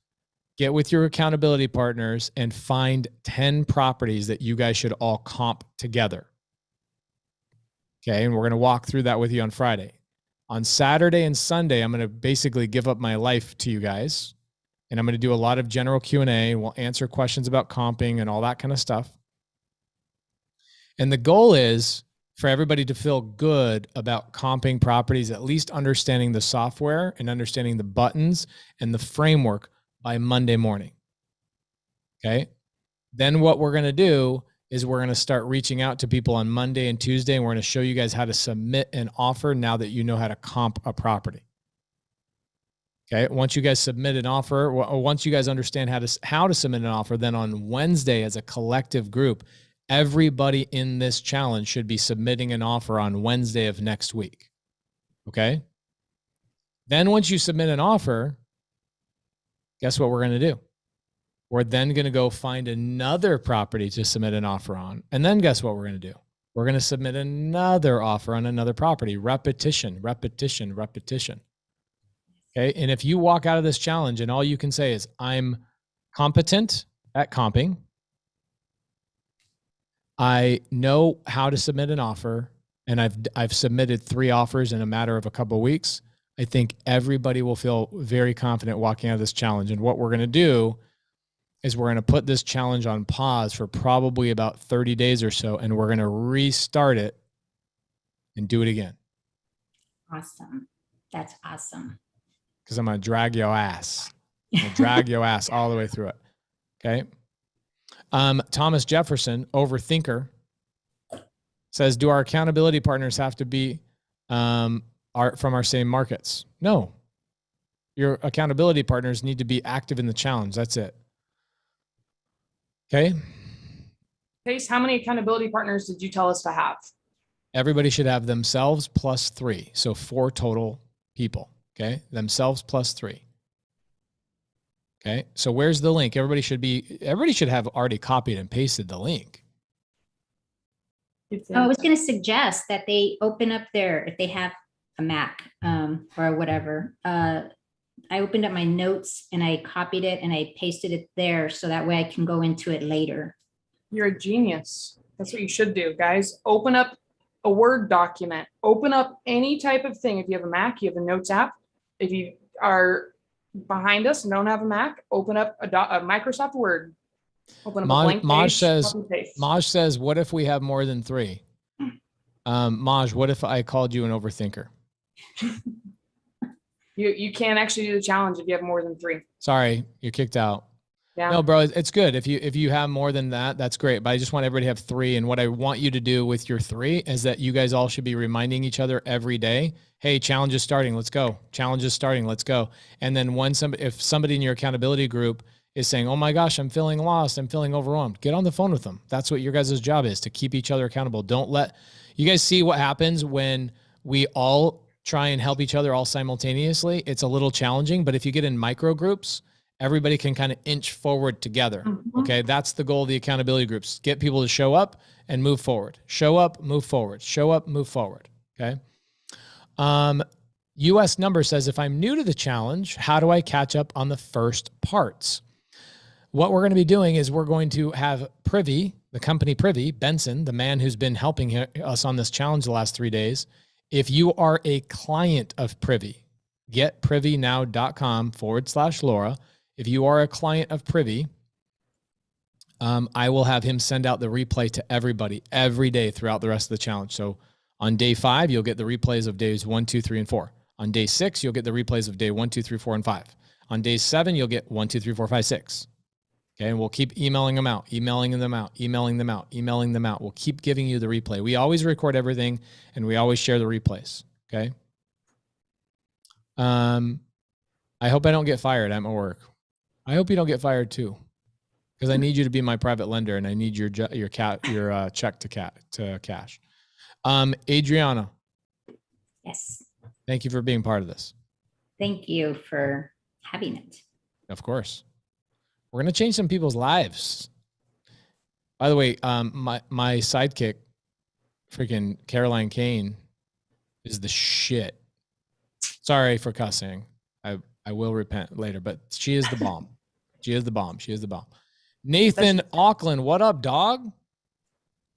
S2: get with your accountability partners and find 10 properties that you guys should all comp together. Okay. And we're going to walk through that with you on Friday. On Saturday and Sunday, I'm going to basically give up my life to you guys. And I'm going to do a lot of general Q&A, and we'll answer questions about comping and all that kind of stuff. And the goal is for everybody to feel good about comping properties, at least understanding the software and understanding the buttons and the framework by Monday morning. Okay. Then what we're going to do is we're going to start reaching out to people on Monday and Tuesday, and we're going to show you guys how to submit an offer now that you know how to comp a property. Okay. Once you guys submit an offer, or once you guys understand how to submit an offer, then on Wednesday as a collective group, everybody in this challenge should be submitting an offer on Wednesday of next week. Okay. Then once you submit an offer, guess what we're going to do? We're then going to go find another property to submit an offer on. And then guess what we're going to do? We're going to submit another offer on another property. Repetition, repetition, repetition. Okay. And if you walk out of this challenge and all you can say is, I'm competent at comping, I know how to submit an offer, and I've submitted 3 offers in a matter of a couple of weeks, I think everybody will feel very confident walking out of this challenge. And what we're going to do is we're going to put this challenge on pause for probably about 30 days or so, and we're going to restart it and do it again.
S14: Awesome. That's awesome.
S2: Because I'm going to drag your ass. I'm going to drag your ass all the way through it. Okay. Thomas Jefferson, overthinker, says, do our accountability partners have to be from our same markets? No. Your accountability partners need to be active in the challenge. That's it. Okay.
S3: Pace, how many accountability partners did you tell us to have?
S2: Everybody should have themselves plus 3. So 4 total people. Okay. Themselves plus 3. Okay. So where's the link? Everybody should have already copied and pasted the link.
S14: I was going to suggest that they open up if they have a Mac or whatever. I opened up my notes and I copied it and I pasted it there so that way I can go into it later.
S3: You're a genius. That's what you should do, guys. Open up a Word document. Open up any type of thing. If you have a Mac, you have a Notes app. If you are behind us and don't have a Mac, open up a Microsoft Word. Open up a blank page.
S2: Maj says, what if we have more than 3? Maj, what if I called you an overthinker?
S3: You can't actually do the challenge if you have more than 3.
S2: Sorry, you're kicked out.
S3: Yeah.
S2: No, bro, it's good. If you have more than that, that's great. But I just want everybody to have 3. And what I want you to do with your 3 is that you guys all should be reminding each other every day, hey, challenge is starting, let's go. Challenge is starting, let's go. And then if somebody in your accountability group is saying, oh my gosh, I'm feeling lost, I'm feeling overwhelmed, get on the phone with them. That's what your guys' job is, to keep each other accountable. Don't let, you guys see what happens when we all try and help each other all simultaneously. It's a little challenging, but if you get in micro groups, everybody can kind of inch forward together. Mm-hmm. Okay. That's the goal of the accountability groups. Get people to show up and move forward. Show up, move forward. Show up, move forward. Okay. US number says, if I'm new to the challenge, how do I catch up on the first parts? What we're going to be doing is we're going to have Privy, the company Privy, Benson, the man who's been helping us on this challenge the last 3 days. If you are a client of Privy, getprivynow.com/Laura. If you are a client of Privy, I will have him send out the replay to everybody every day throughout the rest of the challenge. So on day 5, you'll get the replays of days 1, 2, 3, and 4. On day 6, you'll get the replays of day 1, 2, 3, 4, and 5. On day 7, you'll get 1, 2, 3, 4, 5, 6. Okay. And we'll keep emailing them out, emailing them out, emailing them out, emailing them out. We'll keep giving you the replay. We always record everything and we always share the replays. Okay. I hope I don't get fired at my work. I hope you don't get fired too, because I need you to be my private lender and I need your check to cash. Adriana,
S14: Yes.
S2: thank you for being part of this.
S14: Thank you for having it.
S2: Of course. We're going to change some people's lives. By the way, my sidekick, freaking Caroline Kane, is the shit. Sorry for cussing. I will repent later, but she is the bomb. She is the bomb. She is the bomb. Nathan Auckland, what up, dog?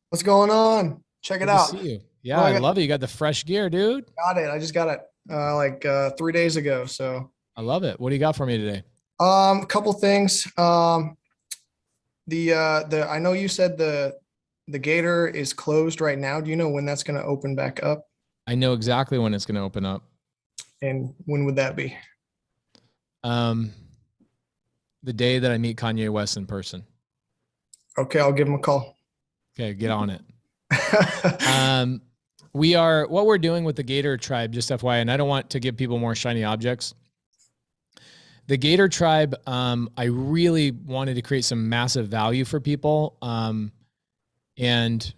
S15: What's going on? Check it
S2: Good
S15: out.
S2: to see you. Yeah, I love it. You got the fresh gear, dude.
S15: Got it. I just got it 3 days ago. So
S2: I love it. What do you got for me today?
S15: couple things. I know you said the Gator is closed right now. Do you know when that's going to open back up?
S2: I know exactly when it's going to open up.
S15: And when would that be?
S2: The day that I meet Kanye West in person.
S15: Okay, I'll give him a call.
S2: Okay, get on it. What we're doing with the Gator Tribe, just FYI, and I don't want to give people more shiny objects. The Gator Tribe, I really wanted to create some massive value for people. And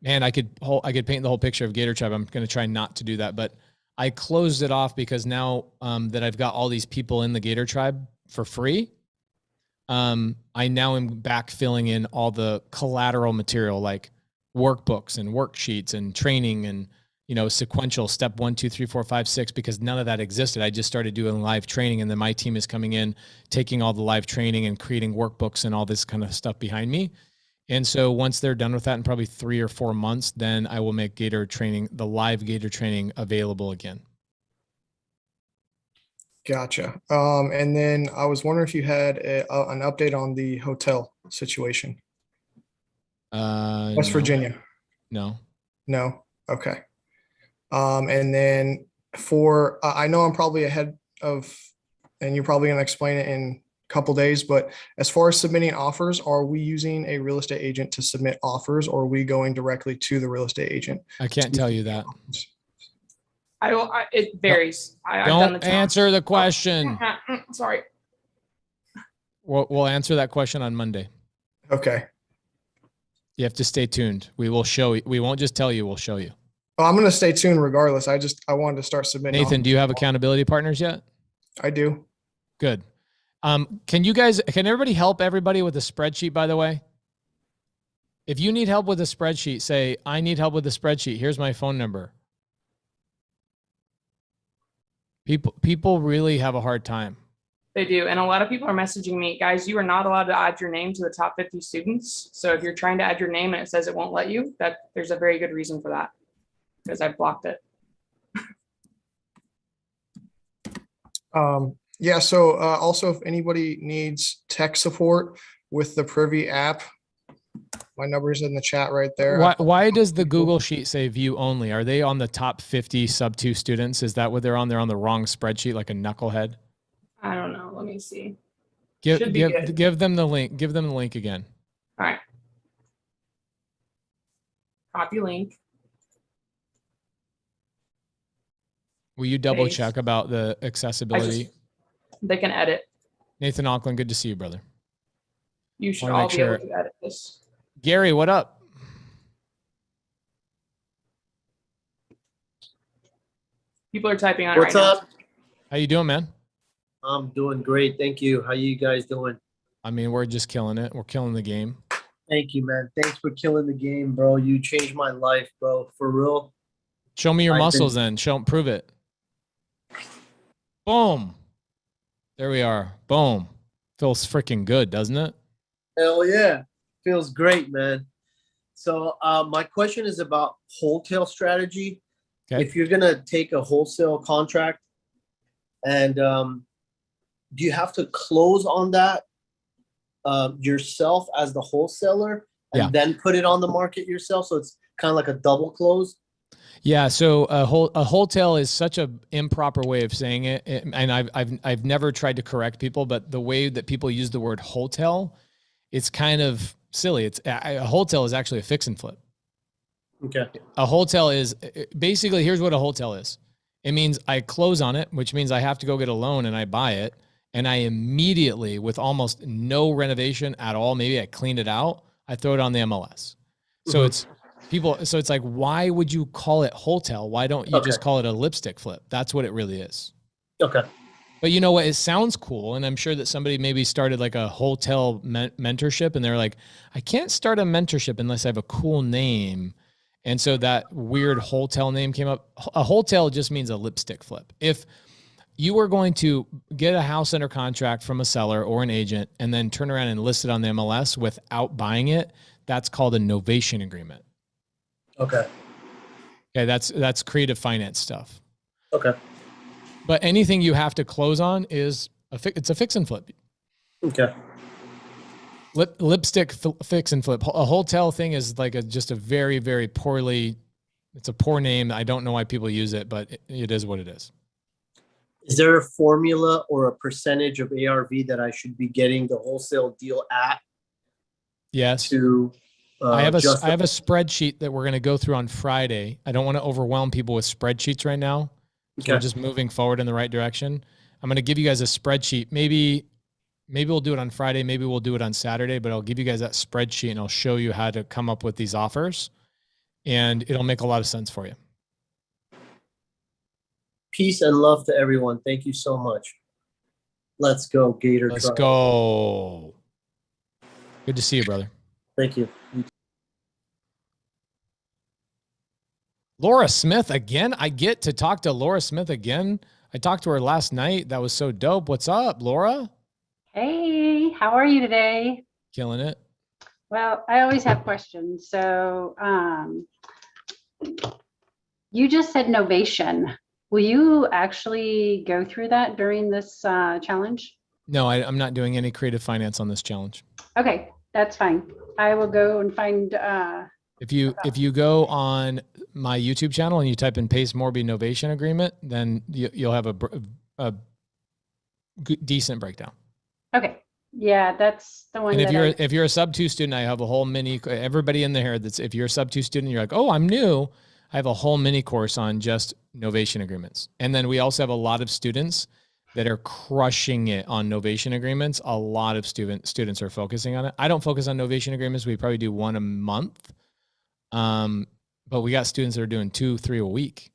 S2: man, I could paint the whole picture of Gator Tribe. I'm going to try not to do that, but I closed it off because now that I've got all these people in the Gator Tribe for free, I now am back filling in all the collateral material like workbooks and worksheets and training and, sequential step 1, 2, 3, 4, 5, 6, because none of that existed. I just started doing live training, and then my team is coming in, taking all the live training and creating workbooks and all this kind of stuff behind me. And so once they're done with that in probably 3 or 4 months, then I will make the live Gator training available again.
S15: Gotcha. And then I was wondering if you had an update on the hotel situation. West Virginia.
S2: No.
S15: No. Okay. And then I know I'm probably ahead of, and you're probably going to explain it in a couple days, but as far as submitting offers, are we using a real estate agent to submit offers, or are we going directly to the real estate agent?
S2: I can't tell you that.
S3: It varies.
S2: Don't answer the question.
S3: Sorry.
S2: We'll answer that question on Monday.
S15: Okay.
S2: You have to stay tuned. We will show you. We won't just tell you, we'll show you.
S15: Oh, I'm going to stay tuned regardless. I wanted to start submitting.
S2: Nathan, do you have accountability partners yet?
S15: I do.
S2: Good. Can everybody help everybody with a spreadsheet, by the way? If you need help with a spreadsheet, say, I need help with a spreadsheet. Here's my phone number. People really have a hard time.
S3: They do. And a lot of people are messaging me, guys, you are not allowed to add your name to the top 50 students. So if you're trying to add your name and it says it won't let you, there's a very good reason for that, because I've blocked it.
S15: Yeah. So also, if anybody needs tech support with the Privy app, my number is in the chat right there.
S2: Why does the Google Sheet say view only? Are they on the top 50 sub 2 students? Is that what they're on? They're on the wrong spreadsheet, like a knucklehead.
S3: I don't know. Let me see.
S2: Give them the link. Give them the link again.
S3: All right. Copy link.
S2: Will you double check about the accessibility?
S3: They can edit.
S2: Nathan Auckland, good to see you, brother.
S3: You should all be able to edit this.
S2: Gary, what up?
S3: People are typing on
S16: What's
S3: right
S16: up?
S2: How you doing, man?
S16: I'm doing great. Thank you. How you guys doing?
S2: I mean, we're just killing it. We're killing the game.
S16: Thank you, man. Thanks for killing the game, bro. You changed my life, bro. For real.
S2: Show me your muscles then. Prove it. Boom. There we are. Boom. Feels freaking good, doesn't it?
S16: Hell yeah. Feels great, man. So my question is about wholesale strategy.
S2: Okay.
S16: If you're going to take a wholesale contract, and do you have to close on that yourself as the wholesaler and then put it on the market yourself? So it's kind of like a double close?
S2: Yeah. So a wholesale is such an improper way of saying it. And I've never tried to correct people, but the way that people use the word wholesale, it's kind of silly. A wholesale is actually a fix and flip.
S16: Okay.
S2: A wholesale is basically, here's what a wholesale is. It means I close on it, which means I have to go get a loan and I buy it. And I immediately, with almost no renovation at all, maybe I cleaned it out, I throw it on the MLS. So it's people, so it's like, why would you call it wholesale? Why don't you just call it a lipstick flip? That's what it really is.
S16: Okay.
S2: But you know what? It sounds cool. And I'm sure that somebody maybe started like a hotel mentorship and they're like, I can't start a mentorship unless I have a cool name. And so that weird hotel name came up. A hotel just means a lipstick flip. If you were going to get a house under contract from a seller or an agent and then turn around and list it on the MLS without buying it, that's called a novation agreement.
S16: Okay.
S2: Okay, that's creative finance stuff.
S16: Okay.
S2: But anything you have to close on is it's a fix and flip.
S16: Okay.
S2: Lipstick fix and flip. A hotel thing is like just a very, very poorly, it's a poor name. I don't know why people use it, but it is what it is.
S16: Is there a formula or a percentage of ARV that I should be getting the wholesale deal at?
S2: Yes.
S16: To
S2: I have a spreadsheet that we're going to go through on Friday. I don't want to overwhelm people with spreadsheets right now. So we're just moving forward in the right direction. I'm going to give you guys a spreadsheet. Maybe we'll do it on Friday. Maybe we'll do it on Saturday, but I'll give you guys that spreadsheet and I'll show you how to come up with these offers and it'll make a lot of sense for you.
S16: Peace and love to everyone. Thank you so much. Let's go, Gator.
S2: Let's go. Good to see you, brother.
S16: Thank you.
S2: Laura Smith again. I get to talk to Laura Smith again. I talked to her last night. That was so dope. What's up, Laura?
S17: Hey, how are you today?
S2: Killing it.
S17: Well, I always have questions. So you just said novation. Will you actually go through that during this challenge?
S2: No, I'm not doing any creative finance on this challenge.
S17: Okay, that's fine. I will go and find.
S2: If you go on my YouTube channel and you type in Pace Morby Novation Agreement, then you'll have a decent breakdown.
S17: Okay, yeah, that's the one.
S2: And
S17: that
S2: if you're a sub 2 student, I have a whole mini. Everybody in there that's if you're a sub 2 student, you're like, oh, I'm new. I have a whole mini course on just novation agreements. And then we also have a lot of students that are crushing it on novation agreements. A lot of students are focusing on it. I don't focus on novation agreements. We probably do one a month. But we got students that are doing 2-3 a week.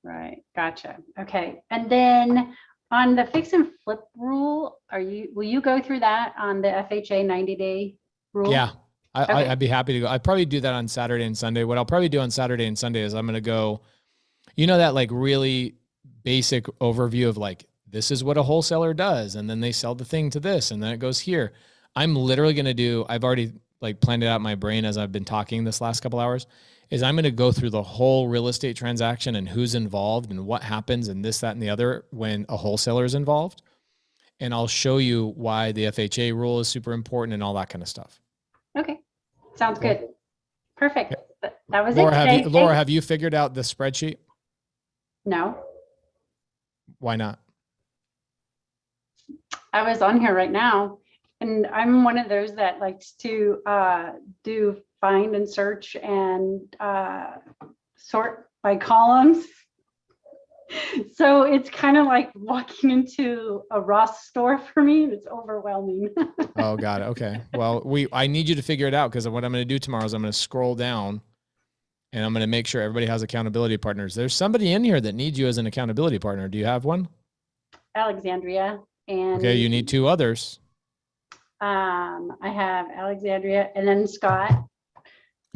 S17: Right. Gotcha. Okay. And then on the fix and flip rule, will you go through that on the FHA 90-day rule?
S2: Yeah. I'd be happy to go. I'd probably do that on Saturday and Sunday. What I'll probably do on Saturday and Sunday is I'm going to go, that like really basic overview of like, this is what a wholesaler does. And then they sell the thing to this and then it goes here. I'm literally going to do, I've already like planned it out in my brain as I've been talking this last couple hours, is I'm going to go through the whole real estate transaction and who's involved and what happens and this, that, and the other when a wholesaler is involved. And I'll show you why the FHA rule is super important and all that kind of stuff.
S17: Okay. Sounds good. Perfect. That was
S2: Laura,
S17: it.
S2: Laura, have you figured out the spreadsheet?
S17: No.
S2: Why not?
S17: I was on here right now and I'm one of those that likes to do find and search and sort by columns. So it's kind of like walking into a Ross store for me. It's overwhelming.
S2: Oh, got it. Okay. Well, I need you to figure it out because what I'm going to do tomorrow is I'm going to scroll down and I'm going to make sure everybody has accountability partners. There's somebody in here that needs you as an accountability partner. Do you have one?
S17: Alexandria. And
S2: okay, you need 2 others.
S17: I have Alexandria and then Scott.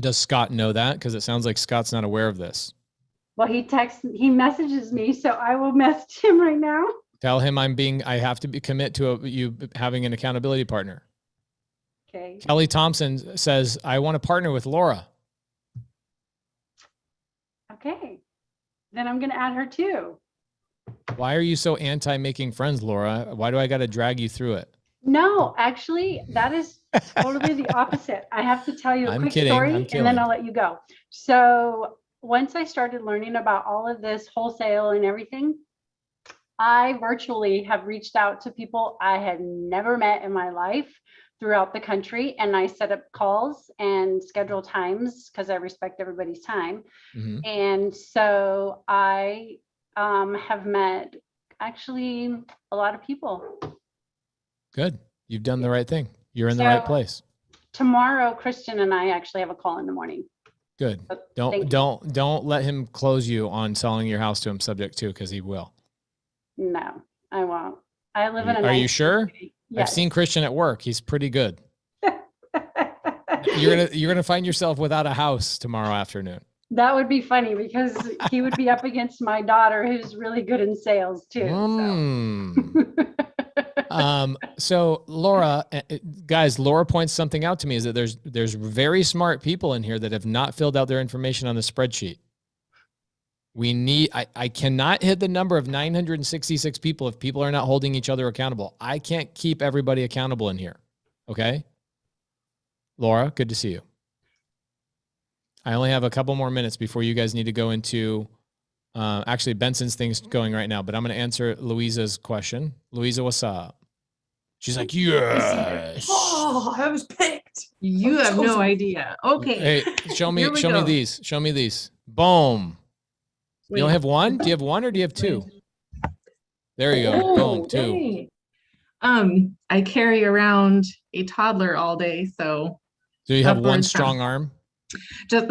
S2: Does Scott know that? Because it sounds like Scott's not aware of this.
S17: Well, he messages me, so I will message him right now.
S2: Tell him I have to commit to you having an accountability partner.
S17: Okay.
S2: Kelly Thompson says, I want to partner with Laura.
S17: Okay. Then I'm going to add her too.
S2: Why are you so anti making friends, Laura? Why do I got to drag you through it?
S17: No, actually, that is totally the opposite. I have to tell you a quick story and then I'll let you go. So once I started learning about all of this wholesale and everything, I virtually have reached out to people I had never met in my life throughout the country. And I set up calls and schedule times because I respect everybody's time. Mm-hmm. And so I have met actually a lot of people.
S2: Good. You've done the right thing. You're in the right place.
S17: Tomorrow, Christian and I actually have a call in the morning.
S2: Good.
S17: Thank
S2: Don't let him close you on selling your house to him subject to, because he will.
S17: No, I won't. I live in a
S2: Are you
S17: nice
S2: sure?
S17: city.
S2: I've
S17: Yes.
S2: seen Christian at work. He's pretty good. You're gonna find yourself without a house tomorrow afternoon.
S17: That would be funny because he would be up against my daughter, who's really good in sales too.
S2: So Laura, guys, Laura points something out to me, is that there's very smart people in here that have not filled out their information on the spreadsheet. I cannot hit the number of 966 people if people are not holding each other accountable. I can't keep everybody accountable in here. Okay. Laura, good to see you. I only have a couple more minutes before you guys need to go into, actually Benson's thing's going right now, but I'm going to answer Louisa's question. Louisa, what's up? She's like, yes.
S18: Oh, I was picked. You have no idea. Okay.
S2: Hey, show me these. Show me these. Boom. You only have one? Do you have one or do you have two? There you go. Boom, two.
S18: Dang. I carry around a toddler all day, so.
S2: Do you have one strong arm?
S18: Just,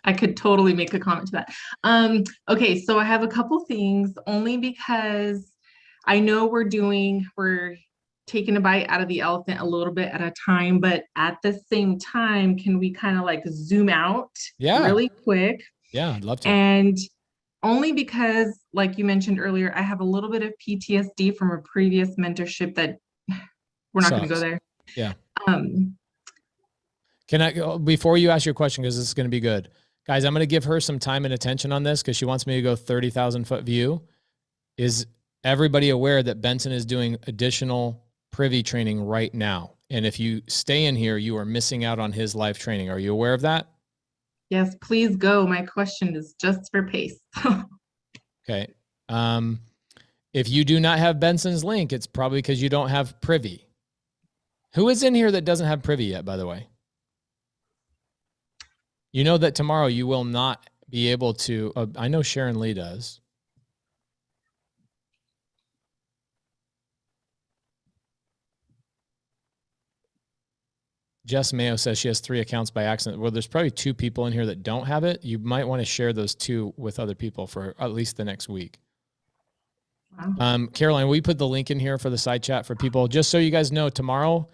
S18: I could totally make a comment to that. Okay, so I have a couple things, only because I know we're taking a bite out of the elephant a little bit at a time, but at the same time, can we kind of like zoom out really quick?
S2: Yeah, I'd love to.
S18: And only because, like you mentioned earlier, I have a little bit of PTSD from a previous mentorship that we're not going to go there.
S2: Yeah. Can I go before you ask your question, because this is going to be good, guys? I'm going to give her some time and attention on this because she wants me to go 30,000 foot view. Is everybody aware that Benson is doing additional privy training right now? And if you stay in here, you are missing out on his live training. Are you aware of that?
S18: Yes, please go. My question is just for pace.
S2: Okay. If you do not have Benson's link, it's probably because you don't have privy. Who is in here that doesn't have privy yet, by the way? You know that tomorrow you will not be able to, I know Sharon Lee does. Jess Mayo says she has 3 accounts by accident. Well, there's probably 2 people in here that don't have it. You might want to share those 2 with other people for at least the next week. Wow. Caroline, we put the link in here for the side chat for people. Just so you guys know, tomorrow,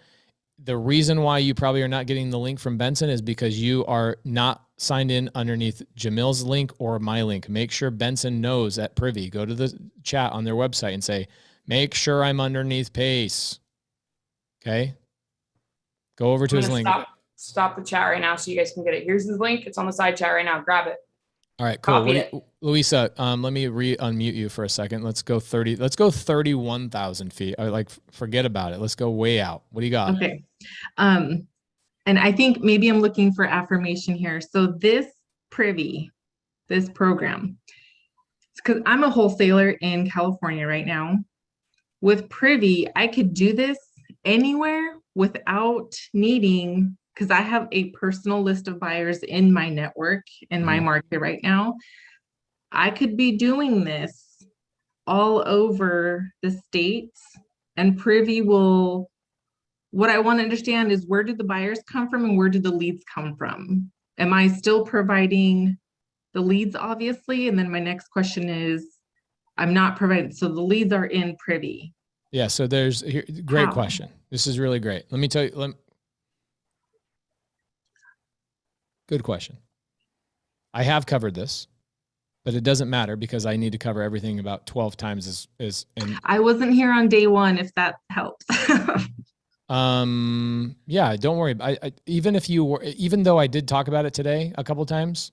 S2: the reason why you probably are not getting the link from Benson is because you are not signed in underneath Jamil's link or my link. Make sure Benson knows at Privy. Go to the chat on their website and say, make sure I'm underneath Pace. Okay? Go over to his link.
S3: Stop the chat right now so you guys can get it. Here's his link. It's on the side chat right now. Grab it.
S2: All right, cool. Louisa, let me unmute you for a second. Let's go 31,000 feet. Forget about it. Let's go way out. What do you got?
S18: Okay. And I think maybe I'm looking for affirmation here. So this privy, this program, because I'm a wholesaler in California right now. With privy, I could do this anywhere without needing, because I have a personal list of buyers in my network, in my market right now. I could be doing this all over the states, and Privy will, what I want to understand is, where did the buyers come from and where did the leads come from? Am I still providing the leads, obviously? And then my next question is, I'm not providing, so the leads are in Privy.
S2: Yeah, so there's, great question. This is really great. Let me tell you, good question. I have covered this, but it doesn't matter because I need to cover everything about 12 times
S18: I wasn't here on day one, if that helps.
S2: Yeah, don't worry. Even though I did talk about it today a couple times,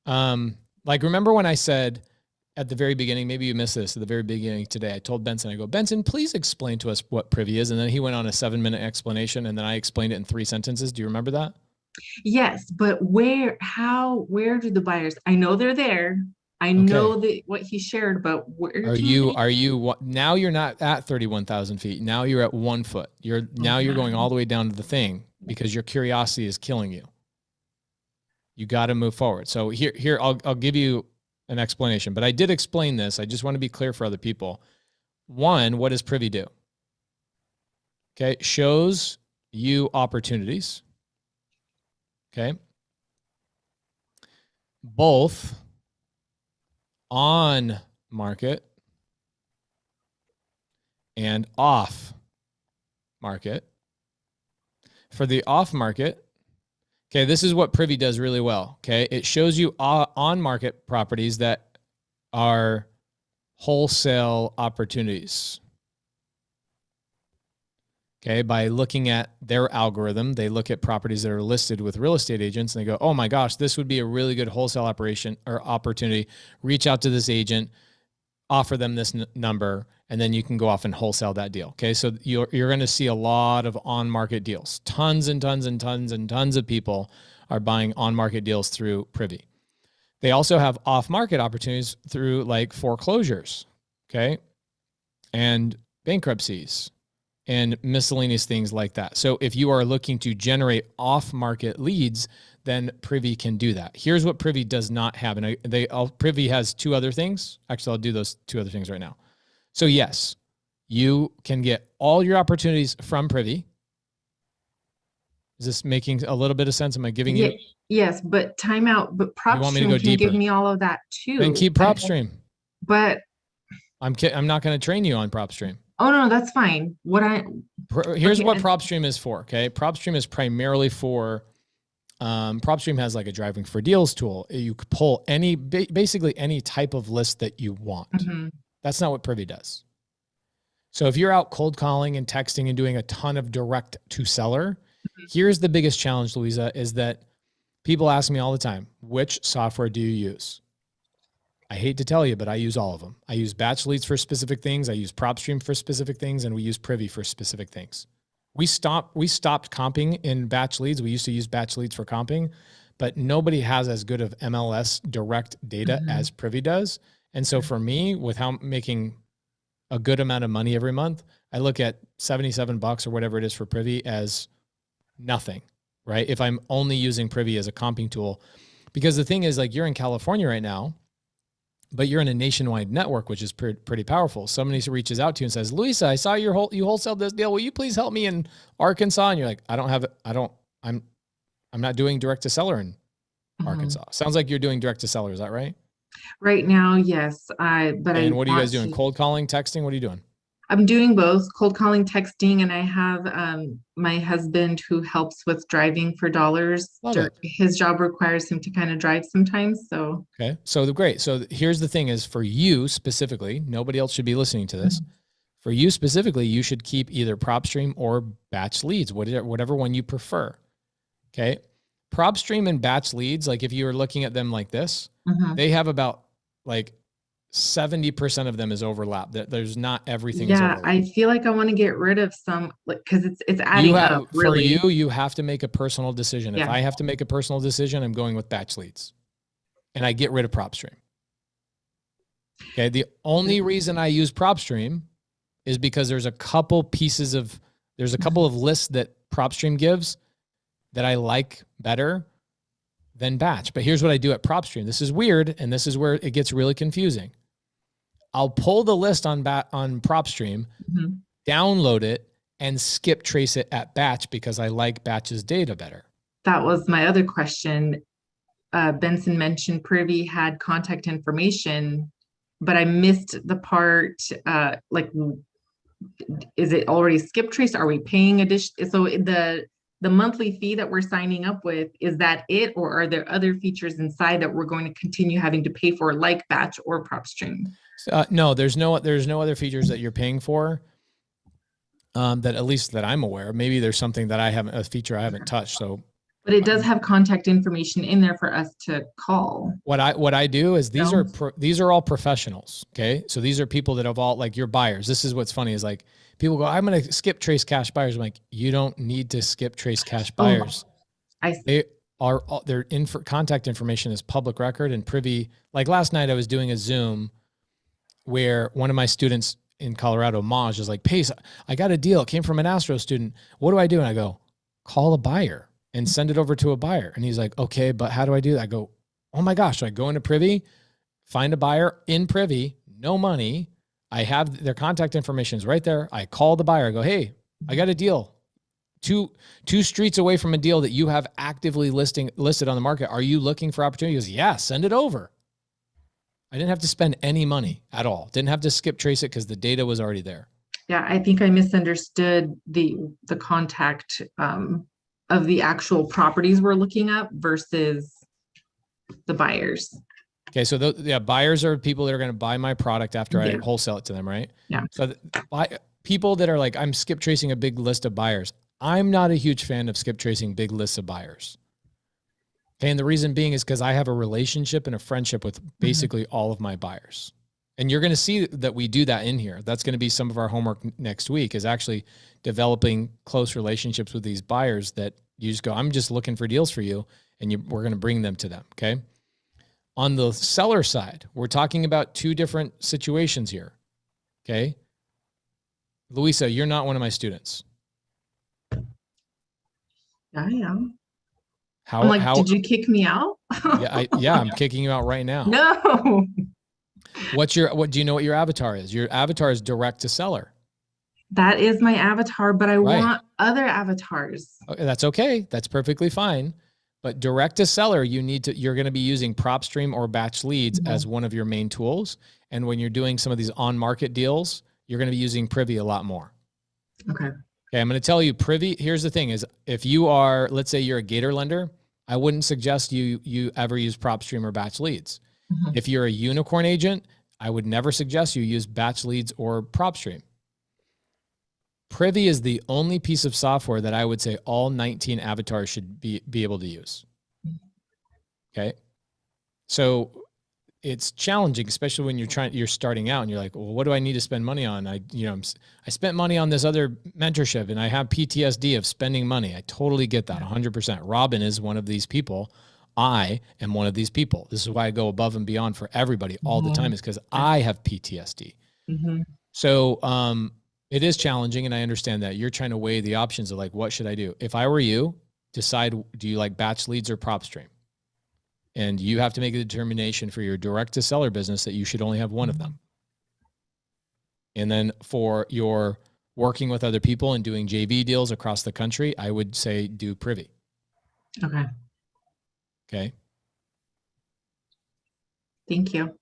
S2: remember when I said at the very beginning, maybe you missed this at the very beginning today, I told Benson, I go, Benson, please explain to us what Privy is. And then he went on a 7-minute explanation and then I explained it in 3 sentences. Do you remember that?
S18: Yes, but where do the buyers, I know they're there. I know that what he shared, but where
S2: now you're not at 31,000 feet. Now you're at 1 foot. You're going all the way down to the thing because your curiosity is killing you. You got to move forward. So here, I'll give you an explanation, but I did explain this. I just want to be clear for other people. One, what does Privy do? Okay, shows you opportunities. Okay. Both on market and off market. For the off market, okay, this is what Privy does really well. Okay, it shows you on market properties that are wholesale opportunities. Okay, by looking at their algorithm, they look at properties that are listed with real estate agents and they go, oh my gosh, this would be a really good wholesale operation or opportunity. Reach out to this agent, offer them this number, and then you can go off and wholesale that deal. Okay, so you're going to see a lot of on-market deals. Tons and tons and tons and tons of people are buying on-market deals through Privy. They also have off-market opportunities through like foreclosures, okay, and bankruptcies and miscellaneous things like that. So if you are looking to generate off-market leads, then Privy can do that. Here's what Privy does not have. And Privy has two other things. Actually, I'll do those two other things right now. So yes, you can get all your opportunities from Privy. Is this making a little bit of sense? Am I giving you?
S18: Yes, but timeout. But PropStream can give me all of that too.
S2: Then keep PropStream.
S18: But
S2: I'm not going to train you on PropStream.
S18: Oh no, that's fine.
S2: Here's what PropStream is for. Okay, PropStream is primarily for. PropStream has like a driving for deals tool. You could pull basically any type of list that you want.
S18: Mm-hmm.
S2: That's not what Privy does. So if you're out cold calling and texting and doing a ton of direct to seller, here's the biggest challenge, Louisa, is that people ask me all the time, which software do you use? I hate to tell you, but I use all of them. I use Batch Leads for specific things. I use PropStream for specific things, and we use Privy for specific things. We stopped comping in Batch Leads. We used to use Batch Leads for comping, but nobody has as good of MLS direct data as Privy does. And so for me, without making a good amount of money every month, I look at $77 or whatever it is for Privy as nothing, right? If I'm only using Privy as a comping tool, because the thing is, like, you're in California right now, but you're in a nationwide network, which is pretty powerful. Somebody reaches out to you and says, Louisa, I saw you wholesaled this deal. Will you please help me in Arkansas? And you're like, I'm not doing direct to seller in Arkansas. Sounds like you're doing direct to seller. Is that right?
S18: Right now, yes.
S2: What are you guys doing? Cold calling, texting? What are you doing?
S18: I'm doing both cold calling, texting, and I have my husband who helps with driving for dollars. His job requires him to kind of drive sometimes. So
S2: okay, so great. So here's the thing: is for you specifically, nobody else should be listening to this. For you specifically, you should keep either PropStream or Batch Leads, whatever one you prefer. Okay, PropStream and Batch Leads, like if you were looking at them like this, they have about like 70% of them is overlap. There's not everything.
S18: Yeah, I feel like I want to get rid of some, like, because it's adding up. Really,
S2: for you have to make a personal decision.
S18: Yeah.
S2: If I have to make a personal decision, I'm going with Batch Leads, and I get rid of PropStream. Okay, the only reason I use PropStream is because there's a couple of lists that PropStream gives that I like better than Batch. But here's what I do at PropStream. This is weird, and this is where it gets really confusing. I'll pull the list on PropStream, download it, and skip trace it at Batch because I like Batch's data better.
S18: That was my other question. Benson mentioned Privy had contact information, but I missed the part, like, is it already skip traced? Are we paying addition? So the monthly fee that we're signing up with, is that it, or are there other features inside that we're going to continue having to pay for, like Batch or PropStream?
S2: No, there's no other features that you're paying for. That at least that I'm aware of. Maybe there's something that a feature I haven't touched. So,
S18: but it does have contact information in there for us to call.
S2: What I do is these are all professionals. Okay, so these are people that have all, like, your buyers. This is what's funny is, like, people go, I'm going to skip trace cash buyers. I'm like, you don't need to skip trace cash buyers. Their contact information is public record and Privy. Like last night I was doing a Zoom where one of my students in Colorado, Maj, is like, Pace, I got a deal. It came from an Astro student. What do I do? And I go, call a buyer and send it over to a buyer. And he's like, okay, but how do I do that? I go, oh my gosh. So I go into Privy, find a buyer in Privy, no money. I have their contact information is right there. I call the buyer, I go, hey, I got a deal. Two streets away from a deal that you have actively listed on the market. Are you looking for opportunities? He goes, yeah, send it over. I didn't have to spend any money at all. Didn't have to skip trace it because the data was already there.
S18: Yeah, I think I misunderstood the contact of the actual properties we're looking up versus the buyers.
S2: Okay, so buyers are people that are going to buy my product after I
S18: Yeah.
S2: wholesale it to them, right?
S18: Yeah.
S2: So people that are like, I'm skip tracing a big list of buyers. I'm not a huge fan of skip tracing big lists of buyers. Okay, and the reason being is because I have a relationship and a friendship with basically all of my buyers. And you're going to see that we do that in here. That's going to be some of our homework next week, is actually developing close relationships with these buyers that you just go, I'm just looking for deals for you, and we're going to bring them to them, okay? On the seller side, we're talking about two different situations here, okay? Luisa, you're not one of my students.
S18: I am.
S2: How,
S18: I'm like, did you kick me out?
S2: I'm kicking you out right now.
S18: No.
S2: What do you know what your avatar is? Your avatar is direct to seller.
S18: That is my avatar, but I
S2: Right.
S18: want other avatars.
S2: Okay, that's okay. That's perfectly fine. But direct to seller, you're going to be using PropStream or batch leads as one of your main tools. And when you're doing some of these on-market deals, you're going to be using Privy a lot more.
S18: Okay.
S2: Okay, I'm going to tell you, Privy, here's the thing is, if you are, let's say you're a Gator lender, I wouldn't suggest you ever use PropStream or batch leads. If you're a unicorn agent, I would never suggest you use batch leads or PropStream. Privy is the only piece of software that I would say all 19 avatars should be able to use. Okay. So it's challenging, especially when you're starting out and you're like, well, what do I need to spend money on? I spent money on this other mentorship and I have PTSD of spending money. I totally get that 100%. Robin is one of these people. I am one of these people. This is why I go above and beyond for everybody all the time, is because I have PTSD. So, it is challenging, and I understand that. You're trying to weigh the options of like, what should I do? If I were you, decide, do you like batch leads or PropStream? And you have to make a determination for your direct to seller business that you should only have one of them. And then for your working with other people and doing JV deals across the country, I would say do Privy.
S18: Okay.
S2: Okay.
S18: Thank you.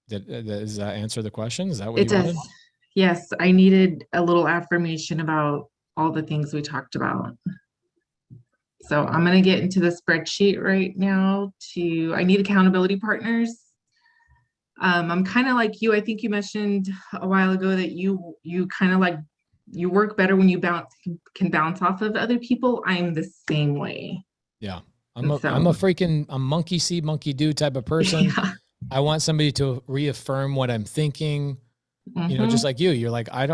S2: Does that answer the question? Is that what
S18: It
S2: you
S18: does.
S2: wanted?
S18: Yes, I needed a little affirmation about all the things we talked about. So I'm going to get into the spreadsheet right now I need accountability partners. I'm kind of like you. I think you mentioned a while ago that you kind of like, you work better when you can bounce off of other people. I'm the same way.
S2: Yeah. I'm a monkey see, monkey do type of person.
S18: Yeah.
S2: I want somebody to reaffirm what I'm thinking. You know, just like you're like, I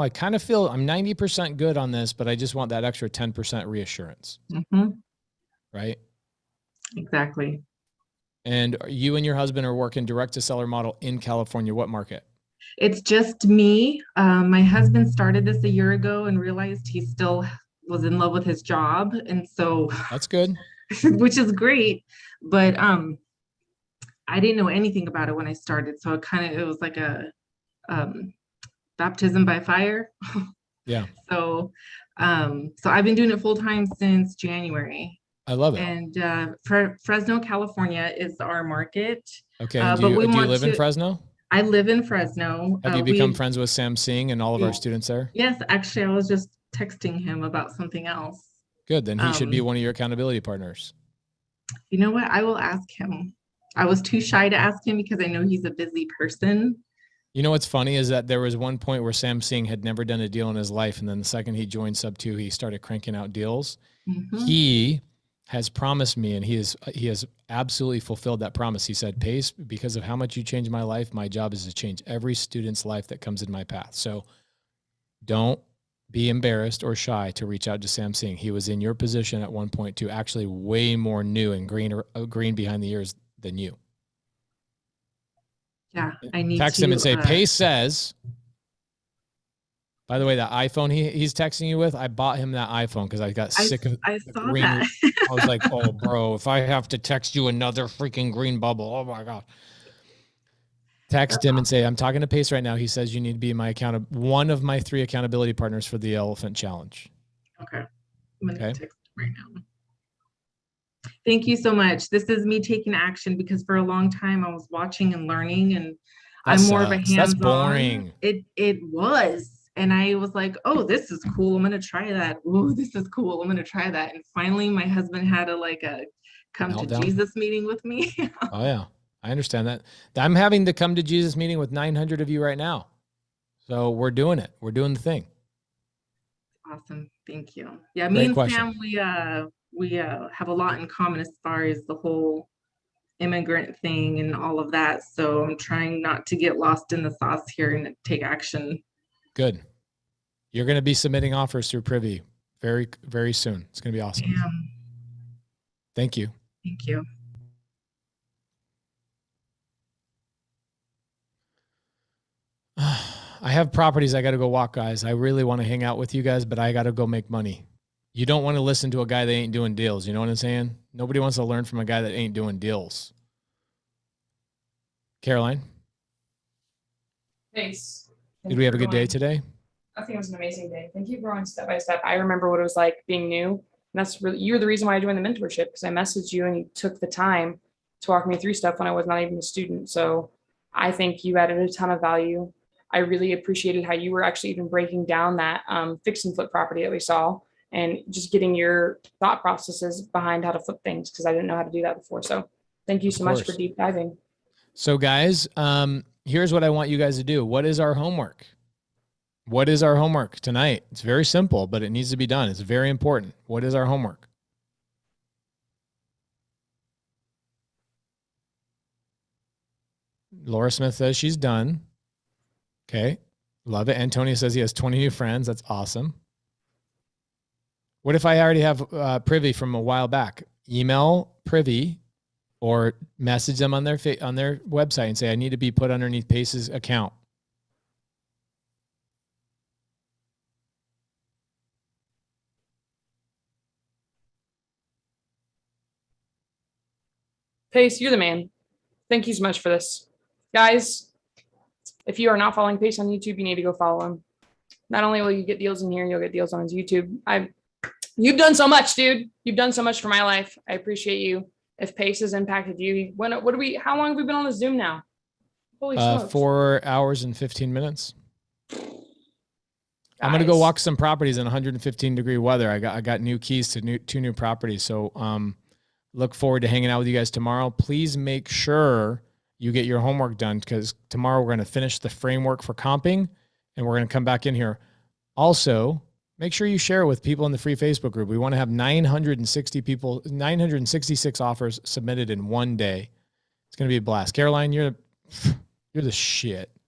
S2: kind of feel I'm 90% good on this, but I just want that extra 10% reassurance. Right?
S18: Exactly.
S2: And you and your husband are working direct to seller model in California. What market?
S18: It's just me. My husband started this a year ago and realized he still was in love with his job. And so
S2: that's good,
S18: which is great. But I didn't know anything about it when I started. So it was like a baptism by fire.
S2: Yeah.
S18: So I've been doing it full time since January.
S2: I love it.
S18: And Fresno, California is our market.
S2: Okay. Do you live in Fresno?
S18: I live in Fresno.
S2: Have you become friends with Sam Singh and all of our students there?
S18: Yes, actually, I was just texting him about something else.
S2: Good. Then he should be one of your accountability partners.
S18: You know what? I will ask him. I was too shy to ask him because I know he's a busy person.
S2: You know what's funny is that there was one point where Sam Singh had never done a deal in his life. And then the second he joined Sub 2, he started cranking out deals. He has promised me, and he has absolutely fulfilled that promise. He said, Pace, because of how much you changed my life, my job is to change every student's life that comes in my path. So don't be embarrassed or shy to reach out to Sam Singh. He was in your position at one point to actually way more new and green behind the ears than you.
S18: Yeah, I need
S2: text him and say, Pace says, by the way, that iPhone he's texting you with, I bought him that iPhone because I got sick of
S18: I saw
S2: green.
S18: that.
S2: I was like, oh, bro, if I have to text you another freaking green bubble, oh my God. Text him and say, I'm talking to Pace right now. He says you need to be one of my 3 accountability partners for the Elephant Challenge.
S18: Okay. I'm gonna text right now. Thank you so much. This is me taking action because for a long time I was watching and learning, and I'm more of a hands-on.
S2: That's boring.
S18: It was. And I was like, oh, this is cool. I'm gonna try that. Oh, this is cool. I'm gonna try that. And finally my husband had a come to Jesus meeting with me.
S2: Oh yeah. I understand that. I'm having to come to Jesus meeting with 900 of you right now. So we're doing it. We're doing the thing.
S18: Awesome. Thank you. Yeah, me and Sam, we have a lot in common as far as the whole immigrant thing and all of that. So I'm trying not to get lost in the sauce here and take action.
S2: Good. You're going to be submitting offers through Privy very, very soon. It's going to be awesome.
S18: Yeah.
S2: Thank you.
S18: Thank you.
S2: I have properties I got to go walk, guys. I really want to hang out with you guys, but I got to go make money. You don't want to listen to a guy that ain't doing deals. You know what I'm saying? Nobody wants to learn from a guy that ain't doing deals. Caroline?
S3: Thanks.
S2: Did we have a good day today?
S3: I think it was an amazing day. Thank you for going step by step. I remember what it was like being new. And that's really, you're the reason why I joined the mentorship, because I messaged you and you took the time to walk me through stuff when I was not even a student. So I think you added a ton of value. I really appreciated how you were actually even breaking down that fix and flip property that we saw and just getting your thought processes behind how to flip things, because I didn't know how to do that before. So thank you so much for deep diving.
S2: So guys, here's what I want you guys to do. What is our homework? What is our homework tonight? It's very simple, but it needs to be done. It's very important. What is our homework? Laura Smith says she's done. Okay. Love it. Antonio says he has 20 new friends. That's awesome. What if I already have Privy from a while back? Email Privy or message them on their website and say, I need to be put underneath Pace's account.
S3: Pace, you're the man. Thank you so much for this. Guys, if you are not following Pace on YouTube, you need to go follow him. Not only will you get deals in here, you'll get deals on his YouTube. You've done so much, dude. You've done so much for my life. I appreciate you. If Pace has impacted you, how long have we been on the Zoom now? Holy smokes.
S2: 4 hours and 15 minutes. I'm going to go walk some properties in 115-degree weather. I got new keys to 2 new properties. So look forward to hanging out with you guys tomorrow. Please make sure you get your homework done, because tomorrow we're going to finish the framework for comping and we're going to come back in here. Also, make sure you share it with people in the free Facebook group. We want to have 966 offers submitted in one day. It's going to be a blast. Caroline, you're the shit.